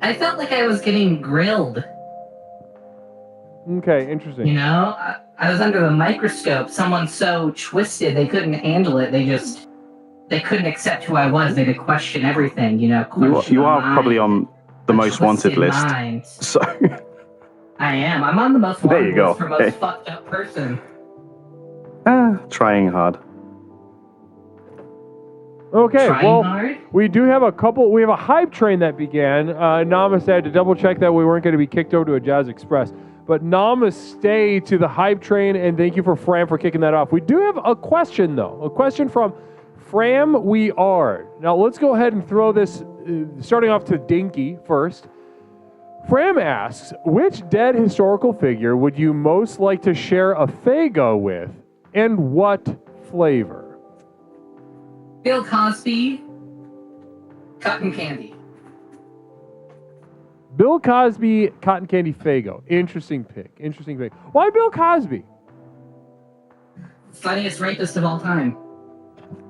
I felt like I was getting grilled. Okay, interesting. I was under the microscope. Someone so twisted they couldn't handle it. They couldn't accept who I was. They had to question everything. You are probably on the most wanted list. Mind. So I am. I'm on the most there wanted you go. list for most fucked up person. Trying hard. Okay, hard? We do have we have a hype train that began. Namaste, I had to double check that we weren't going to be kicked over to a Jazz Express. But namaste to the hype train, and thank you for Fran for kicking that off. We do have a question, though. A question from Fram, we are. Now let's go ahead and throw this, starting off to Dinky first. Fram asks, which dead historical figure would you most like to share a Faygo with, and what flavor? Bill Cosby, cotton candy. Bill Cosby, cotton candy Faygo. Interesting pick. Why Bill Cosby? Funniest rapist of all time.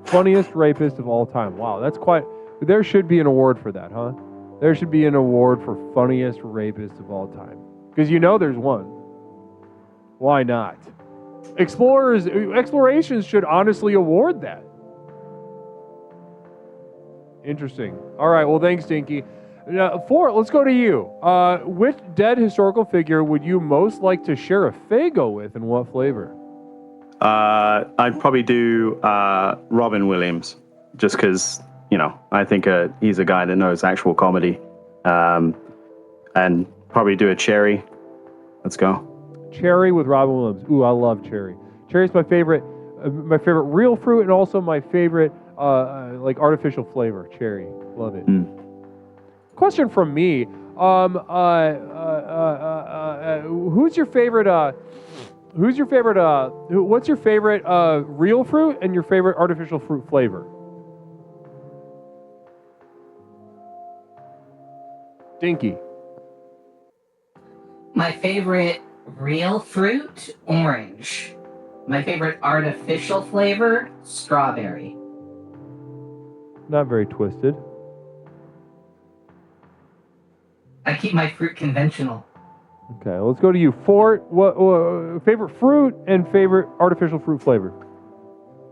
Funniest rapist of all time. Wow, that's quite... There should be an award for that, huh? There should be an award for funniest rapist of all time. Because you know there's one. Why not? Explorations should honestly award that. Interesting. All right, well, thanks, Dinky. Fort, let's go to you. Which dead historical figure would you most like to share a Faygo with, and what flavor? I'd probably do Robin Williams, just because, I think he's a guy that knows actual comedy. And probably do a cherry. Let's go. Cherry with Robin Williams. Ooh, I love cherry. Cherry's my favorite real fruit, and also my favorite like artificial flavor. Cherry, love it. Question from me. What's your favorite real fruit and your favorite artificial fruit flavor? Dinky. My favorite real fruit, orange. My favorite artificial flavor, strawberry. Not very twisted. I keep my fruit conventional. Okay, let's go to you. Fort, what favorite fruit and favorite artificial fruit flavor?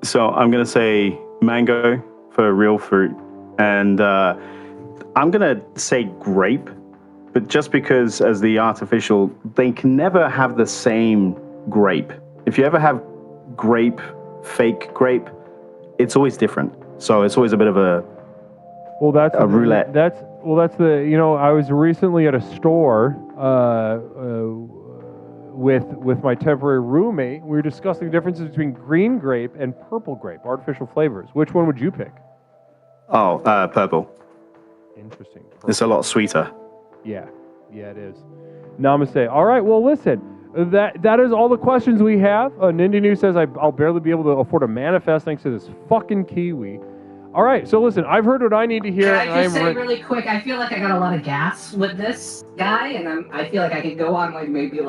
So I'm going to say mango for real fruit. And I'm going to say grape, but just because as the artificial, they can never have the same grape. If you ever have fake grape, it's always different. So it's always a bit of a roulette. That's I was recently at a store with my temporary roommate. We were discussing the differences between green grape and purple grape, artificial flavors. Which one would you pick? Oh, purple. Interesting. Purple. It's a lot sweeter. Yeah, it is. Namaste. All right, well, listen. That is all the questions we have. Nindy News says I'll barely be able to afford a manifest thanks to this fucking Kiwi. All right, so listen, I've heard what I need to hear. Can I just say really quick, I feel like I got a lot of gas with this guy, and I feel like I could go on maybe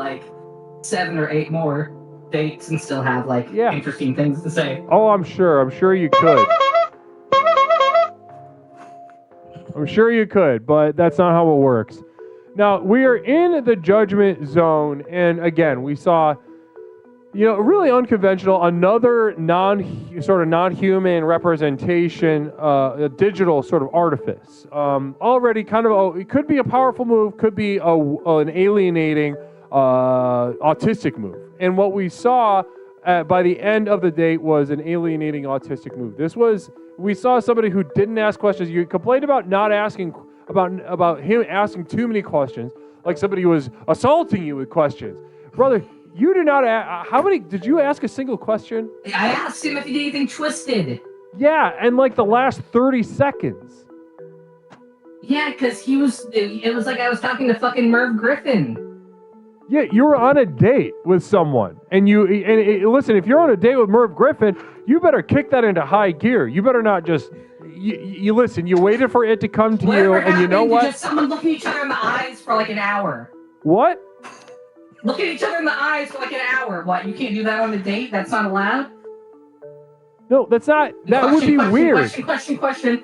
7 or 8 more dates and still have interesting things to say. Oh, I'm sure you could. I'm sure you could, but that's not how it works. Now, we are in the judgment zone, and again, we saw, really unconventional, another non-human representation, a digital sort of artifice. Already it could be a powerful move, could be an alienating, autistic move. And what we saw by the end of the date was an alienating autistic move. We saw somebody who didn't ask questions. You complained about not asking, about him asking too many questions, like somebody was assaulting you with questions. Brother, you did not did you ask a single question? I asked him if he did anything twisted. Yeah, and the last 30 seconds. Yeah, because it was like I was talking to fucking Merv Griffin. Yeah, you were on a date with someone, and listen, if you're on a date with Merv Griffin, you better kick that into high gear. You better not just, you listen, you waited for it to come to you, and you know what? Just someone look at each other in the eyes for an hour. What? Look at each other in the eyes for an hour. What, you can't do that on a date? That's not allowed? No, that's not, that would be weird. Question.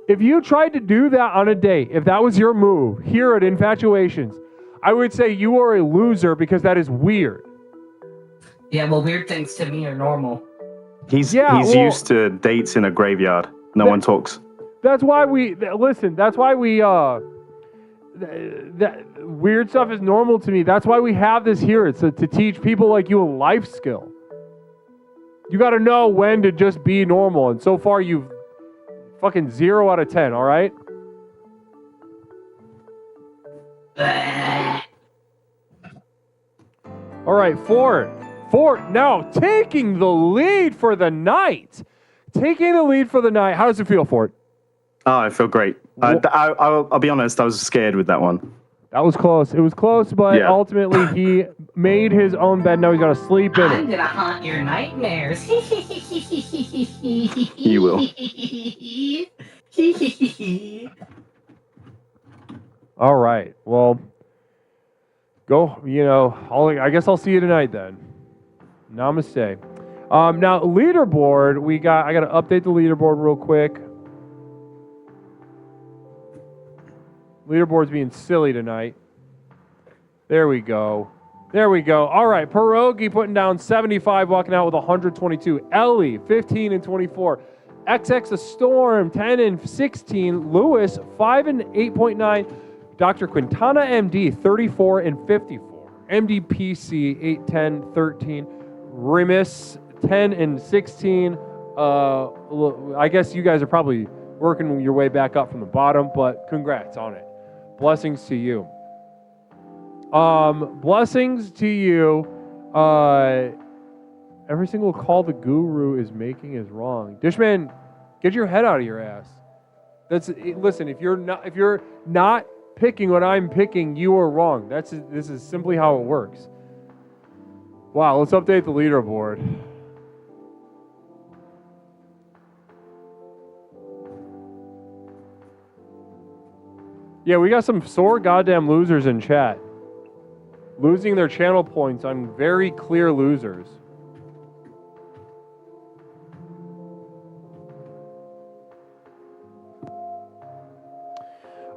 If you tried to do that on a date, if that was your move here at Infatuations, I would say you are a loser because that is weird. Yeah, well, weird things to me are normal. He's used to dates in a graveyard. No one talks. That's why that weird stuff is normal to me. That's why we have this here. It's to teach people like you a life skill. You got to know when to just be normal. And so far, you've fucking 0 out of 10, all right? All right, Ford now taking the lead for the night. taking the lead for the night. How does it feel, Fort? Oh, I feel great. I'll be honest, I was scared with that one. That was close. It was close, but ultimately he made his own bed. Now he's got to sleep in it. I'm gonna haunt your nightmares. You will. All right. Well, go. I guess I'll see you tonight then. Namaste. Now leaderboard. I got to update the leaderboard real quick. Leaderboard's being silly tonight. There we go. All right, Pierogi putting down 75, walking out with 122. Ellie, 15 and 24. XX The Storm, 10 and 16. Lewis, 5 and 8.9. Dr. Quintana MD, 34 and 54. MDPC, 8, 10, 13. Remus, 10 and 16. I guess you guys are probably working your way back up from the bottom, but congrats on it. Blessings to you. Blessings to you. Every single call the guru is making is wrong. Dishman, get your head out of your ass. Listen, if you're not picking what I'm picking, you are wrong. This is simply how it works. Wow, let's update the leaderboard. Yeah, we got some sore goddamn losers in chat. Losing their channel points on very clear losers.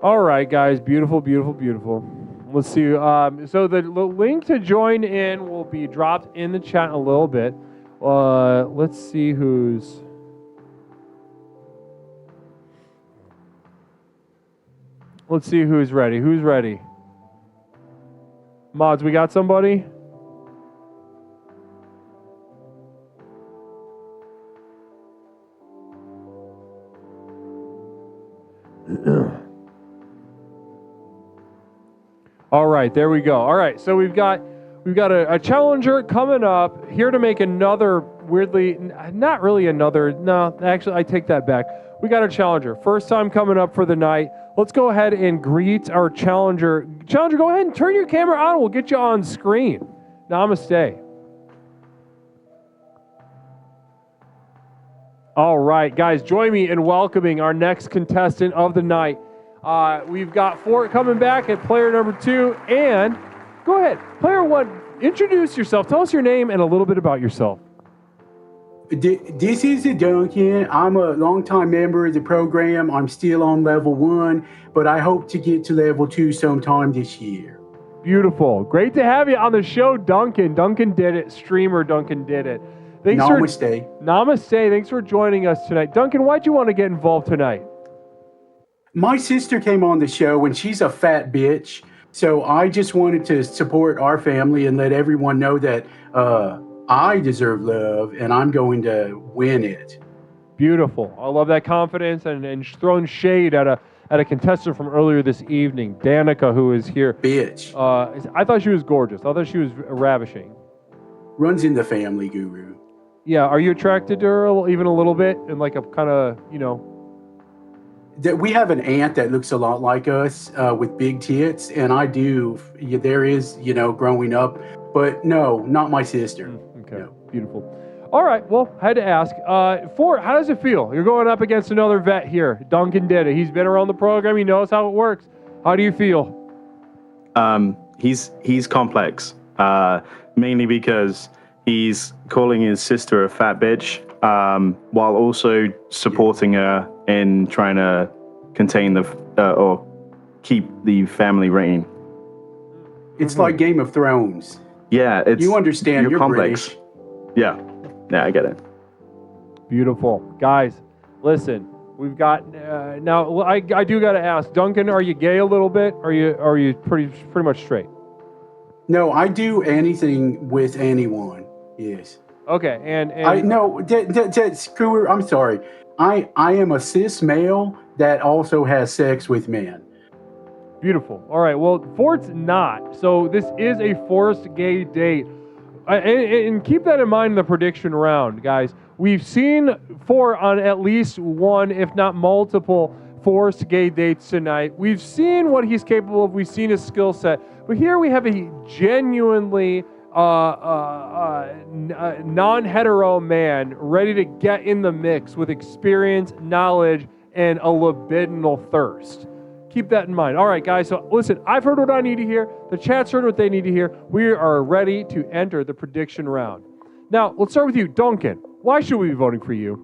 All right, guys. Beautiful, beautiful, beautiful. Let's see. So the link to join in will be dropped in the chat in a little bit. Let's see who's... Let's see who's ready. Who's ready? Mods, we got somebody? All right, there we go. All right, so we've got a challenger coming up here to make another not really another. No, actually, I take that back. We got a challenger. First time coming up for the night. Let's go ahead and greet our challenger. Challenger, go ahead and turn your camera on. We'll get you on screen. Namaste. All right, guys, join me in welcoming our next contestant of the night. We've got Fort coming back at player number 2. And go ahead, player 1, introduce yourself. Tell us your name and a little bit about yourself. This is Duncan. I'm a longtime member of the program. I'm still on level 1, but I hope to get to level 2 sometime this year. Beautiful. Great to have you on the show, Duncan. Duncan did it. Streamer Duncan did it. Namaste. Namaste. Thanks for joining us tonight. Duncan, why'd you want to get involved tonight? My sister came on the show, and she's a fat bitch. So I just wanted to support our family and let everyone know that I deserve love, and I'm going to win it. Beautiful. I love that confidence and throwing shade at a contestant from earlier this evening, Danica, who is here. Bitch. I thought she was gorgeous. I thought she was ravishing. Runs in the family, guru. Yeah. Are you attracted to her even a little bit? And like a kind of, That we have an aunt that looks a lot like us with big tits, and I do. There is, growing up, but no, not my sister. Okay, no. Beautiful. All right, well, I had to ask. Fort, how does it feel? You're going up against another vet here. Duncan did it. He's been around the program. He knows how it works. How do you feel? He's complex, mainly because he's calling his sister a fat bitch, while also supporting her in trying to contain or keep the family reign. It's like Game of Thrones. Yeah, you understand. You're complex. British. Yeah, I get it. Beautiful, guys. Listen, we've got now. I do got to ask, Duncan, are you gay a little bit? Are you pretty much straight? No, I do anything with anyone. Yes. Okay, and I no. Screw. I'm sorry. I am a cis male that also has sex with men. Beautiful. All right. Well, Fort's not. So this is a forced gay date. And keep that in mind in the prediction round, guys. We've seen Fort on at least one, if not multiple, forced gay dates tonight. We've seen what he's capable of. We've seen his skill set. But here we have a genuinely non-hetero man ready to get in the mix with experience, knowledge, and a libidinal thirst. Keep that in mind. All right, guys. So listen, I've heard what I need to hear. The chat's heard what they need to hear. We are ready to enter the prediction round. Now, let's start with you, Duncan. Why should we be voting for you?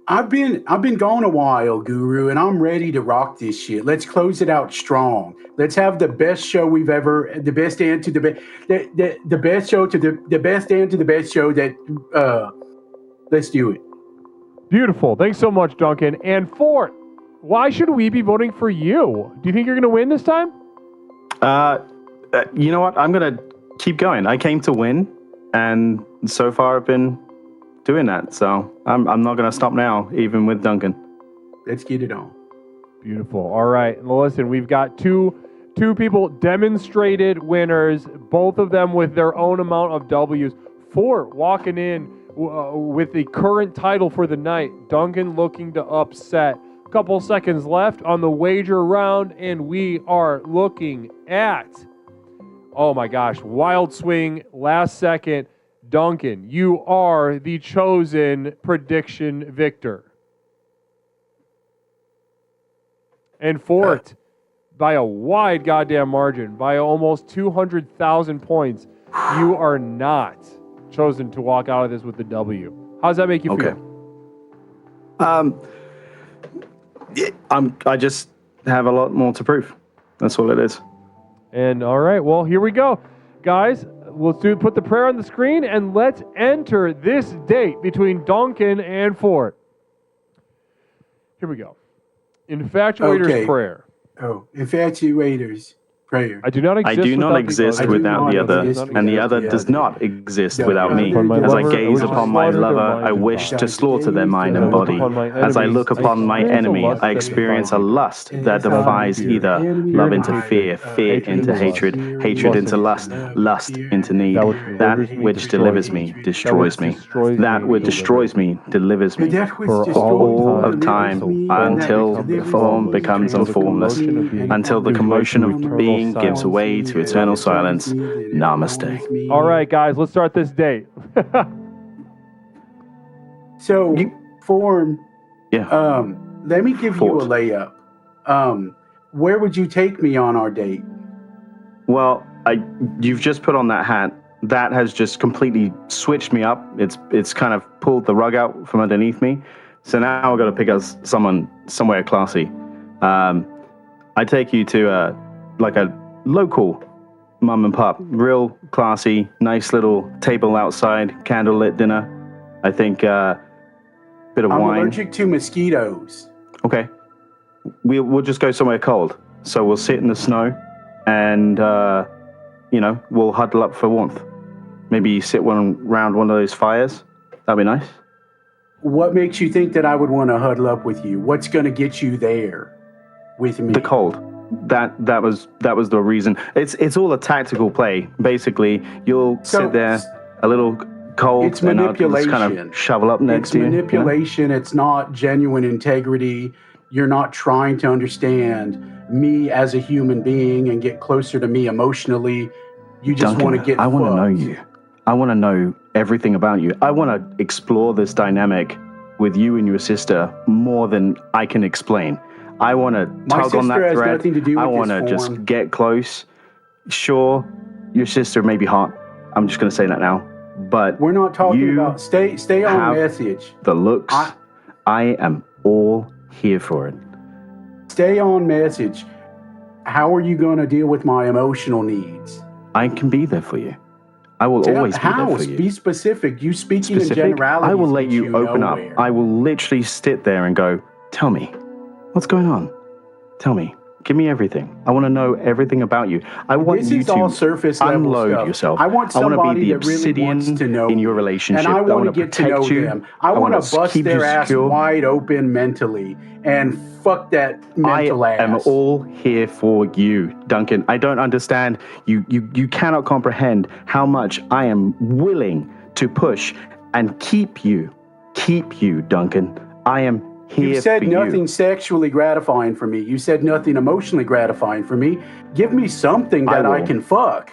I've been gone a while, Guru, and I'm ready to rock this shit. Let's close it out strong. Let's have the best show we've ever, the best end to the best, the best show to the best end to the best show that. Let's do it. Beautiful. Thanks so much, Duncan. And Fort, why should we be voting for you? Do you think you're going to win this time? You know what? I'm going to keep going. I came to win, and so far I've been doing that. So I'm not going to stop now, even with Duncan. Let's get it on. Beautiful. All right. Well, listen, we've got two people demonstrated winners, both of them with their own amount of W's. Fort walking in with the current title for the night. Duncan looking to upset. Couple seconds left on the wager round, and we are looking at, oh my gosh, wild swing, last second. Duncan, you are the chosen prediction victor. And Fort, by a wide goddamn margin, by almost 200,000 points, you are not chosen to walk out of this with the W. How does that make you feel? I just have a lot more to prove. That's all it is. And all right, well, here we go. Guys, let's put the prayer on the screen and let's enter this date between Duncan and Fort. Here we go. Infatuator's prayer. Oh, infatuators. Prayer. I do not exist without the other, and the other does not exist without me. As I gaze upon my lover, I wish to slaughter their mind and body. As I look upon my enemy, I experience a lust that defies either love into fear, fear into hatred, hatred into lust, lust into need. That which delivers me destroys me. That which destroys me delivers me. For all of time, until the form becomes unformless, until the commotion of being gives way to eternal silence. Namaste. All right, guys, let's start this date. So, Form. Yeah. Let me give you a layup. Where would you take me on our date? Well, you've just put on that hat. That has just completely switched me up. It's kind of pulled the rug out from underneath me. So now I've got to pick us someone somewhere classy. I take you to like a local mum and pop, real classy, nice little table outside, candlelit dinner. I think bit of wine. I'm allergic to mosquitoes. Okay, we'll just go somewhere cold. So we'll sit in the snow, and we'll huddle up for warmth. Maybe sit around one of those fires. That'd be nice. What makes you think that I would want to huddle up with you? What's going to get you there with me? The cold. That was the reason. It's all a tactical play. Basically, you'll sit there a little cold. It's manipulation. And I'll just kind of shovel up next to you. It's manipulation. It's not genuine integrity. You're not trying to understand me as a human being and get closer to me emotionally. You just want to get. I want to know you. I want to know everything about you. I want to explore this dynamic with you and your sister more than I can explain. I want to tug on that thread. I want to just get close. Sure, your sister may be hot. I'm just going to say that now. But we're not talking about stay on message. The looks. I am all here for it. Stay on message. How are you going to deal with my emotional needs? I can be there for you. I will always be there for you. Be specific. You speaking in generalities. I will let you open up. I will literally sit there and go, tell me. What's going on? Tell me. Give me everything. I want to know everything about you. I want This you is to all surface level unload stuff. yourself. I want wanna somebody be the that really obsidian wants to know in your me, relationship. and I want to wanna get to know protect you. them. I want wanna to bust keep you their ass secure. wide open mentally and fuck that mental I am ass. all here for you, Duncan. I don't understand. You cannot comprehend how much I am willing to push and keep you, Duncan. I am here You said for nothing you. sexually gratifying for me. You said nothing emotionally gratifying for me. Give me something that I will. can fuck,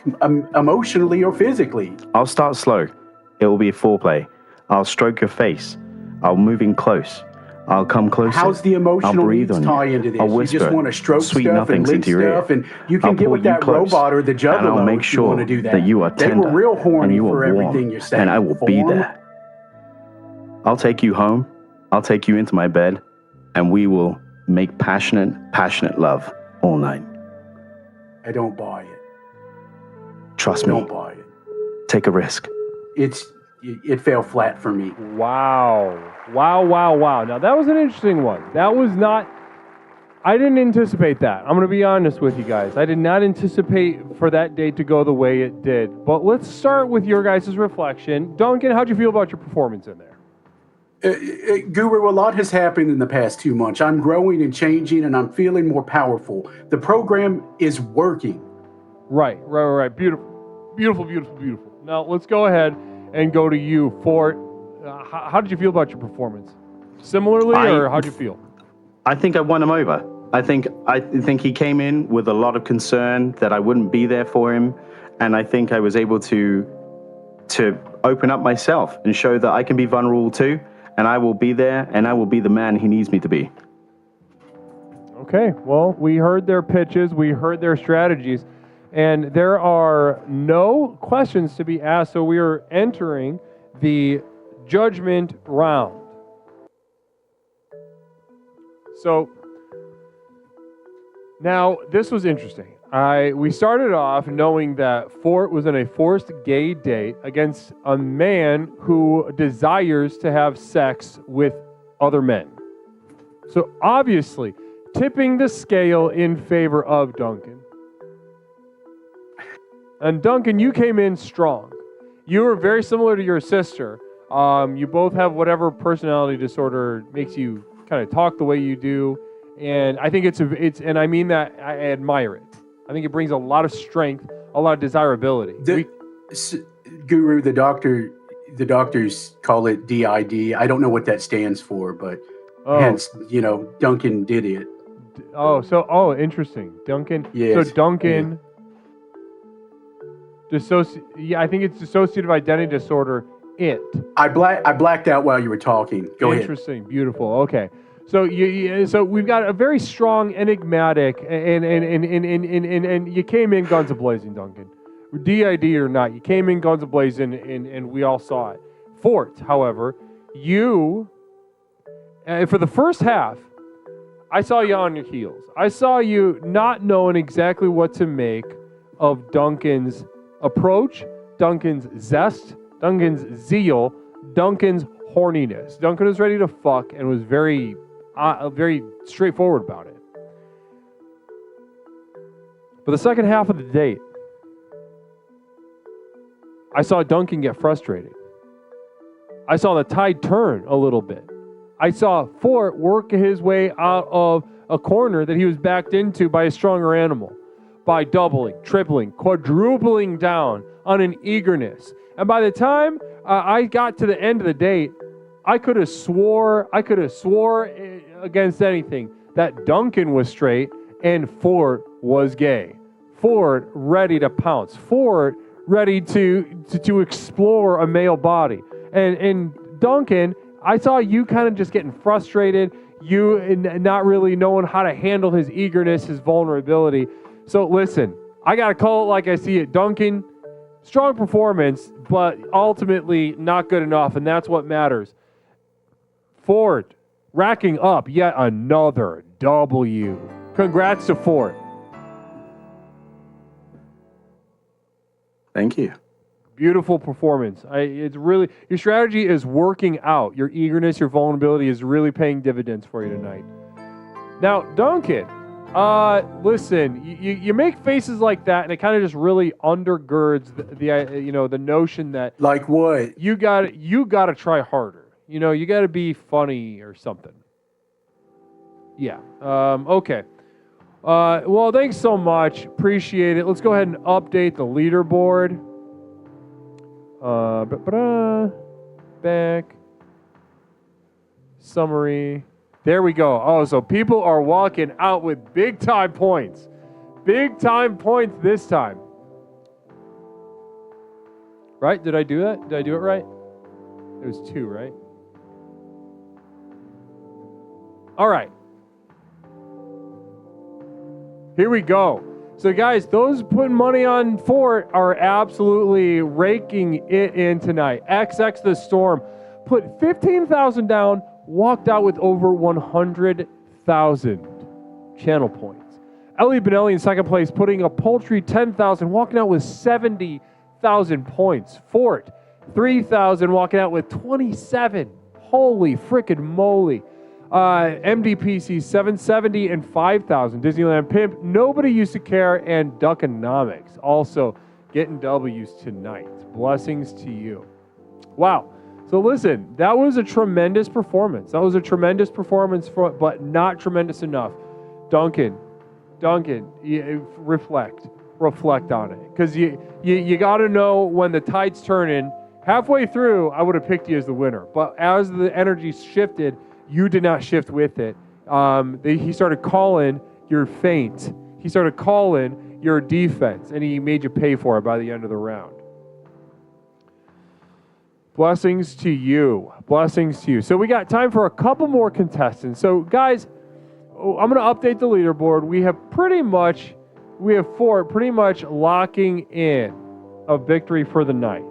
emotionally or physically. I'll start slow. It will be foreplay. I'll stroke your face. I'll move in close. I'll come closer. How's the I'll emotional breathe needs on tie you. into this? I'll You whisper just want to stroke sweet stuff and nothings lick into your ear. stuff, and you can I'll get pull with you that close, robot or the and I'll juggalo make if you want sure to do that. you are They tender were real horny and you for are warm, everything you're saying. and I will be Form. there. I'll take you home. I'll take you into my bed, and we will make passionate love all night. I don't buy it. Trust I me. don't buy it. Take a risk. It fell flat for me. Wow. Now, that was an interesting one. That was not... I didn't anticipate that. I'm going to be honest with you guys. I did not anticipate for that date to go the way it did. But let's start with your guys' reflection. Duncan, how'd you feel about your performance in there? Guru, a lot has happened in the past 2 months. I'm growing and changing, and I'm feeling more powerful. The program is working. Right. Beautiful. Now, let's go ahead and go to you. Fort, how did you feel about your performance? Similarly, or how'd you feel? I think I won him over. I think he came in with a lot of concern that I wouldn't be there for him, and I think I was able to open up myself and show that I can be vulnerable too, and I will be there, and I will be the man he needs me to be. Okay, well, we heard their pitches, we heard their strategies, and there are no questions to be asked, so we are entering the judgment round. So, now, this was interesting. We started off knowing that Fort was in a forced gay date against a man who desires to have sex with other men. So, obviously, tipping the scale in favor of Duncan. And Duncan, you came in strong. You were very similar to your sister. You both have whatever personality disorder makes you kind of talk the way you do, and I think it's and I mean that I admire it. I think it brings a lot of strength, a lot of desirability. Guru, the doctors call it DID. I don't know what that stands for, but hence, Duncan did it. Interesting. Duncan. Yes. So Duncan. Yeah. I think it's dissociative identity disorder. I blacked out while you were talking. Go ahead. Interesting. Beautiful. Okay. So so we've got a very strong, enigmatic, and you came in guns a-blazing, Duncan. DID or not, you came in guns a-blazing, and we all saw it. Fort, however, you, for the first half, I saw you on your heels. I saw you not knowing exactly what to make of Duncan's approach, Duncan's zest, Duncan's zeal, Duncan's horniness. Duncan was ready to fuck and was very straightforward about it. But the second half of the date, I saw Duncan get frustrated. I saw the tide turn a little bit. I saw Fort work his way out of a corner that he was backed into by a stronger animal, by doubling, tripling, quadrupling down on an eagerness. And by the time I got to the end of the date, I could have swore against anything that Duncan was straight and Fort was gay. Fort ready to pounce. Fort ready to explore a male body. And Duncan, I saw you kind of just getting frustrated, you not really knowing how to handle his eagerness, his vulnerability. So listen, I got to call it like I see it. Duncan, strong performance, but ultimately not good enough, and that's what matters. Fort, racking up yet another W. Congrats to Fort. Thank you. Beautiful performance. It's really, your strategy is working out. Your eagerness, your vulnerability is really paying dividends for you tonight. Now, Duncan, Listen, you make faces like that, and it kind of just really undergirds the notion that like what you got to try harder. You got to be funny or something. Yeah. Okay. Well, thanks so much. Appreciate it. Let's go ahead and update the leaderboard. Back. Summary. There we go. Oh, so people are walking out with big time points. Big time points this time. Right? Did I do that? Did I do it right? It was 2, right? All right. Here we go. So, guys, those putting money on Fort are absolutely raking it in tonight. XX The Storm put 15,000 down, walked out with over 100,000 channel points. Ellie Benelli in second place, putting a paltry 10,000, walking out with 70,000 points. Fort, 3,000, walking out with 27. Holy frickin' moly. MDPC 770 and 5,000. Disneyland Pimp, Nobody Used to Care, and Duckonomics also getting W's tonight. Blessings to you. Wow. So listen, that was a tremendous performance. But not tremendous enough. Duncan, reflect on it, because you got to know when the tide's turning. Halfway through, I would have picked you as the winner, but as the energy shifted, you did not shift with it. He started calling your feint. He started calling your defense, and he made you pay for it by the end of the round. Blessings to you. So we got time for a couple more contestants. So guys, I'm going to update the leaderboard. We have Fort pretty much locking in a victory for the night.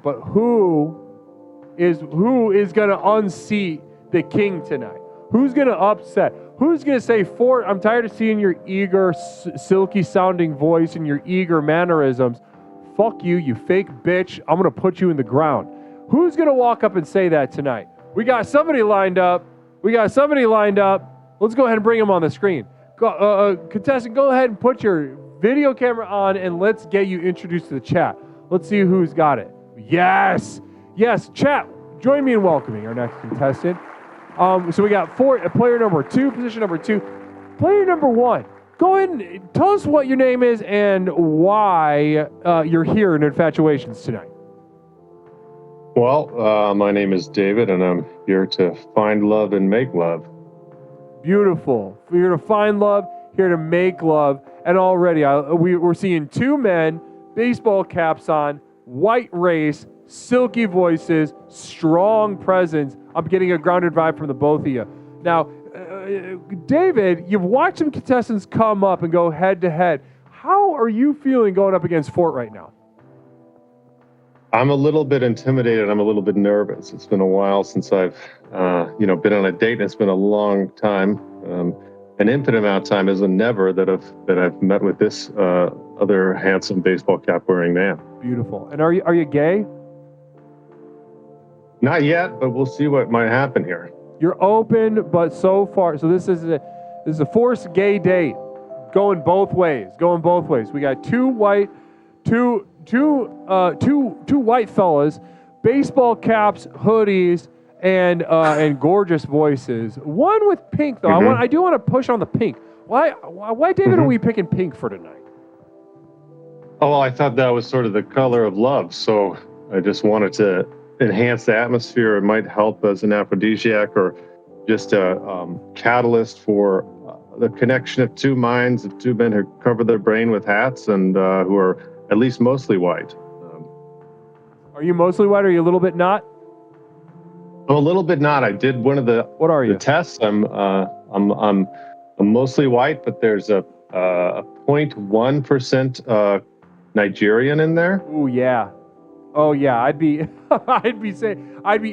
But who is going to unseat the king tonight? Who's going to upset? Who's going to say, Fort, I'm tired of seeing your eager, silky sounding voice and your eager mannerisms. Fuck you, you fake bitch. I'm going to put you in the ground. Who's going to walk up and say that tonight? We got somebody lined up. Let's go ahead and bring him on the screen. Contestant, go ahead and put your video camera on, and let's get you introduced to the chat. Let's see who's got it. Yes, chat. Join me in welcoming our next contestant. So we got player number 2, position number 2. Player number 1, go ahead and tell us what your name is and why you're here in Infatuations tonight. Well, my name is David, and I'm here to find love and make love. Beautiful. We're here to find love, here to make love. And already we're seeing 2 men, baseball caps on, white race, silky voices, strong presence. I'm getting a grounded vibe from the both of you. Now, David, you've watched some contestants come up and go head to head. How are you feeling going up against Fort right now? I'm a little bit intimidated. I'm a little bit nervous. It's been a while since I've, been on a date, and it's been a long time. An infinite amount of time is a never that I've met with this other handsome baseball cap wearing man. Beautiful. And are you gay? Not yet, but we'll see what might happen here. You're open, but so far, so this is a forced gay date, going both ways. We got two white fellas, baseball caps, hoodies, and gorgeous voices. One with pink though. Mm-hmm. I do want to push on the pink. Why David, are we picking pink for tonight? Oh, well, I thought that was sort of the color of love, so I just wanted to enhance the atmosphere. It might help as an aphrodisiac or just a catalyst for the connection of 2 minds of 2 men who cover their brain with hats and who are at least mostly white. Are you mostly white, or are you a little bit not? I'm a little bit not. I did one of the what are you? The tests. I'm mostly white, but there's a 0.1% Nigerian in there. Oh yeah. I'd be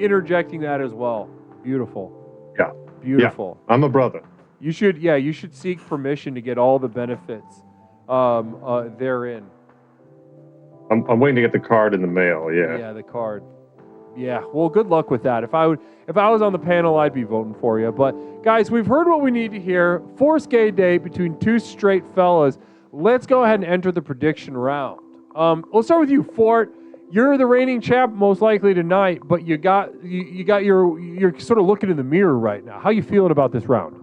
interjecting that as well. Beautiful. Yeah. Beautiful. Yeah. I'm a brother. You should seek permission to get all the benefits therein. I'm waiting to get the card in the mail. Yeah. Yeah, the card. Yeah, well, good luck with that. If I was on the panel, I'd be voting for you. But guys, we've heard what we need to hear. Forced gay date between two straight fellas. Let's go ahead and enter the prediction round. Let's start with you, Fort. You're the reigning champ most likely tonight, but you're sort of looking in the mirror right now. How you feeling about this round?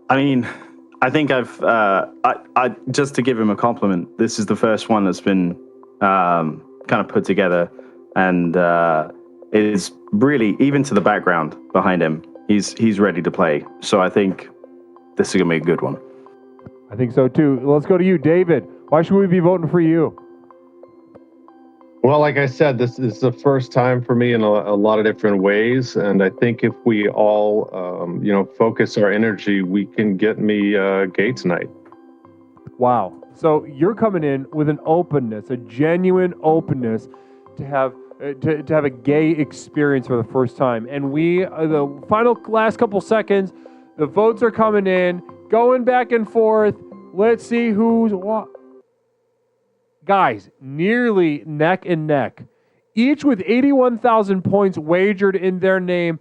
I mean, I think I just to give him a compliment, this is the first one that's been kind of put together, and it is really, even to the background behind him, he's ready to play. So I think this is gonna be a good one. I think so too. Let's go to you, David. Why should we be voting for you? Well, like I said, this is the first time for me in a lot of different ways, and I think if we all, focus our energy, we can get me gay tonight. Wow. So you're coming in with an openness, a genuine openness to have a gay experience for the first time. And the final last couple seconds, the votes are coming in, going back and forth. Let's see who's what. Guys, nearly neck and neck, each with 81,000 points wagered in their name.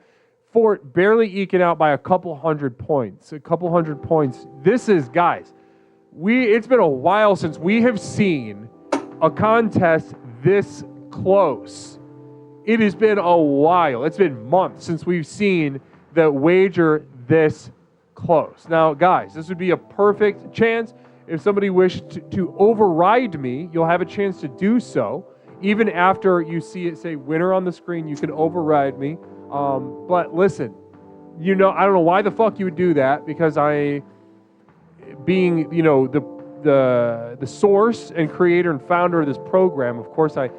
Fort barely eking out by a couple hundred points. This is, guys, it's been a while since we have seen a contest this close. It has been a while. It's been months since we've seen the wager this close. Now, guys, this would be a perfect chance. If somebody wished to override me, you'll have a chance to do so. Even after you see it say winner on the screen, you can override me. But listen, I don't know why the fuck you would do that, because being the source and creator and founder of this program, of course I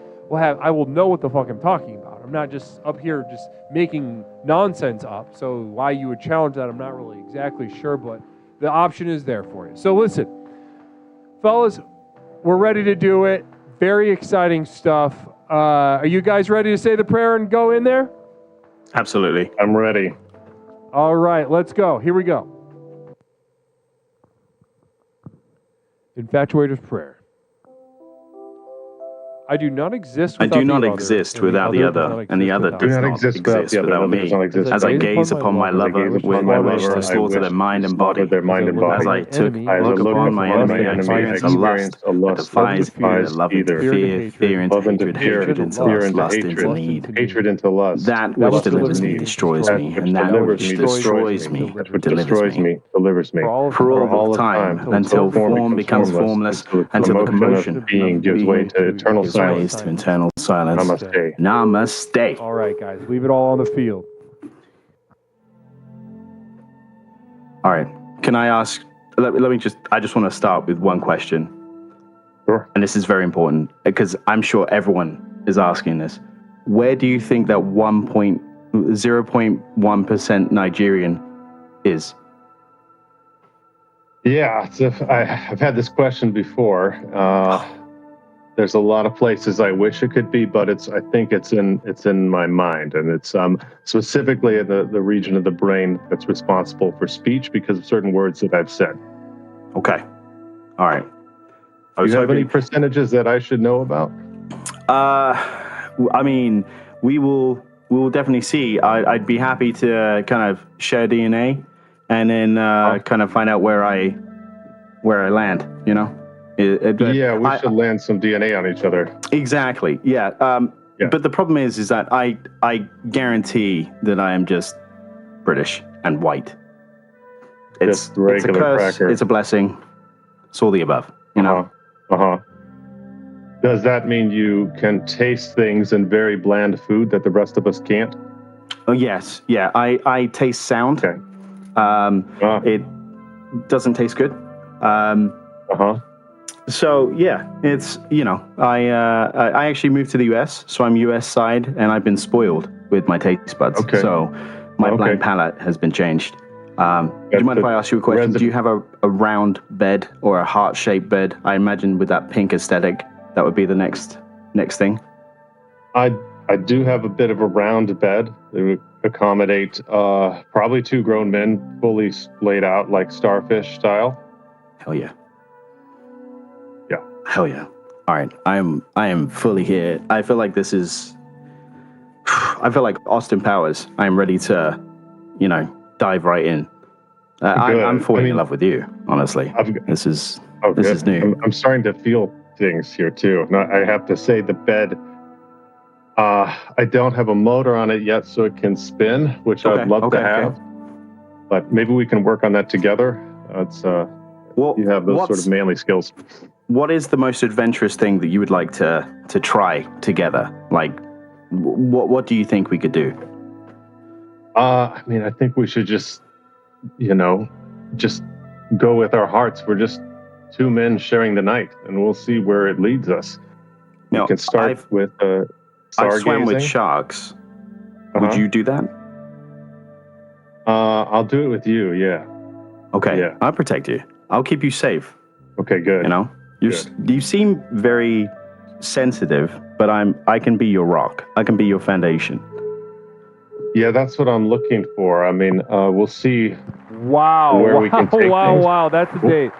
will know what the fuck I'm talking about. I'm not just up here just making nonsense up. So why you would challenge that, I'm not really exactly sure, but the option is there for you. So listen, fellas, we're ready to do it. Very exciting stuff. Are you guys ready to say the prayer and go in there? Absolutely. I'm ready. All right, let's go. Here we go. Infatuator's prayer. I do not exist without the other, and the other does not exist without me. As I gaze upon my lover with my wish to slaughter their mind and body, as I look upon my enemy, I experience a lust that defies either love into fear into hatred into lust into need. That which delivers me destroys me, and that which destroys me delivers me. For all of time, until form becomes formless, until the commotion of being gives way to eternal silence. To internal silence. Namaste. Namaste. All right, guys, leave it all on the field. All right. Can I ask? I just want to start with one question. Sure. And this is very important because I'm sure everyone is asking this. Where do you think that 0.1% Nigerian is? Yeah, I've had this question before. There's a lot of places I wish it could be, but I think it's in my mind, and it's specifically in the region of the brain that's responsible for speech because of certain words that I've said. Okay. All right. Do you have any percentages that I should know about? I mean, we will definitely see. I'd be happy to kind of share DNA, and then kind of find out where I land. You know. We should land some DNA on each other. Exactly. Yeah. But the problem is that I guarantee that I am just British and white. It's a curse. Cracker. It's a blessing. It's all the above. You know. Does that mean you can taste things in very bland food that the rest of us can't? Oh yes. Yeah. I taste sound. Okay. It doesn't taste good. So yeah, it's I actually moved to the US, so I'm US side, and I've been spoiled with my taste buds. Okay. So my bland palate has been changed. Do you mind if I ask you a question? Do you have a round bed or a heart-shaped bed? I imagine with that pink aesthetic, that would be the next thing. I do have a bit of a round bed. It would accommodate probably 2 grown men, fully laid out like starfish style. Hell yeah. Hell yeah. All right. I am fully here. I feel like this is I feel like Austin Powers. I'm ready to, dive right in. I'm falling in love with you, honestly. This is new. I'm starting to feel things here too. Now, I have to say the bed. I don't have a motor on it yet, so it can spin, which I'd love to have. But maybe we can work on that together. You have those sort of manly skills. What is the most adventurous thing that you would like to try together? Like, what do you think we could do? I think we should just go with our hearts. We're just two men sharing the night, and we'll see where it leads us. We can start with I swam with sharks. Would you do that? I'll do it with you, yeah. Okay, yeah. I'll protect you. I'll keep you safe. Okay, good. You seem very sensitive, but I can be your rock. I can be your foundation. Yeah, that's what I'm looking for. We'll see. Wow! Where we can take things. Wow! That's a date,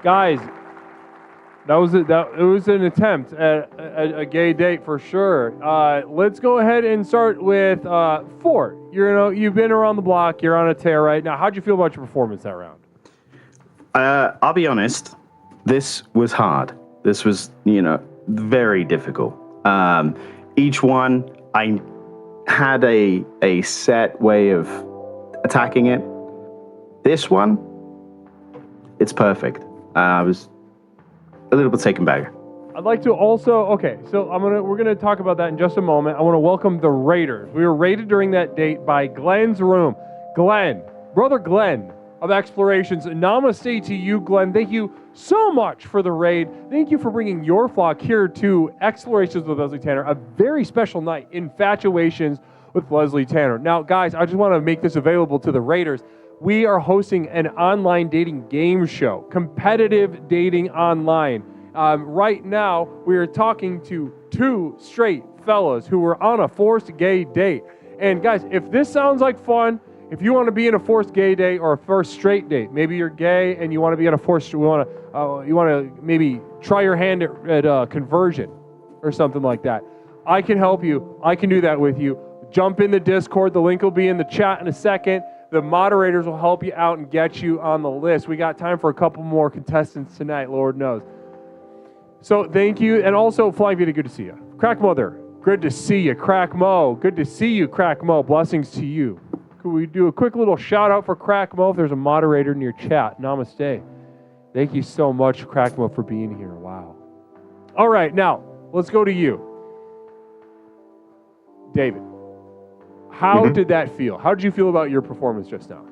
guys. It was an attempt at a gay date for sure. Let's go ahead and start with Fort. You've been around the block. You're on a tear right now. How'd you feel about your performance that round? I'll be honest. This was hard. This was, very difficult. Each one, I had a set way of attacking it. This one, it's perfect. I was a little bit taken back. I'd like to also, so we're gonna talk about that in just a moment. I want to welcome the Raiders. We were raided during that date by Glenn's room. Brother Glenn of Explorations. Namaste to you, Glenn. Thank you so much for the raid. Thank you for bringing your flock here to Explorations with Leslie Tanner, a very special night, Infatuations with Leslie Tanner. Now, guys, I just want to make this available to the Raiders. We are hosting an online dating game show, competitive dating online. Right now, we are talking to two straight fellas who were on a forced gay date. And guys, if this sounds like fun, if you want to be in a forced gay date or a first straight date, maybe you're gay and you want to be on a forced, you want to maybe try your hand at conversion or something like that. I can help you. I can do that with you. Jump in the Discord. The link will be in the chat in a second. The moderators will help you out and get you on the list. We got time for a couple more contestants tonight, Lord knows. So thank you. And also, Flying Vita, good to see you. Crack Mother, good to see you. Crack Mo, good to see you, Crack Mo. Blessings to you. Could we do a quick little shout out for Crack Mo if there's a moderator in your chat? Namaste. Thank you so much, Crack Mo, for being here. Wow. All right, now, let's go to you. David, how did that feel? How did you feel about your performance just now?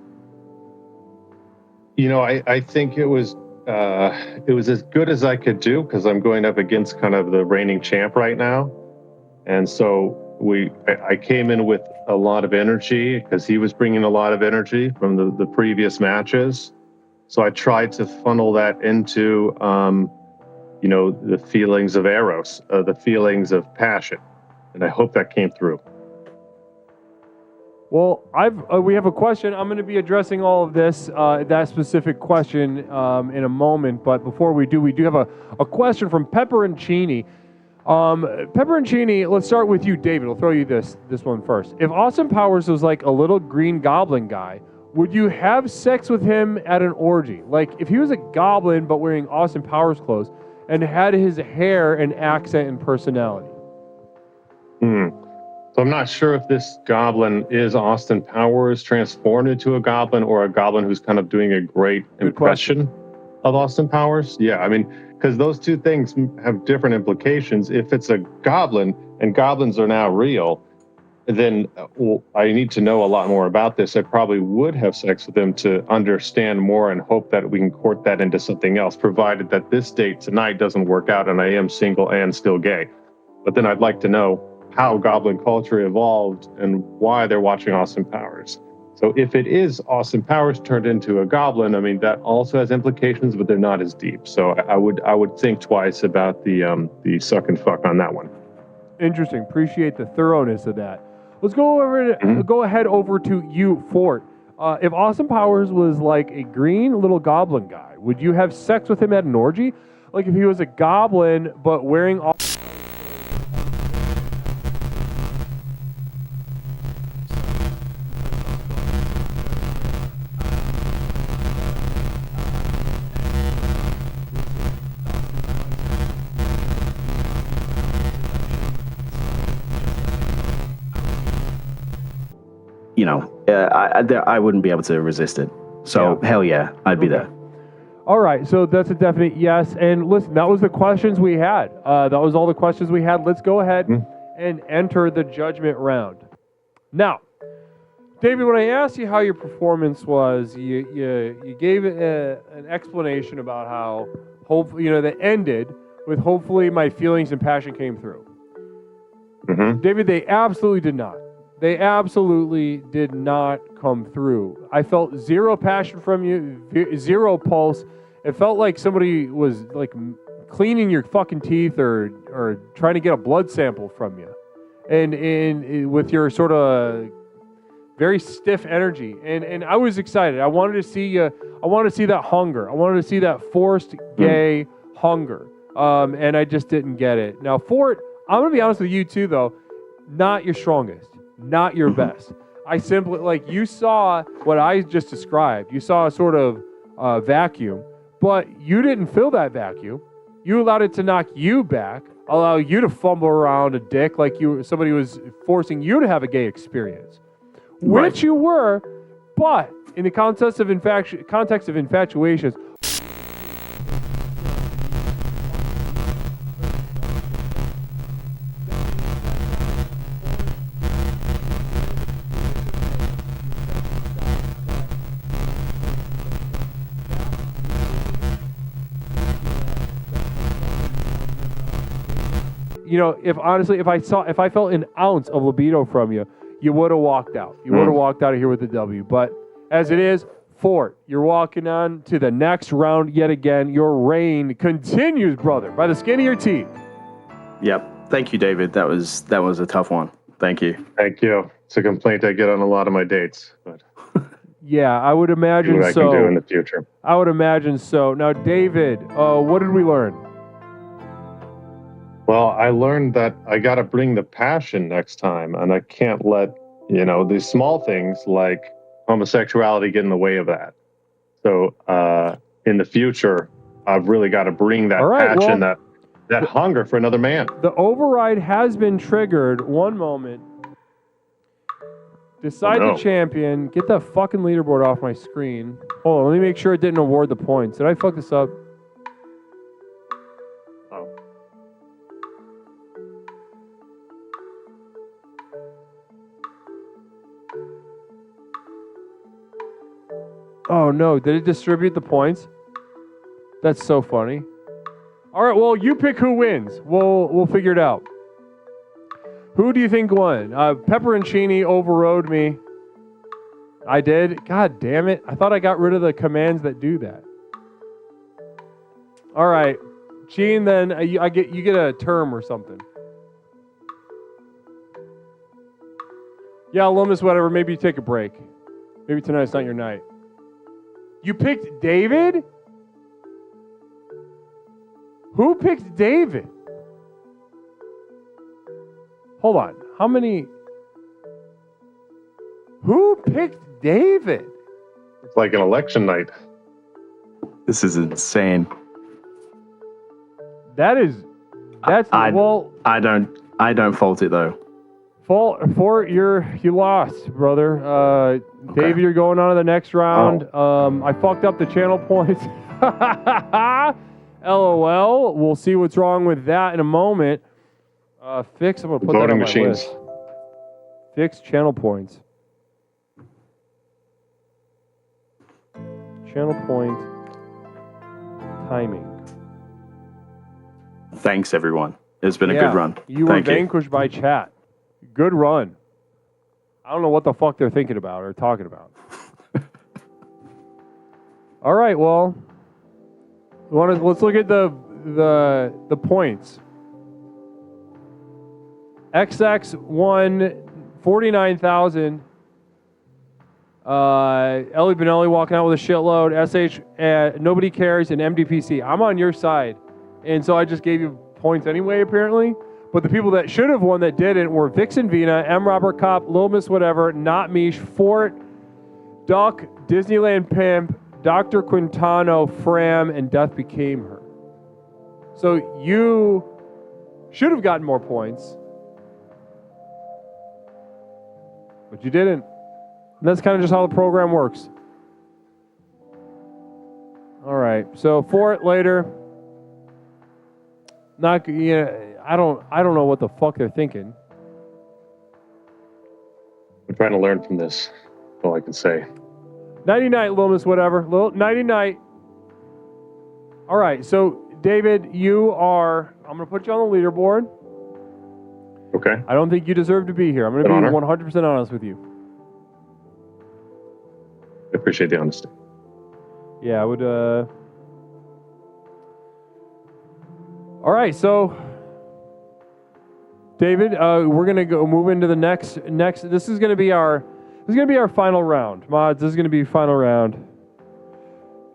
I think it was as good as I could do because I'm going up against kind of the reigning champ right now. And so I came in with a lot of energy because he was bringing a lot of energy from the previous matches. So I tried to funnel that into, the feelings of Eros, the feelings of passion. And I hope that came through. Well, we have a question. I'm going to be addressing all of this, that specific question in a moment. But before we do have a question from Pepperoncini. Pepperoncini, let's start with you, David. I'll throw you this one first. If Austin Powers was like a little green goblin guy, would you have sex with him at an orgy? Like if he was a goblin but wearing Austin Powers clothes and had his hair and accent and personality? So I'm not sure if this goblin is Austin Powers transformed into a goblin or a goblin who's kind of doing a great impression of Austin Powers. Yeah, because those two things have different implications. If it's a goblin and goblins are now real, then I need to know a lot more about this. I probably would have sex with him to understand more and hope that we can court that into something else, provided that this date tonight doesn't work out and I am single and still gay. But then I'd like to know how goblin culture evolved and why they're watching Austin Powers. So if it is Austin Powers turned into a goblin, that also has implications, but they're not as deep. So I would think twice about the suck and fuck on that one. Interesting. Appreciate the thoroughness of that. Let's go ahead over to you, Fort. If Austin Powers was like a green little goblin guy, would you have sex with him at an orgy? Like if he was a goblin but wearing I wouldn't be able to resist it. So hell yeah, I'd be there. All right, so that's a definite yes. And listen, that was the questions we had. That was all the questions we had. Let's go ahead and enter the judgment round. Now, David, when I asked you how your performance was, you gave an explanation about how hopefully, that ended with hopefully my feelings and passion came through. Mm-hmm. David, they absolutely did not. They absolutely did not come through. I felt zero passion from you, zero pulse. It felt like somebody was like cleaning your fucking teeth or trying to get a blood sample from you. And with your sort of very stiff energy. And I was excited. I wanted to see you. I wanted to see that hunger. I wanted to see that forced gay hunger. And I just didn't get it. Now, Fort, I'm going to be honest with you too, though. Not your strongest. Not your best. I simply, like, you saw what I just described. You saw a sort of vacuum, but you didn't fill that vacuum. You allowed it to knock you back, allow you to fumble around a dick like somebody was forcing you to have a gay experience, which you were, but in the context of infatuations, if I felt an ounce of libido from you, you would have walked out. You would have walked out of here with a W. But as it is, Fort, you're walking on to the next round yet again. Your reign continues, brother, by the skin of your teeth. Yep. Thank you, David. That was a tough one. Thank you. Thank you. It's a complaint I get on a lot of my dates, but yeah, I would imagine what I can do in the future. I would imagine so. Now, David, what did we learn? Well, I learned that I got to bring the passion next time, and I can't let, these small things like homosexuality get in the way of that. So in the future, I've really got to bring that passion, that hunger for another man. The override has been triggered. One moment. Decide the champion. Get the fucking leaderboard off my screen. Hold on, let me make sure it didn't award the points. Did I fuck this up? Oh no, did it distribute the points? That's so funny. All right, well, you pick who wins. We'll figure it out. Who do you think won? Pepperoncini overrode me. I did? God damn it. I thought I got rid of the commands that do that. All right. Gene, then you get a term or something. Yeah, Loomis, whatever. Maybe you take a break. Maybe tonight's not your night. You picked David? Who picked David? Hold on. How many? Who picked David? It's like an election night. This is insane. That's I don't fault it though. You lost, brother. Okay. David, you're going on to the next round. I fucked up the channel points. LOL. We'll see what's wrong with that in a moment. Fix. I'm gonna put that on my list. Fix channel points. Channel point timing. Thanks, everyone. It's been a good run. You were vanquished by chat. Good run. I don't know what the fuck they're thinking about or talking about. All right, well, let's look at the points. XX won 49,000. Ellie Benelli walking out with a shitload. SH, nobody cares, and MDPC. I'm on your side, and so I just gave you points anyway, apparently. But the people that should have won that didn't were Vixen Vina, M. Robert Kopp, Lil Miss Whatever, Not Mish, Fort, Duck, Disneyland Pimp, Dr. Quintano, Fram, and Death Became Her. So you should have gotten more points, but you didn't. And that's kind of just how the program works. All right. So for it later. Not I don't know what the fuck they're thinking. I'm trying to learn from this. That's all I can say. Nighty night, Loomis, whatever. Nighty night. All right, so David, I'm going to put you on the leaderboard. Okay. I don't think you deserve to be here. I'm going to be 100% honest with you. I appreciate the honesty. Yeah, I would. All right, so David, we're gonna move into the next. This is gonna be our final round, mods. This is gonna be final round.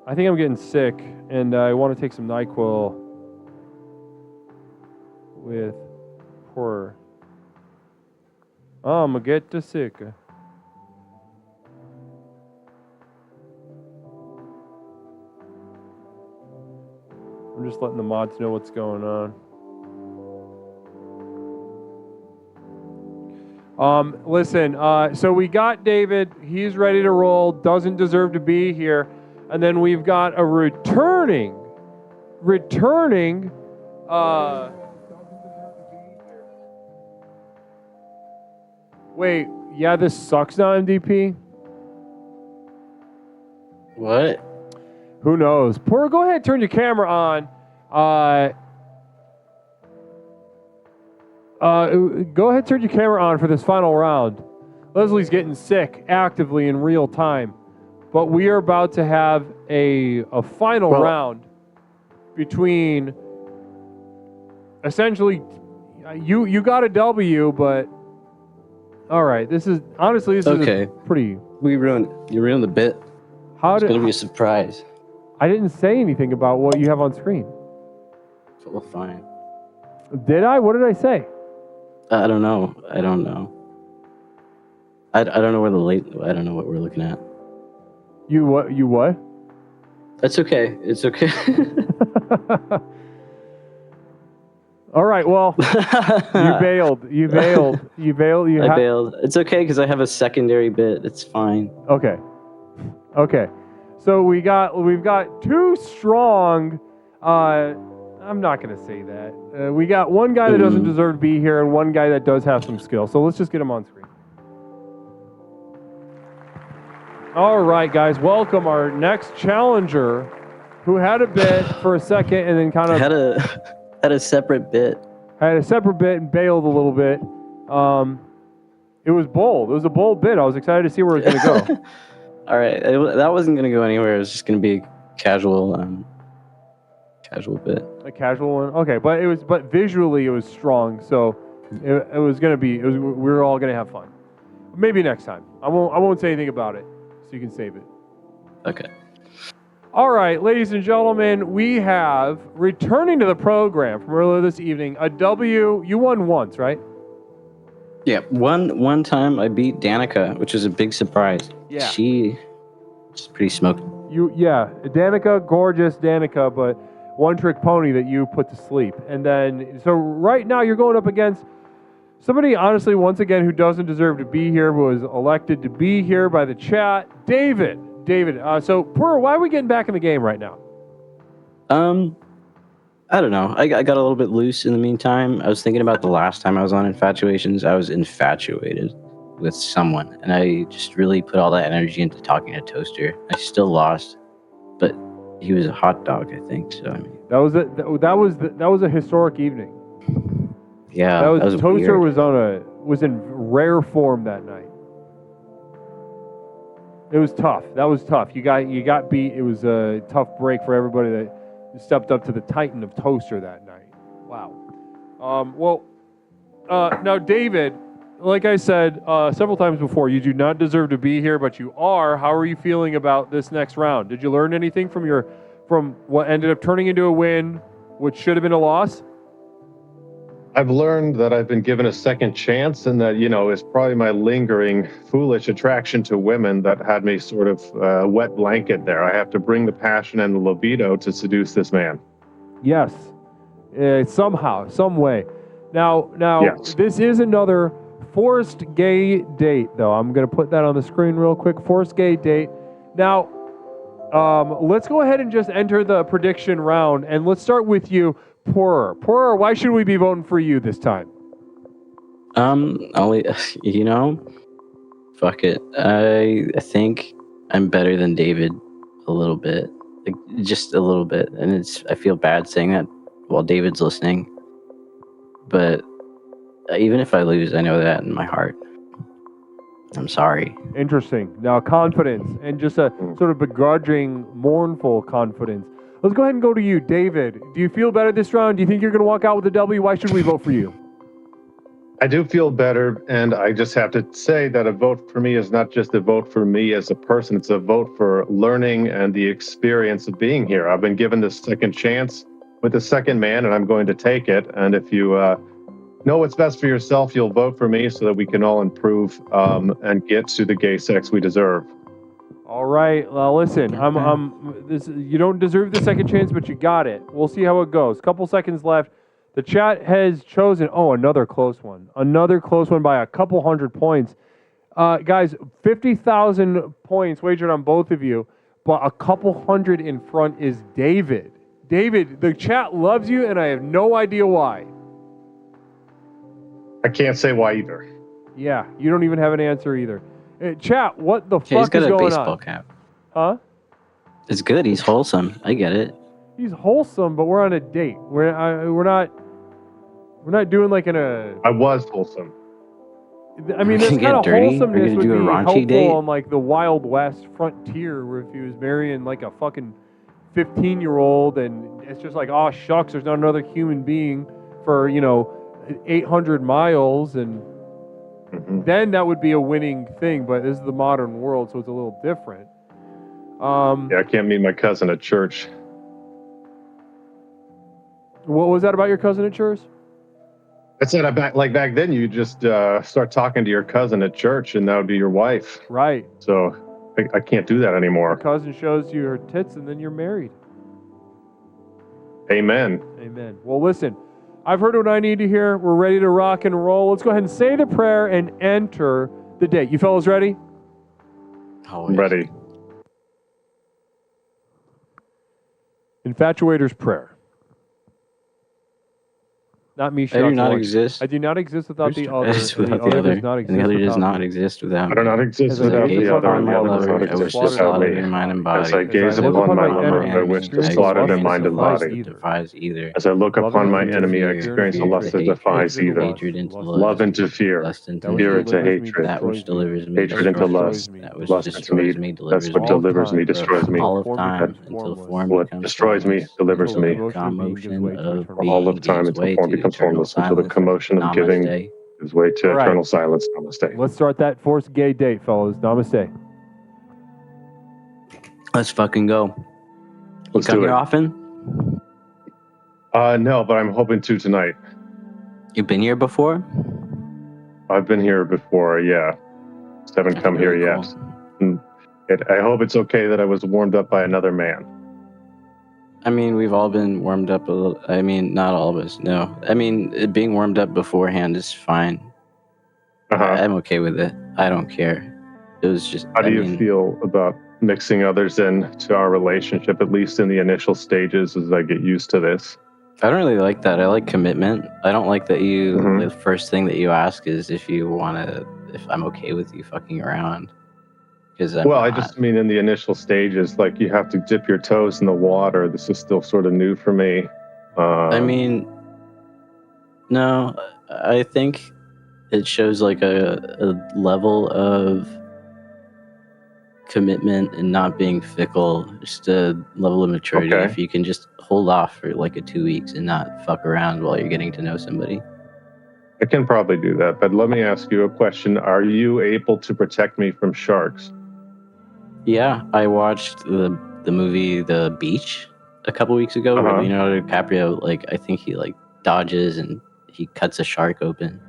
I think I'm getting sick, and I want to take some NyQuil with horror. I'm gonna get the sick. I'm just letting the mods know what's going on. Listen, so we got David. He's ready to roll. Doesn't deserve to be here. And then we've got a returning. Wait, yeah, this sucks now, MDP? What? Who knows? Poor, go ahead, turn your camera on. Go ahead, turn your camera on for this final round. Leslie's getting sick actively in real time, but we are about to have a final round between essentially you got a W, but all right, this is okay. Pretty. You ruined the bit. It's gonna be a surprise. I didn't say anything about what you have on screen. Well, fine. Did I? What did I say? I don't know. I don't know where I don't know what we're looking at. You what? That's okay. It's okay. All right. Well, you bailed. I bailed. It's okay because I have a secondary bit. It's fine. Okay. So we've got two strong. I'm not gonna say that. We got one guy that doesn't deserve to be here and one guy that does have some skill. So let's just get him on screen. All right, guys. Welcome our next challenger, who had a bit for a second and then kind of had a separate bit. Had a separate bit and bailed a little bit. It was bold. It was a bold bit. I was excited to see where it was going to go. All right, that wasn't going to go anywhere. It was just going to be a casual bit. A casual one, okay. But visually it was strong. So it was going to be. We were all going to have fun. Maybe next time. I won't say anything about it, so you can save it. Okay. All right, ladies and gentlemen, we have returning to the program from earlier this evening. A W. You won once, right? Yeah, one time I beat Danica, which is a big surprise. Yeah. She's pretty smoked. Danica, gorgeous Danica, but one trick pony that you put to sleep. And then, so right now you're going up against somebody, honestly, once again, who doesn't deserve to be here, who was elected to be here by the chat, David. So, Purr, why are we getting back in the game right now? I don't know. I got a little bit loose in the meantime. I was thinking about the last time I was on Infatuations. I was infatuated with someone, and I just really put all that energy into talking to Toaster. I still lost, but he was a hot dog, I think. So I mean, that was a historic evening. Yeah, that was Toaster weird. was in rare form that night. It was tough. That was tough. You got beat. It was a tough break for everybody that stepped up to the Titan of Toaster that night. Wow. Now, David, like I said several times before, you do not deserve to be here, but you are. How are you feeling about this next round? Did you learn anything from what ended up turning into a win, which should have been a loss? I've learned that I've been given a second chance, and that, it's probably my lingering foolish attraction to women that had me sort of wet blanket there. I have to bring the passion and the libido to seduce this man. Yes, somehow, some way. Now, yes. This is another forced gay date, though. I'm going to put that on the screen real quick. Forced gay date. Now, let's go ahead and just enter the prediction round, and let's start with you, Poorer. Poorer, why should we be voting for you this time? Only, fuck it. I think I'm better than David a little bit, like just a little bit, and I feel bad saying that while David's listening. But even if I lose, I know that in my heart. I'm sorry. Interesting. Now, confidence, and just a sort of begrudging, mournful confidence. Let's go ahead and go to you, David. Do you feel better this round? Do you think you're going to walk out with a W? Why should we vote for you? I do feel better, and I just have to say that a vote for me is not just a vote for me as a person. It's a vote for learning and the experience of being here. I've been given this second chance with the second man, and I'm going to take it. And if you know what's best for yourself, you'll vote for me so that we can all improve and get to the gay sex we deserve. All right. Well, listen, you don't deserve the second chance, but you got it. We'll see how it goes. Couple seconds left. The chat has chosen, another close one. Another close one by a couple hundred points. Guys, 50,000 points wagered on both of you, but a couple hundred in front is David. David, the chat loves you, and I have no idea why. I can't say why either. Yeah, you don't even have an answer either. Chat, what the fuck is going on? He's got a baseball cap. Huh? It's good. He's wholesome. I get it. He's wholesome, but we're on a date. We're not doing like I was wholesome. I mean, this kind of wholesomeness would be helpful date? on like the Wild West frontier, where if he was marrying like a fucking 15-year-old, and it's just like, oh shucks, there's not another human being for 800 miles, and then that would be a winning thing. But this is the modern world, so it's a little different. Yeah, I can't meet my cousin at church. What was that about your cousin at church? I said back then you just start talking to your cousin at church, and that would be your wife. Right. So I can't do that anymore. Your cousin shows you her tits, and then you're married. Amen. Amen. Well, listen, I've heard what I need to hear. We're ready to rock and roll. Let's go ahead and say the prayer and enter the date. You fellas ready? Always. Ready. Infatuator's prayer. Not me. I do not exist. I do not exist without the other. Without the other. And the other does not exist without me. I do not exist without the other. And the other does not exist without me. As I gaze upon my lover, I wish to slaughter their mind and body. As I look upon my enemy, I experience a lust that defies either. Love into fear, fear into hatred, hatred into lust, lust into me. That's what delivers me, destroys me. All of time until form What destroys me, delivers me. All of time until form becomes formless, until the commotion of giving gives way to eternal silence. Namaste. Let's start that forced gay date, fellas. Namaste. Let's fucking go. Let's you come do here it. Often? No, but I'm hoping to tonight. You've been here before? I've been here before, yeah. Just haven't come here yet. I hope it's okay that I was warmed up by another man. I mean, we've all been warmed up a little. I mean, not all of us, no. I mean, being warmed up beforehand is fine. I'm okay with it. I don't care. It was just... How do you feel about mixing others into our relationship, at least in the initial stages, as I get used to this? I don't really like that. I like commitment. I don't like that the first thing that you ask is if I'm okay with you fucking around. I just mean in the initial stages, like you have to dip your toes in the water. This is still sort of new for me. I mean, no, I think it shows like a level of commitment and not being fickle, just a level of maturity. Okay. If you can just hold off for like 2 weeks and not fuck around while you're getting to know somebody. I can probably do that, but let me ask you a question. Are you able to protect me from sharks? Yeah, I watched the movie The Beach a couple weeks ago where Leonardo DiCaprio, I think he dodges and he cuts a shark open.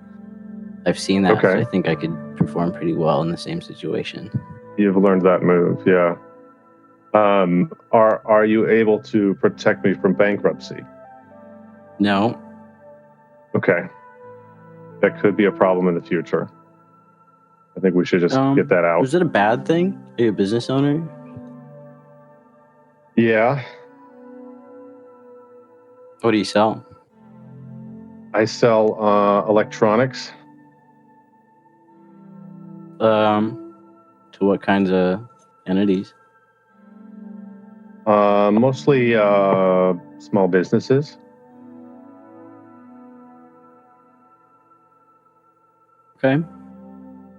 I've seen that, so I think I could perform pretty well in the same situation. You've learned that move, yeah. Are you able to protect me from bankruptcy? No. Okay. That could be a problem in the future. I think we should just get that out. Was it a bad thing? Are you a business owner? Yeah. What do you sell? I sell electronics. To what kinds of entities? Mostly small businesses. Okay.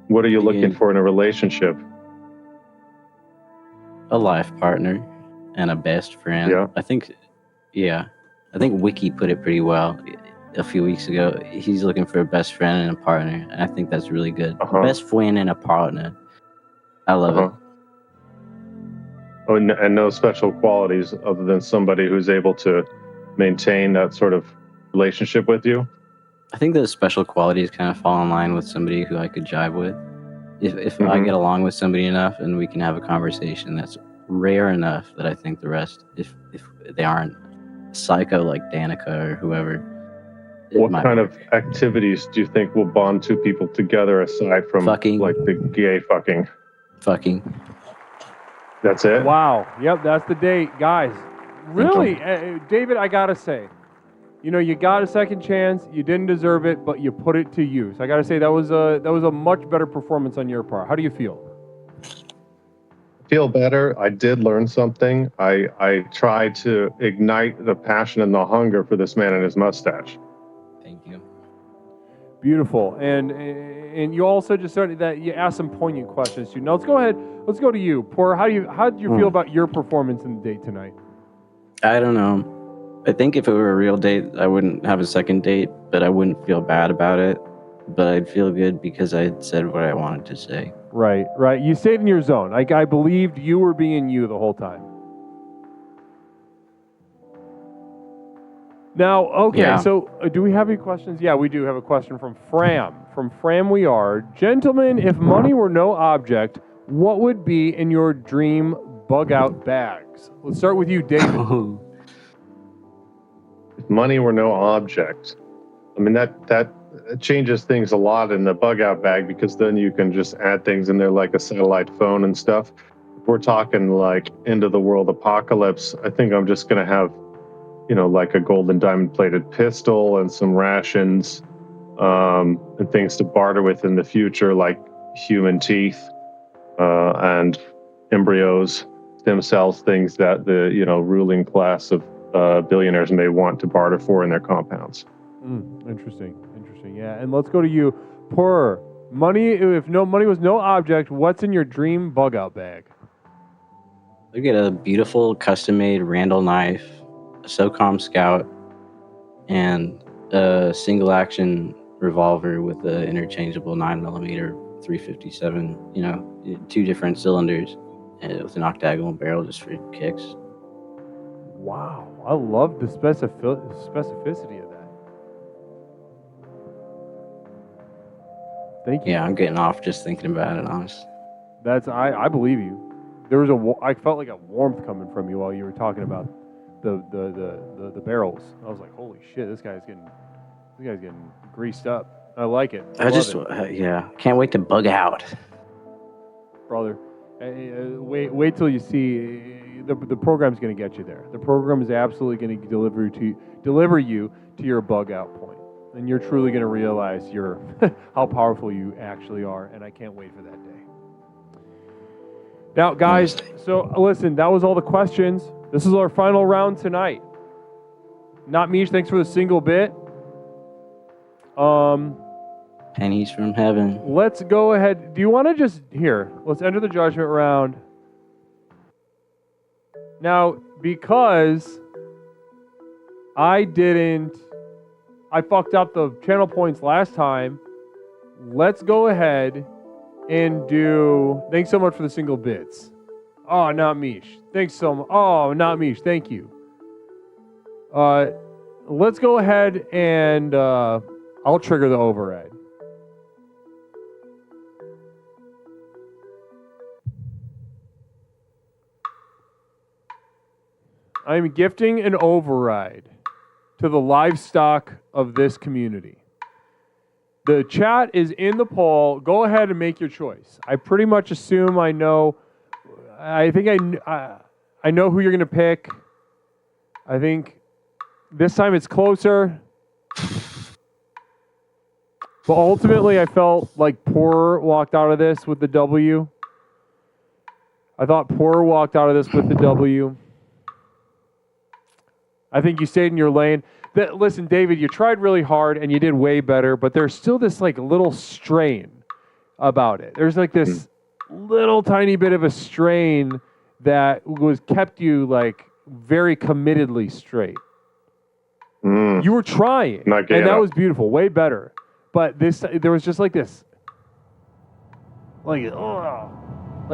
What are you looking for in a relationship? A life partner and a best friend. Yeah. I think Wiki put it pretty well a few weeks ago. He's looking for a best friend and a partner, and I think that's really good. Best friend and a partner. I love it. Oh, and no special qualities other than somebody who's able to maintain that sort of relationship with you? I think those special qualities kind of fall in line with somebody who I could jive with. If I get along with somebody enough and we can have a conversation, that's rare enough that I think the rest, if they aren't psycho like Danica or whoever. What kind of activities do you think will bond two people together aside from fucking, like the gay fucking? Fucking. That's it? Wow. Yep, that's the date. Guys, really, David, I got to say, you got a second chance. You didn't deserve it, but you put it to use. I got to say that was a much better performance on your part. How do you feel? Feel better. I did learn something. I tried to ignite the passion and the hunger for this man and his mustache. Thank you. Beautiful. And you also just started that you asked some poignant questions too. Now let's go ahead. Let's go to you. Poor, how did you feel about your performance in the date tonight? I don't know. I think if it were a real date, I wouldn't have a second date, but I wouldn't feel bad about it. But I'd feel good because I said what I wanted to say. Right. You stayed in your zone. I believed you were being you the whole time. Now, okay, Yeah. So do we have any questions? Yeah, we do have a question from Fram. From Fram we are. Gentlemen, if money were no object, what would be in your dream bug-out bags? Let's start with you, David. If money were no object, I mean, that changes things a lot in the bug out bag because then you can just add things in there like a satellite phone and stuff. If we're talking like end of the world apocalypse, I think I'm just going to have, like a gold and diamond plated pistol and some rations and things to barter with in the future, like human teeth and embryos, stem cells, things that the ruling class of billionaires may want to barter for in their compounds. Interesting. Yeah, and let's go to you. Poor money. If money was no object, what's in your dream bug out bag? Look at a beautiful custom-made Randall knife, a SOCOM Scout, and a single-action revolver with an interchangeable 9mm 357. 2 different cylinders with an octagonal barrel just for kicks. Wow, I love the specificity of that. Thank you. Yeah, I'm getting off just thinking about it, honest. I believe you. I felt like a warmth coming from you while you were talking about the barrels. I was like, holy shit, this guy's getting greased up. I like it. Can't wait to bug out. Brother, wait till you see the program's going to get you there. The program is absolutely going to deliver you to your bug out point. And you're truly going to realize how powerful you actually are, and I can't wait for that day. Now, guys, so listen, that was all the questions. This is our final round tonight. Not Mish, thanks for the single bit. Pennies from heaven. Let's go ahead. Do you want to let's enter the judgment round. Now, because I fucked up the channel points last time, let's go ahead and do... Thanks so much for the single bits. Oh, not Mish. Thanks so much. Oh, not Mish. Thank you. Let's go ahead and I'll trigger the override. I'm gifting an override to the livestock of this community. The chat is in the poll. Go ahead and make your choice. I pretty much assume I know. I think I know who you're going to pick. I think this time it's closer. But ultimately, I felt like Poor walked out of this with the W. I thought Poor walked out of this with the W. I think you stayed in your lane. Listen, David, you tried really hard and you did way better, but there's still this like little strain about it. There's like this little tiny bit of a strain that kept you like very committedly straight. You were trying, and that was beautiful, way better. But there was just like this, like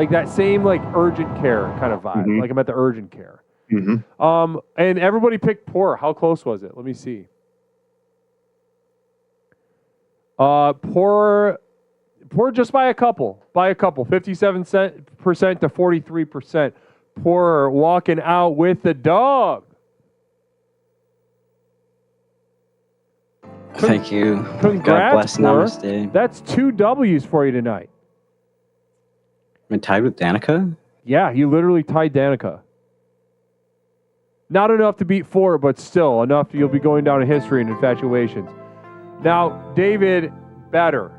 that same like urgent care kind of vibe. Like I'm at the urgent care. And everybody picked Poor. How close was it? Let me see. Poor just by a couple, 57% to 43%. Poor walking out with the dog. Thank you. Congrats, God bless. Namaste. That's 2 W's for you tonight. I'm tied with Danica? Yeah, you literally tied Danica. Not enough to beat 4, but still enough you'll be going down in history in Infatuations. Now, David, better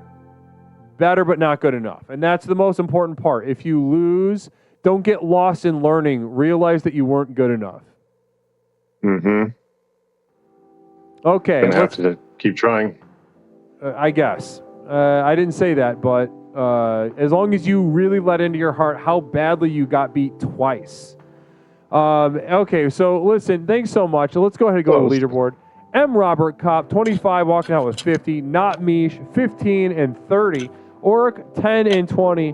but not good enough. And that's the most important part. If you lose, don't get lost in learning. Realize that you weren't good enough. Okay. Gonna have to keep trying. I guess. I didn't say that, but as long as you really let into your heart how badly you got beat twice. Okay, so listen, thanks so much. Let's go ahead and go to the leaderboard. M. Robert Kopp, 25, walking out with 50. Not Mish, 15 and 30. Oric, 10 and 20.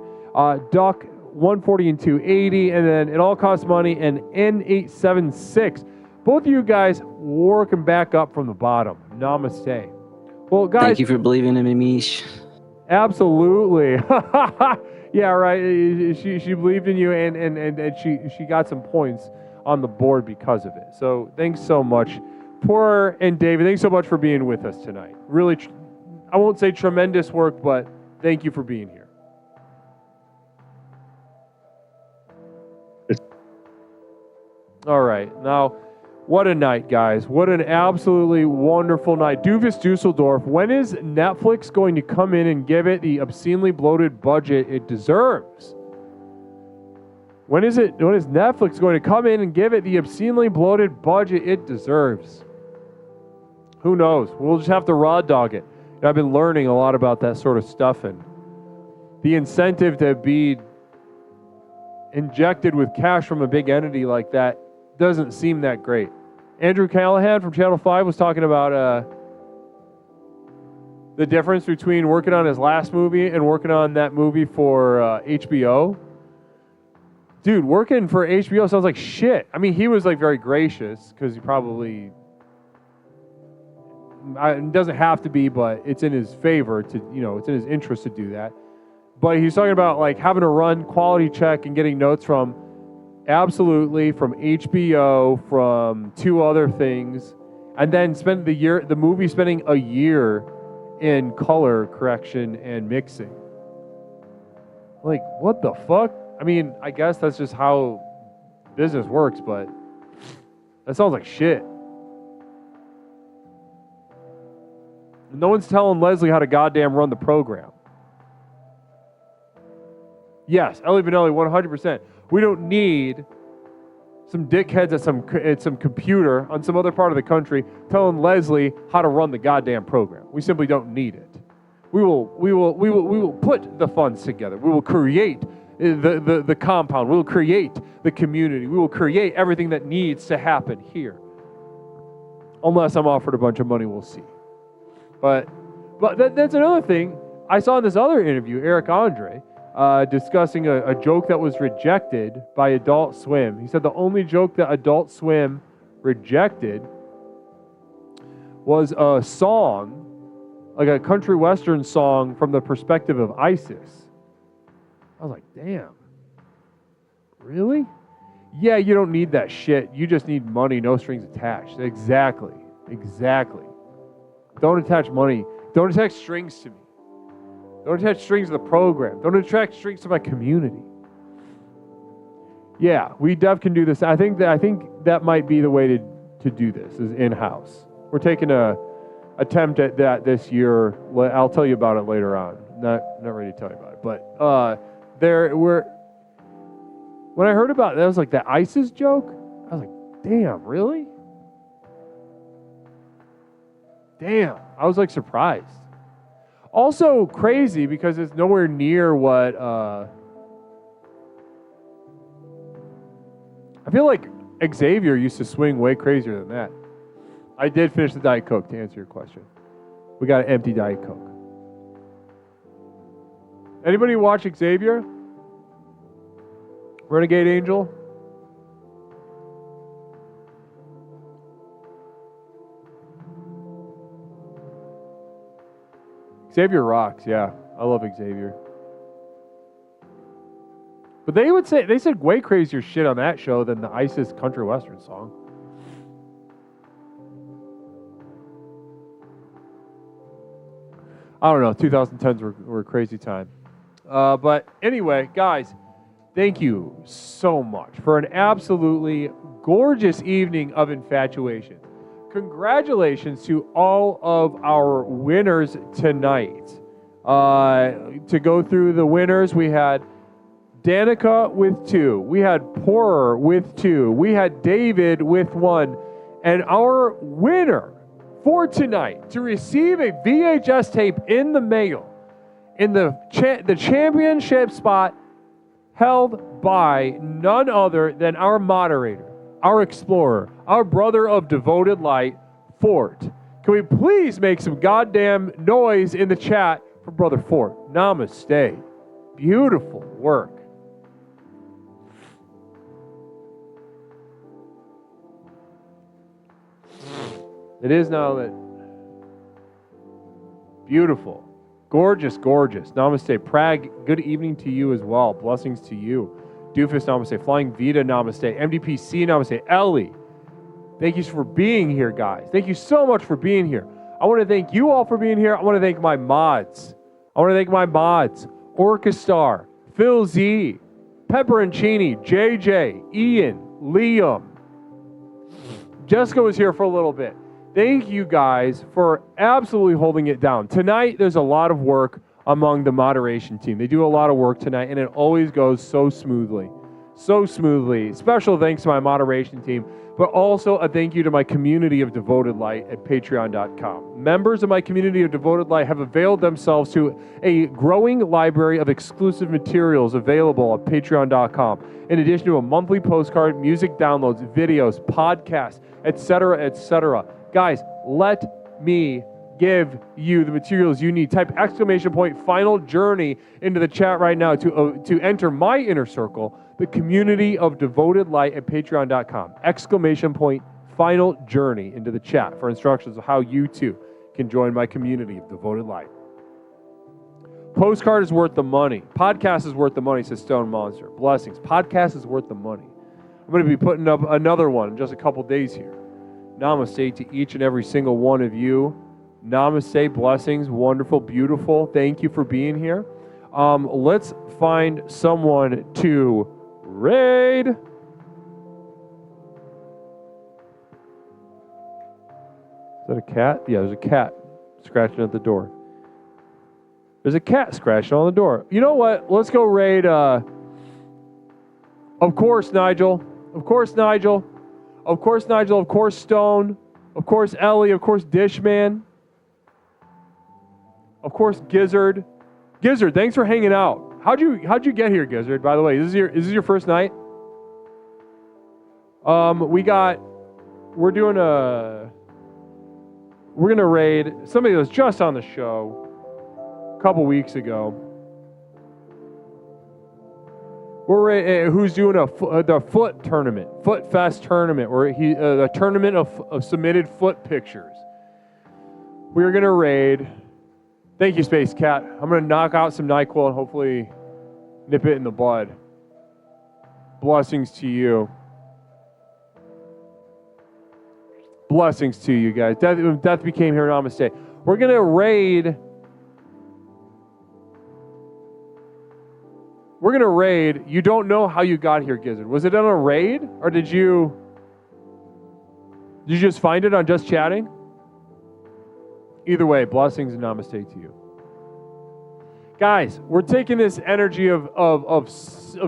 Duck, 140 and 280. And then It All Costs Money and N876. Both of you guys working back up from the bottom. Namaste. Well, guys. Thank you for believing in me, Mish. Absolutely. Yeah, right. She believed in you, and she got some points on the board because of it. So thanks so much. Poor and David, thanks so much for being with us tonight. Really, I won't say tremendous work, but thank you for being here. All right. Now, what a night, guys. What an absolutely wonderful night. Doofus Dusseldorf, when is Netflix going to come in and give it the obscenely bloated budget it deserves? When is Netflix going to come in and give it the obscenely bloated budget it deserves? Who knows? We'll just have to raw dog it. I've been learning a lot about that sort of stuff, and the incentive to be injected with cash from a big entity like that doesn't seem that great. Andrew Callahan from Channel 5 was talking about the difference between working on his last movie and working on that movie for HBO. Dude, working for HBO sounds like shit. I mean, he was like very gracious because he probably it doesn't have to be, but it's in his favor to, it's in his interest to do that. But he's talking about like having to run quality check and getting notes from from HBO, from 2 other things, and then spend the movie spending a year in color correction and mixing. Like, what the fuck? I mean, I guess that's just how business works, but that sounds like shit. No one's telling Leslie how to goddamn run the program. Yes, Ellie Vanelli, 100%. We don't need some dickheads at some computer on some other part of the country telling Leslie how to run the goddamn program. We simply don't need it. We will put the funds together. We will create the compound. We will create the community. We will create everything that needs to happen here. Unless I'm offered a bunch of money, we'll see. But that's another thing. I saw in this other interview, Eric Andre, discussing a joke that was rejected by Adult Swim. He said the only joke that Adult Swim rejected was a song, like a country western song from the perspective of ISIS. I was like, damn. Really? Yeah, you don't need that shit. You just need money, no strings attached. Exactly. Don't attach money. Don't attach strings to me. Don't attach strings to the program. Don't attach strings to my community. Yeah, we can do this. I think that might be the way to do this is in-house. We're taking a attempt at that this year. I'll tell you about it later on. Not ready to tell you about it, but when I heard about it, that was like that ISIS joke. I was like, damn, really? Damn, I was like surprised. Also crazy because it's nowhere near what I feel like Xavier used to swing way crazier than that. I did finish the Diet Coke to answer your question. We got an empty Diet Coke. Anybody watch Xavier? Renegade Angel? Xavier rocks, yeah. I love Xavier. But they said way crazier shit on that show than the ISIS country western song. I don't know. 2010s were a crazy time. But anyway, guys, thank you so much for an absolutely gorgeous evening of Infatuations. Congratulations to all of our winners tonight. To go through the winners, we had Danica with 2. We had Poorer with 2. We had David with 1. And our winner for tonight to receive a VHS tape in the mail in the championship spot held by none other than our moderator, our explorer, our brother of devoted light, Fort. Can we please make some goddamn noise in the chat for Brother Fort? Namaste. Beautiful work. It is now that beautiful, gorgeous, gorgeous. Namaste. Prague, good evening to you as well. Blessings to you. Doofus, namaste. Flying Vita, namaste. MDPC, namaste. Ellie, thank you for being here, guys. Thank you so much for being here. I want to thank you all for being here. I want to thank my mods. Orchestar, Phil Z, Pepperoncini, JJ, Ian, Liam. Jessica was here for a little bit. Thank you guys for absolutely holding it down. Tonight, there's a lot of work among the moderation team. They do a lot of work tonight, and it always goes so smoothly. So smoothly. Special thanks to my moderation team, but also a thank you to my community of Devoted Light at patreon.com. Members of my community of Devoted Light have availed themselves to a growing library of exclusive materials available at patreon.com, in addition to a monthly postcard, music downloads, videos, podcasts, etc., etc. Guys, let me give you the materials you need. Type !final journey into the chat right now to enter my inner circle, the community of Devoted Light at patreon.com. !final journey into the chat for instructions of how you too can join my community of Devoted Light. Postcard is worth the money. Podcast is worth the money, says Stone Monster. Blessings. Podcast is worth the money. I'm going to be putting up another one in just a couple days here. Namaste to each and every single one of you. Namaste, blessings, wonderful, beautiful. Thank you for being here. Let's find someone to raid. Is that a cat? Yeah, there's a cat scratching at the door. There's a cat scratching on the door. You know what? Let's go raid. Of course, Nigel. Of course, Nigel. Of course, Nigel. Of course, Stone. Of course, Ellie. Of course, Dishman. Of course, Gizzard. Gizzard, thanks for hanging out. How'd you get here, Gizzard? By the way, is this your first night? We're gonna raid somebody that was just on the show a couple weeks ago. Who's doing the foot tournament, Foot Fest tournament, where a tournament of submitted foot pictures. We're gonna raid. Thank you, Space Cat. I'm gonna knock out some NyQuil and hopefully nip it in the bud. Blessings to you. Blessings to you guys. Death became here. Namaste. We're going to raid. We're going to raid. You don't know how you got here, Gizzard. Was it on a raid? Or did you just find it on Just Chatting? Either way, blessings and namaste to you. Guys, we're taking this energy of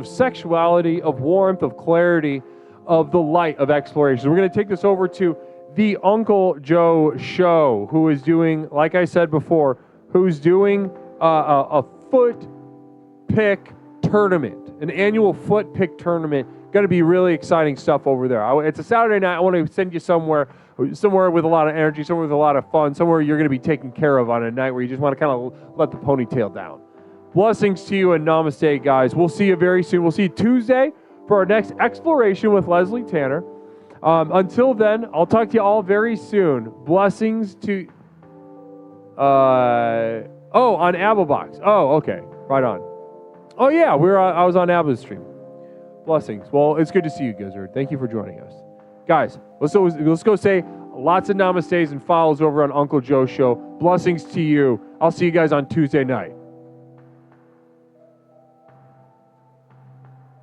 sexuality, of warmth, of clarity, of the light of exploration. We're going to take this over to the Uncle Joe Show, who is doing, like I said before, who's doing a foot pick tournament, an annual foot pick tournament. Going to be really exciting stuff over there. It's a Saturday night. I want to send you somewhere with a lot of energy, somewhere with a lot of fun, somewhere you're going to be taken care of on a night where you just want to kind of let the ponytail down. Blessings to you and namaste, guys. We'll see you very soon. We'll see you Tuesday for our next exploration with Leslie Tanner. Until then, I'll talk to you all very soon. Blessings to... on Abelbox. Oh, okay. Right on. Oh, yeah. I was on Abel's stream. Blessings. Well, it's good to see you, Gizzard. Thank you for joining us. Guys, let's go say lots of namastes and follows over on Uncle Joe's show. Blessings to you. I'll see you guys on Tuesday night.